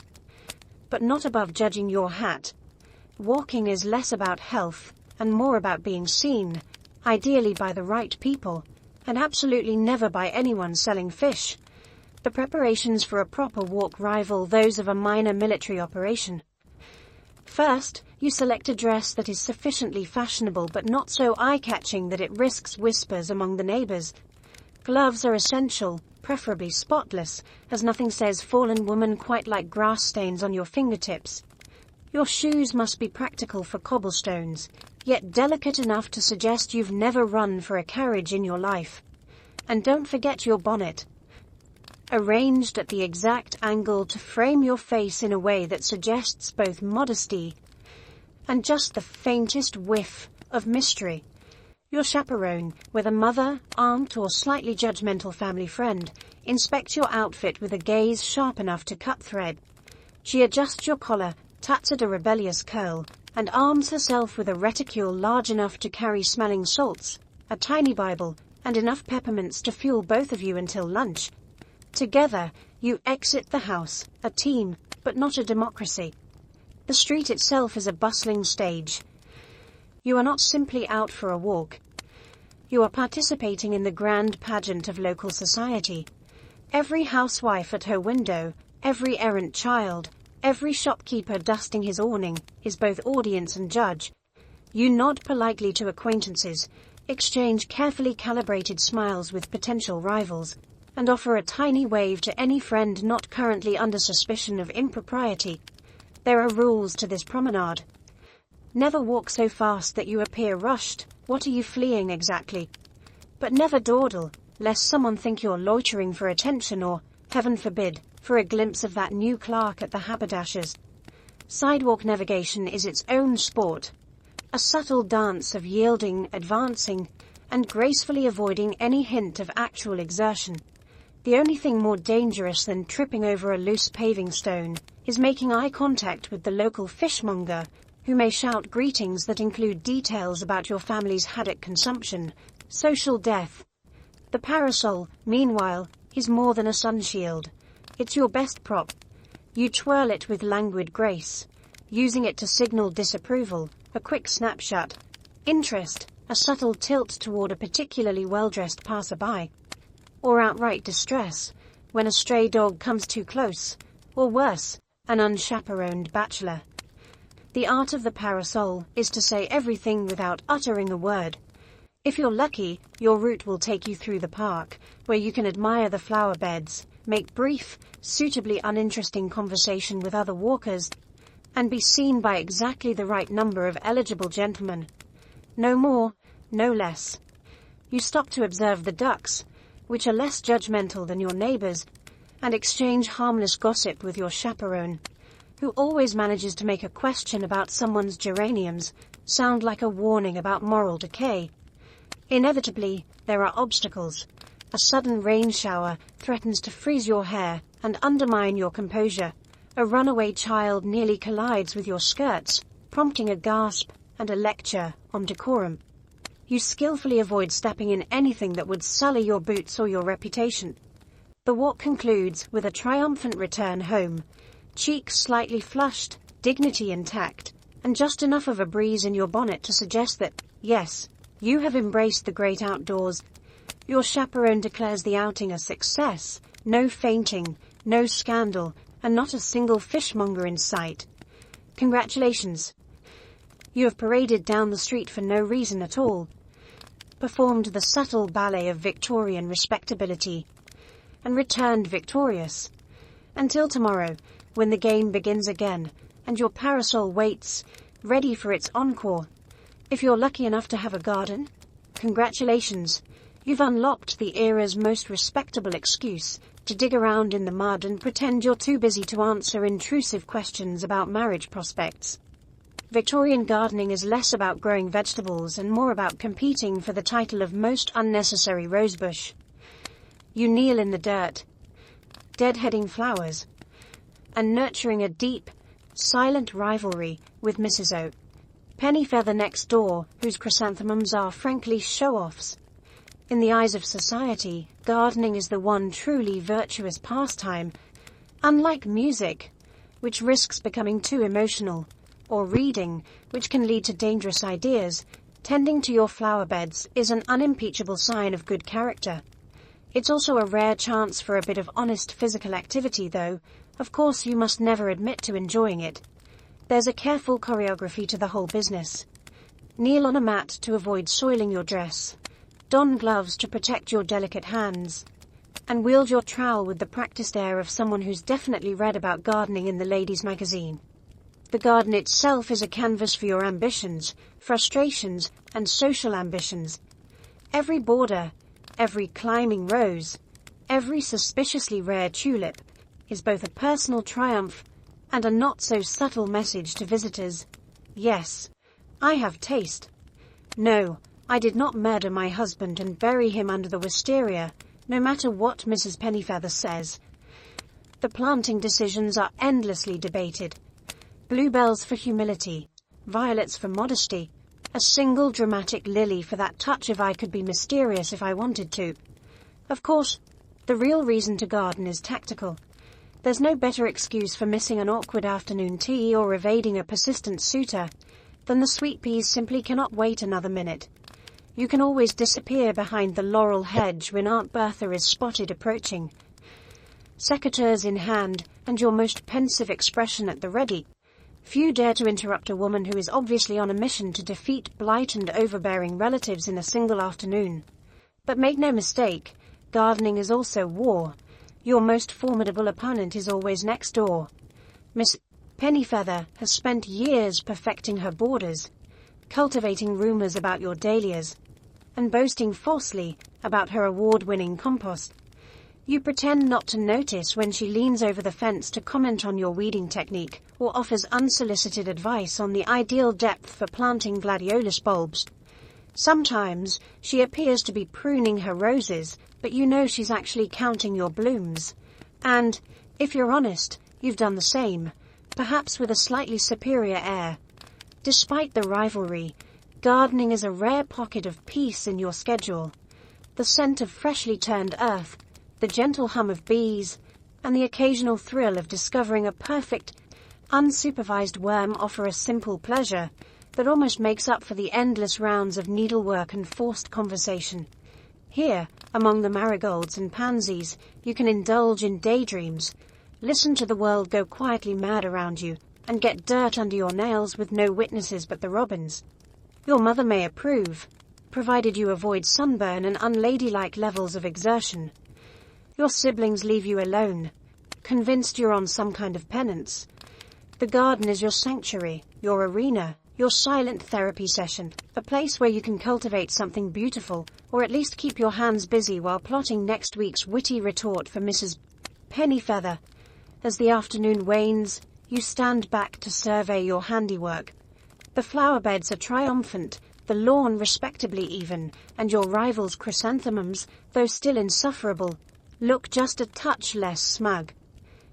but not above judging your hat." Walking is less about health and more about being seen, ideally by the right people, and absolutely never by anyone selling fish. The preparations for a proper walk rival those of a minor military operation. First, you select a dress that is sufficiently fashionable but not so eye-catching that it risks whispers among the neighbors. Gloves are essential, preferably spotless, as nothing says fallen woman quite like grass stains on your fingertips. Your shoes must be practical for cobblestones, yet delicate enough to suggest you've never run for a carriage in your life. And don't forget your bonnet, arranged at the exact angle to frame your face in a way that suggests both modesty and just the faintest whiff of mystery. Your chaperone, whether mother, aunt, or slightly judgmental family friend, inspects your outfit with a gaze sharp enough to cut thread. She adjusts your collar, tats at a rebellious curl, and arms herself with a reticule large enough to carry smelling salts, a tiny Bible, and enough peppermints to fuel both of you until lunch. Together, you exit the house, a team, but not a democracy. The street itself is a bustling stage. You are not simply out for a walk. You are participating in the grand pageant of local society. Every housewife at her window, every errant child, every shopkeeper dusting his awning, is both audience and judge. You nod politely to acquaintances, exchange carefully calibrated smiles with potential rivals, and offer a tiny wave to any friend not currently under suspicion of impropriety. There are rules to this promenade. Never walk so fast that you appear rushed. What are you fleeing exactly? But never dawdle, lest someone think you're loitering for attention or, heaven forbid, for a glimpse of that new clerk at the haberdasher's. Sidewalk navigation is its own sport. A subtle dance of yielding, advancing, and gracefully avoiding any hint of actual exertion. The only thing more dangerous than tripping over a loose paving stone is making eye contact with the local fishmonger, who may shout greetings that include details about your family's haddock consumption, social death. The parasol, meanwhile, is more than a sunshield. It's your best prop. You twirl it with languid grace, using it to signal disapproval, a quick snapshot, interest, a subtle tilt toward a particularly well-dressed passerby, or outright distress when a stray dog comes too close, or worse, an unchaperoned bachelor. The art of the parasol is to say everything without uttering a word. If you're lucky, your route will take you through the park, where you can admire the flower beds, make brief, suitably uninteresting conversation with other walkers, and be seen by exactly the right number of eligible gentlemen. No more, no less. You stop to observe the ducks, which are less judgmental than your neighbors, and exchange harmless gossip with your chaperone, who always manages to make a question about someone's geraniums sound like a warning about moral decay. Inevitably, there are obstacles. A sudden rain shower threatens to freeze your hair and undermine your composure. A runaway child nearly collides with your skirts, prompting a gasp and a lecture on decorum. You skillfully avoid stepping in anything that would sully your boots or your reputation. The walk concludes with a triumphant return home, cheeks slightly flushed, dignity intact, and just enough of a breeze in your bonnet to suggest that, yes, you have embraced the great outdoors. Your chaperone declares the outing a success, no fainting, no scandal, and not a single fishmonger in sight. Congratulations. You have paraded down the street for no reason at all, performed the subtle ballet of Victorian respectability, and returned victorious. Until tomorrow, when the game begins again, and your parasol waits, ready for its encore. If you're lucky enough to have a garden, congratulations. You've unlocked the era's most respectable excuse to dig around in the mud and pretend you're too busy to answer intrusive questions about marriage prospects. Victorian gardening is less about growing vegetables and more about competing for the title of most unnecessary rosebush. You kneel in the dirt, deadheading flowers, and nurturing a deep, silent rivalry with Mrs. O. Pennyfeather next door, whose chrysanthemums are frankly show-offs. In the eyes of society, gardening is the one truly virtuous pastime. Unlike music, which risks becoming too emotional, or reading, which can lead to dangerous ideas, tending to your flower beds is an unimpeachable sign of good character. It's also a rare chance for a bit of honest physical activity, though, of course, you must never admit to enjoying it. There's a careful choreography to the whole business. Kneel on a mat to avoid soiling your dress. Don gloves to protect your delicate hands, and wield your trowel with the practiced air of someone who's definitely read about gardening in the ladies' magazine. The garden itself is a canvas for your ambitions, frustrations, and social ambitions. Every border, every climbing rose, every suspiciously rare tulip is both a personal triumph and a not-so-subtle message to visitors. Yes, I have taste. No, I did not murder my husband and bury him under the wisteria, no matter what Mrs. Pennyfeather says. The planting decisions are endlessly debated. Bluebells for humility, violets for modesty, a single dramatic lily for that touch of I could be mysterious if I wanted to. Of course, the real reason to garden is tactical. There's no better excuse for missing an awkward afternoon tea or evading a persistent suitor than the sweet peas simply cannot wait another minute. You can always disappear behind the laurel hedge when Aunt Bertha is spotted approaching, secateurs in hand and your most pensive expression at the ready. Few dare to interrupt a woman who is obviously on a mission to defeat blight and overbearing relatives in a single afternoon. But make no mistake, gardening is also war. Your most formidable opponent is always next door. Miss Pennyfeather has spent years perfecting her borders, cultivating rumors about your dahlias, and boasting falsely about her award-winning compost. You pretend not to notice when she leans over the fence to comment on your weeding technique or offers unsolicited advice on the ideal depth for planting gladiolus bulbs. Sometimes she appears to be pruning her roses, but you know she's actually counting your blooms. And, if you're honest, you've done the same, perhaps with a slightly superior air. Despite the rivalry, gardening is a rare pocket of peace in your schedule. The scent of freshly turned earth, the gentle hum of bees, and the occasional thrill of discovering a perfect, unsupervised worm offer a simple pleasure that almost makes up for the endless rounds of needlework and forced conversation. Here, among the marigolds and pansies, you can indulge in daydreams, listen to the world go quietly mad around you, and get dirt under your nails with no witnesses but the robins. Your mother may approve, provided you avoid sunburn and unladylike levels of exertion. Your siblings leave you alone, convinced you're on some kind of penance. The garden is your sanctuary, your arena, your silent therapy session, a place where you can cultivate something beautiful, or at least keep your hands busy while plotting next week's witty retort for Mrs. Pennyfeather. As the afternoon wanes, you stand back to survey your handiwork. The flower beds are triumphant, the lawn respectably even, and your rival's chrysanthemums, though still insufferable, look just a touch less smug.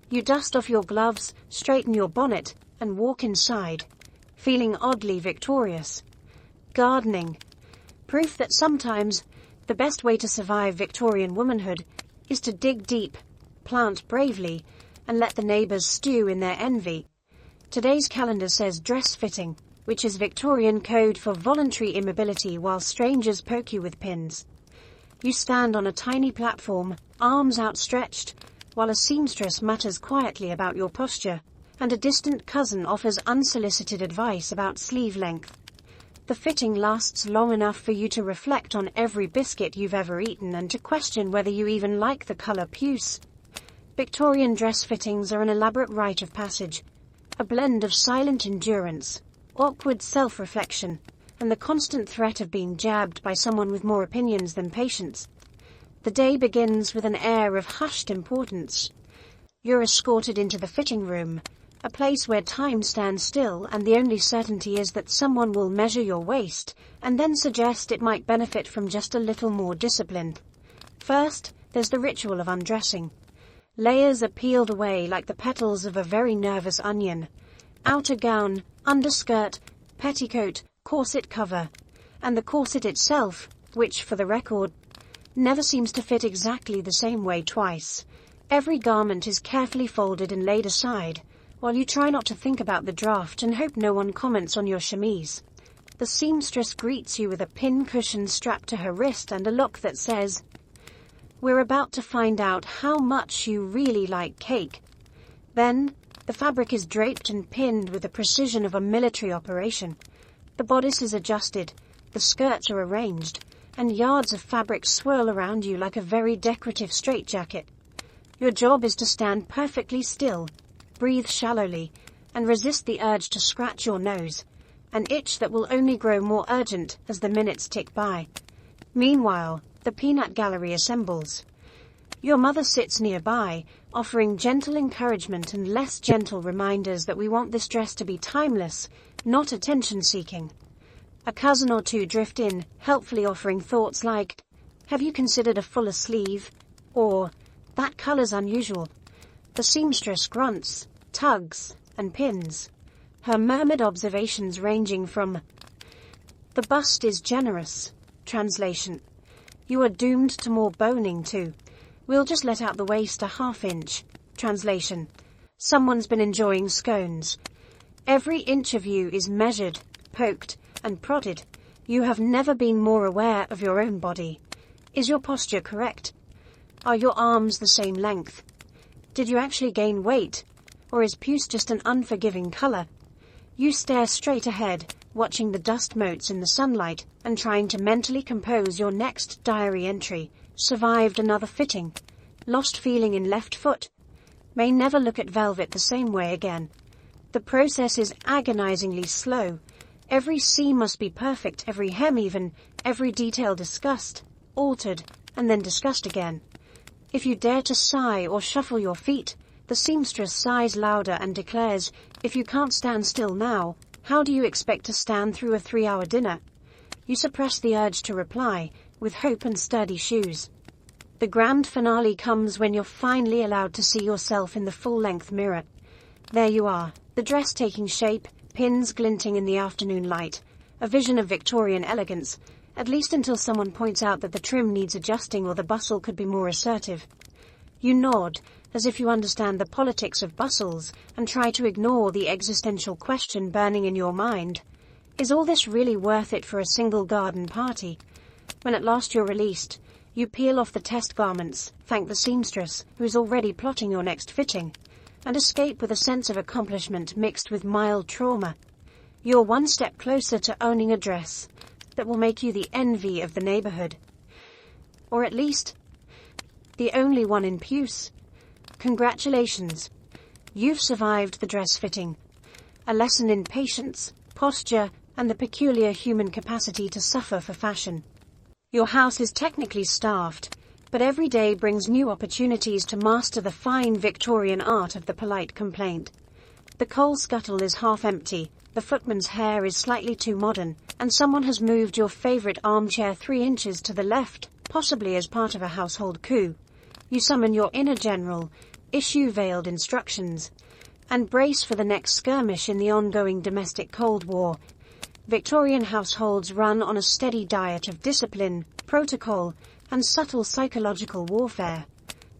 You dust off your gloves, straighten your bonnet, and walk inside, feeling oddly victorious. Gardening. Proof that sometimes the best way to survive Victorian womanhood is to dig deep, plant bravely, and let the neighbours stew in their envy. Today's calendar says dress fitting, which is Victorian code for voluntary immobility while strangers poke you with pins. You stand on a tiny platform, arms outstretched, while a seamstress mutters quietly about your posture, and a distant cousin offers unsolicited advice about sleeve length. The fitting lasts long enough for you to reflect on every biscuit you've ever eaten and to question whether you even like the colour puce. Victorian dress fittings are an elaborate rite of passage, a blend of silent endurance, awkward self-reflection, and the constant threat of being jabbed by someone with more opinions than patience. The day begins with an air of hushed importance. You're escorted into the fitting room, a place where time stands still and the only certainty is that someone will measure your waist and then suggest it might benefit from just a little more discipline. First, there's the ritual of undressing. Layers are peeled away like the petals of a very nervous onion. Outer gown, underskirt, petticoat, corset cover, and the corset itself, which, for the record, never seems to fit exactly the same way twice. Every garment is carefully folded and laid aside, while you try not to think about the draft and hope no one comments on your chemise. The seamstress greets you with a pin cushion strapped to her wrist and a look that says, "We're about to find out how much you really like cake." Then, the fabric is draped and pinned with the precision of a military operation. The bodice is adjusted, the skirts are arranged, and yards of fabric swirl around you like a very decorative straitjacket. Your job is to stand perfectly still, breathe shallowly, and resist the urge to scratch your nose, an itch that will only grow more urgent as the minutes tick by. Meanwhile, the peanut gallery assembles. Your mother sits nearby, offering gentle encouragement and less gentle reminders that we want this dress to be timeless, not attention-seeking. A cousin or two drift in, helpfully offering thoughts like, "Have you considered a fuller sleeve?" Or, "That color's unusual." The seamstress grunts, tugs, and pins, her murmured observations ranging from, "The bust is generous." Translation: "You are doomed to more boning too. We'll just let out the waist a half-inch." Translation: "Someone's been enjoying scones." Every inch of you is measured, poked, and prodded. You have never been more aware of your own body. Is your posture correct? Are your arms the same length? Did you actually gain weight? Or is puce just an unforgiving color? You stare straight ahead, watching the dust motes in the sunlight, and trying to mentally compose your next diary entry. Survived another fitting. Lost feeling in left foot. May never look at velvet the same way again. The process is agonizingly slow. Every seam must be perfect, every hem even, every detail discussed, altered, and then discussed again. If you dare to sigh or shuffle your feet, the seamstress sighs louder and declares, "If you can't stand still now, how do you expect to stand through a 3-hour dinner?" You suppress the urge to reply, with hope and sturdy shoes. The grand finale comes when you're finally allowed to see yourself in the full-length mirror. There you are, the dress taking shape, pins glinting in the afternoon light, a vision of Victorian elegance, at least until someone points out that the trim needs adjusting or the bustle could be more assertive. You nod, as if you understand the politics of bustles, and try to ignore the existential question burning in your mind. Is all this really worth it for a single garden party? When at last you're released, you peel off the test garments, thank the seamstress, who is already plotting your next fitting, and escape with a sense of accomplishment mixed with mild trauma. You're one step closer to owning a dress that will make you the envy of the neighborhood. Or at least, the only one in puce. Congratulations. You've survived the dress fitting. A lesson in patience, posture, and the peculiar human capacity to suffer for fashion. Your house is technically staffed, but every day brings new opportunities to master the fine Victorian art of the polite complaint. The coal scuttle is half empty, the footman's hair is slightly too modern, and someone has moved your favorite armchair 3 inches to the left, possibly as part of a household coup. You summon your inner general, issue veiled instructions, and brace for the next skirmish in the ongoing domestic Cold War. Victorian households run on a steady diet of discipline, protocol, and subtle psychological warfare.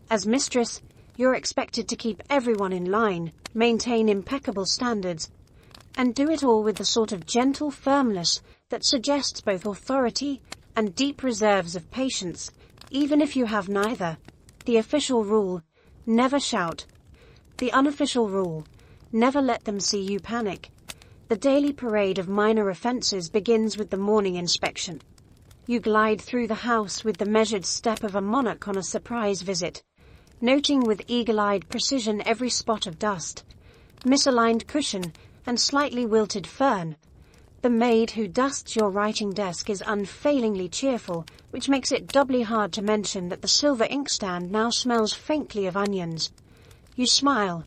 As mistress, you're expected to keep everyone in line, maintain impeccable standards, and do it all with the sort of gentle firmness that suggests both authority and deep reserves of patience, even if you have neither. The official rule, never shout. The unofficial rule, never let them see you panic. The daily parade of minor offenses begins with the morning inspection. You glide through the house with the measured step of a monarch on a surprise visit, noting with eagle-eyed precision every spot of dust, misaligned cushion, and slightly wilted fern. The maid who dusts your writing desk is unfailingly cheerful, which makes it doubly hard to mention that the silver inkstand now smells faintly of onions. You smile,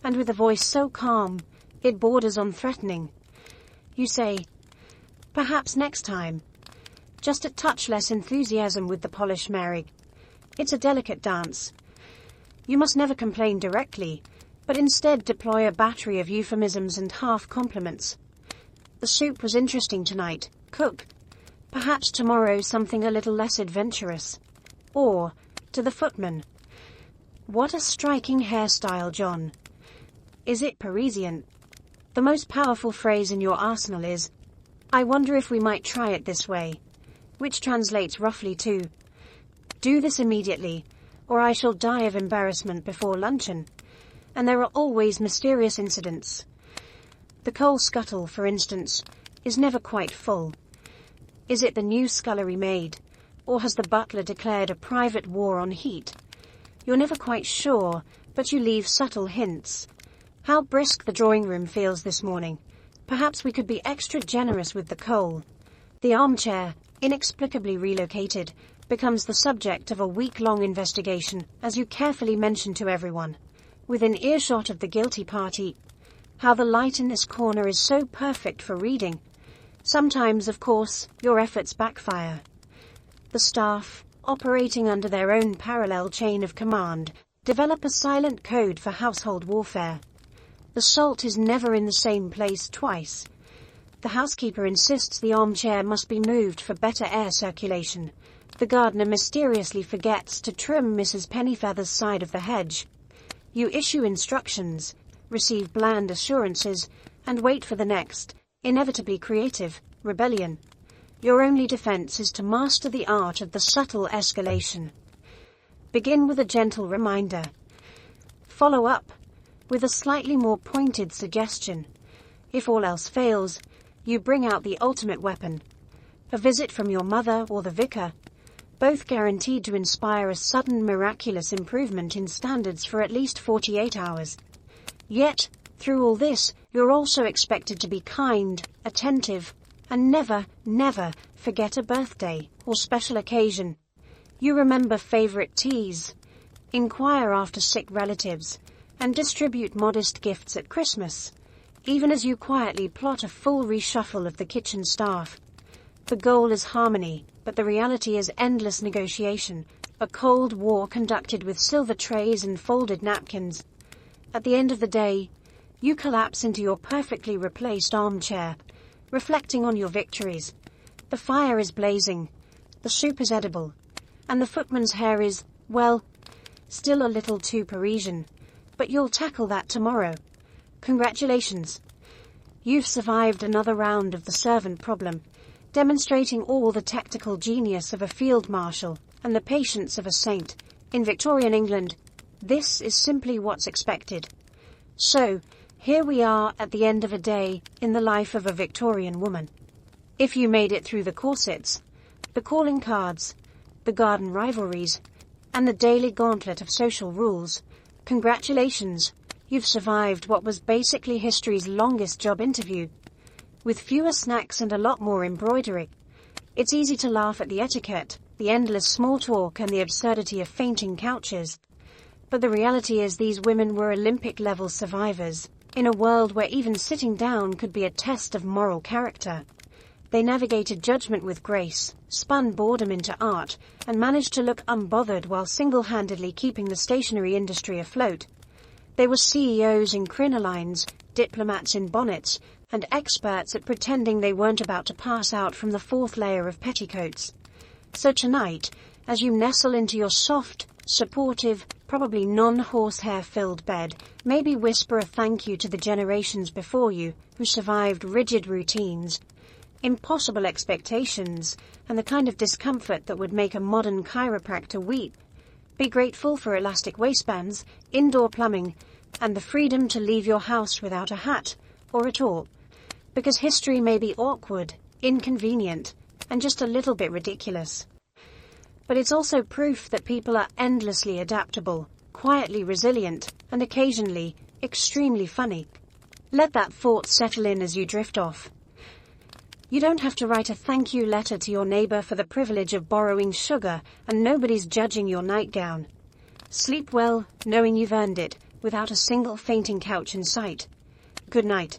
and with a voice so calm, it borders on threatening. You say, "Perhaps next time." Just a touch less enthusiasm with the polish Mary. It's a delicate dance. You must never complain directly, but instead deploy a battery of euphemisms and half-compliments. "The soup was interesting tonight. Cook. Perhaps tomorrow something a little less adventurous." Or, to the footman, "What a striking hairstyle, John. Is it Parisian?" The most powerful phrase in your arsenal is, "I wonder if we might try it this way," which translates roughly to, "Do this immediately, or I shall die of embarrassment before luncheon." And there are always mysterious incidents. The coal scuttle, for instance, is never quite full. Is it the new scullery maid, or has the butler declared a private war on heat? You're never quite sure, but you leave subtle hints. How brisk the drawing room feels this morning. Perhaps we could be extra generous with the coal. The armchair, inexplicably relocated, becomes the subject of a week-long investigation as you carefully mention to everyone, within earshot of the guilty party, How the light in this corner is so perfect for reading. Sometimes, of course, your efforts backfire. The staff, operating under their own parallel chain of command, develop a silent code for household warfare. The salt is never in the same place twice. The housekeeper insists the armchair must be moved for better air circulation. The gardener mysteriously forgets to trim Mrs. Pennyfeather's side of the hedge. You issue instructions, receive bland assurances, and wait for the next, inevitably creative, rebellion. Your only defense is to master the art of the subtle escalation. Begin with a gentle reminder. Follow up with a slightly more pointed suggestion. If all else fails, you bring out the ultimate weapon. A visit from your mother or the vicar, both guaranteed to inspire a sudden miraculous improvement in standards for at least 48 hours. Yet, through all this, you're also expected to be kind, attentive, and never, never forget a birthday or special occasion. You remember favorite teas, inquire after sick relatives, and distribute modest gifts at Christmas, even as you quietly plot a full reshuffle of the kitchen staff. The goal is harmony, but the reality is endless negotiation, a cold war conducted with silver trays and folded napkins. At the end of the day, you collapse into your perfectly replaced armchair, reflecting on your victories. The fire is blazing, the soup is edible, and the footman's hair is, well, still a little too Parisian, but you'll tackle that tomorrow. Congratulations. You've survived another round of the servant problem, demonstrating all the tactical genius of a field marshal and the patience of a saint. In Victorian England, this is simply what's expected. So, here we are at the end of a day in the life of a Victorian woman. If you made it through the corsets, the calling cards, the garden rivalries, and the daily gauntlet of social rules, congratulations, you've survived what was basically history's longest job interview. With fewer snacks and a lot more embroidery. It's easy to laugh at the etiquette, the endless small talk, and the absurdity of fainting couches. But the reality is these women were Olympic-level survivors, in a world where even sitting down could be a test of moral character. They navigated judgment with grace, spun boredom into art, and managed to look unbothered while single-handedly keeping the stationery industry afloat. They were CEOs in crinolines, diplomats in bonnets, and experts at pretending they weren't about to pass out from the fourth layer of petticoats. So tonight, as you nestle into your soft, supportive, probably non-horsehair-filled bed, maybe whisper a thank you to the generations before you who survived rigid routines, impossible expectations, and the kind of discomfort that would make a modern chiropractor weep. Be grateful for elastic waistbands, indoor plumbing, and the freedom to leave your house without a hat, or at all. Because history may be awkward, inconvenient, and just a little bit ridiculous. But it's also proof that people are endlessly adaptable, quietly resilient, and occasionally extremely funny. Let that thought settle in as you drift off. You don't have to write a thank you letter to your neighbor for the privilege of borrowing sugar, and nobody's judging your nightgown. Sleep well, knowing you've earned it, without a single fainting couch in sight. Good night.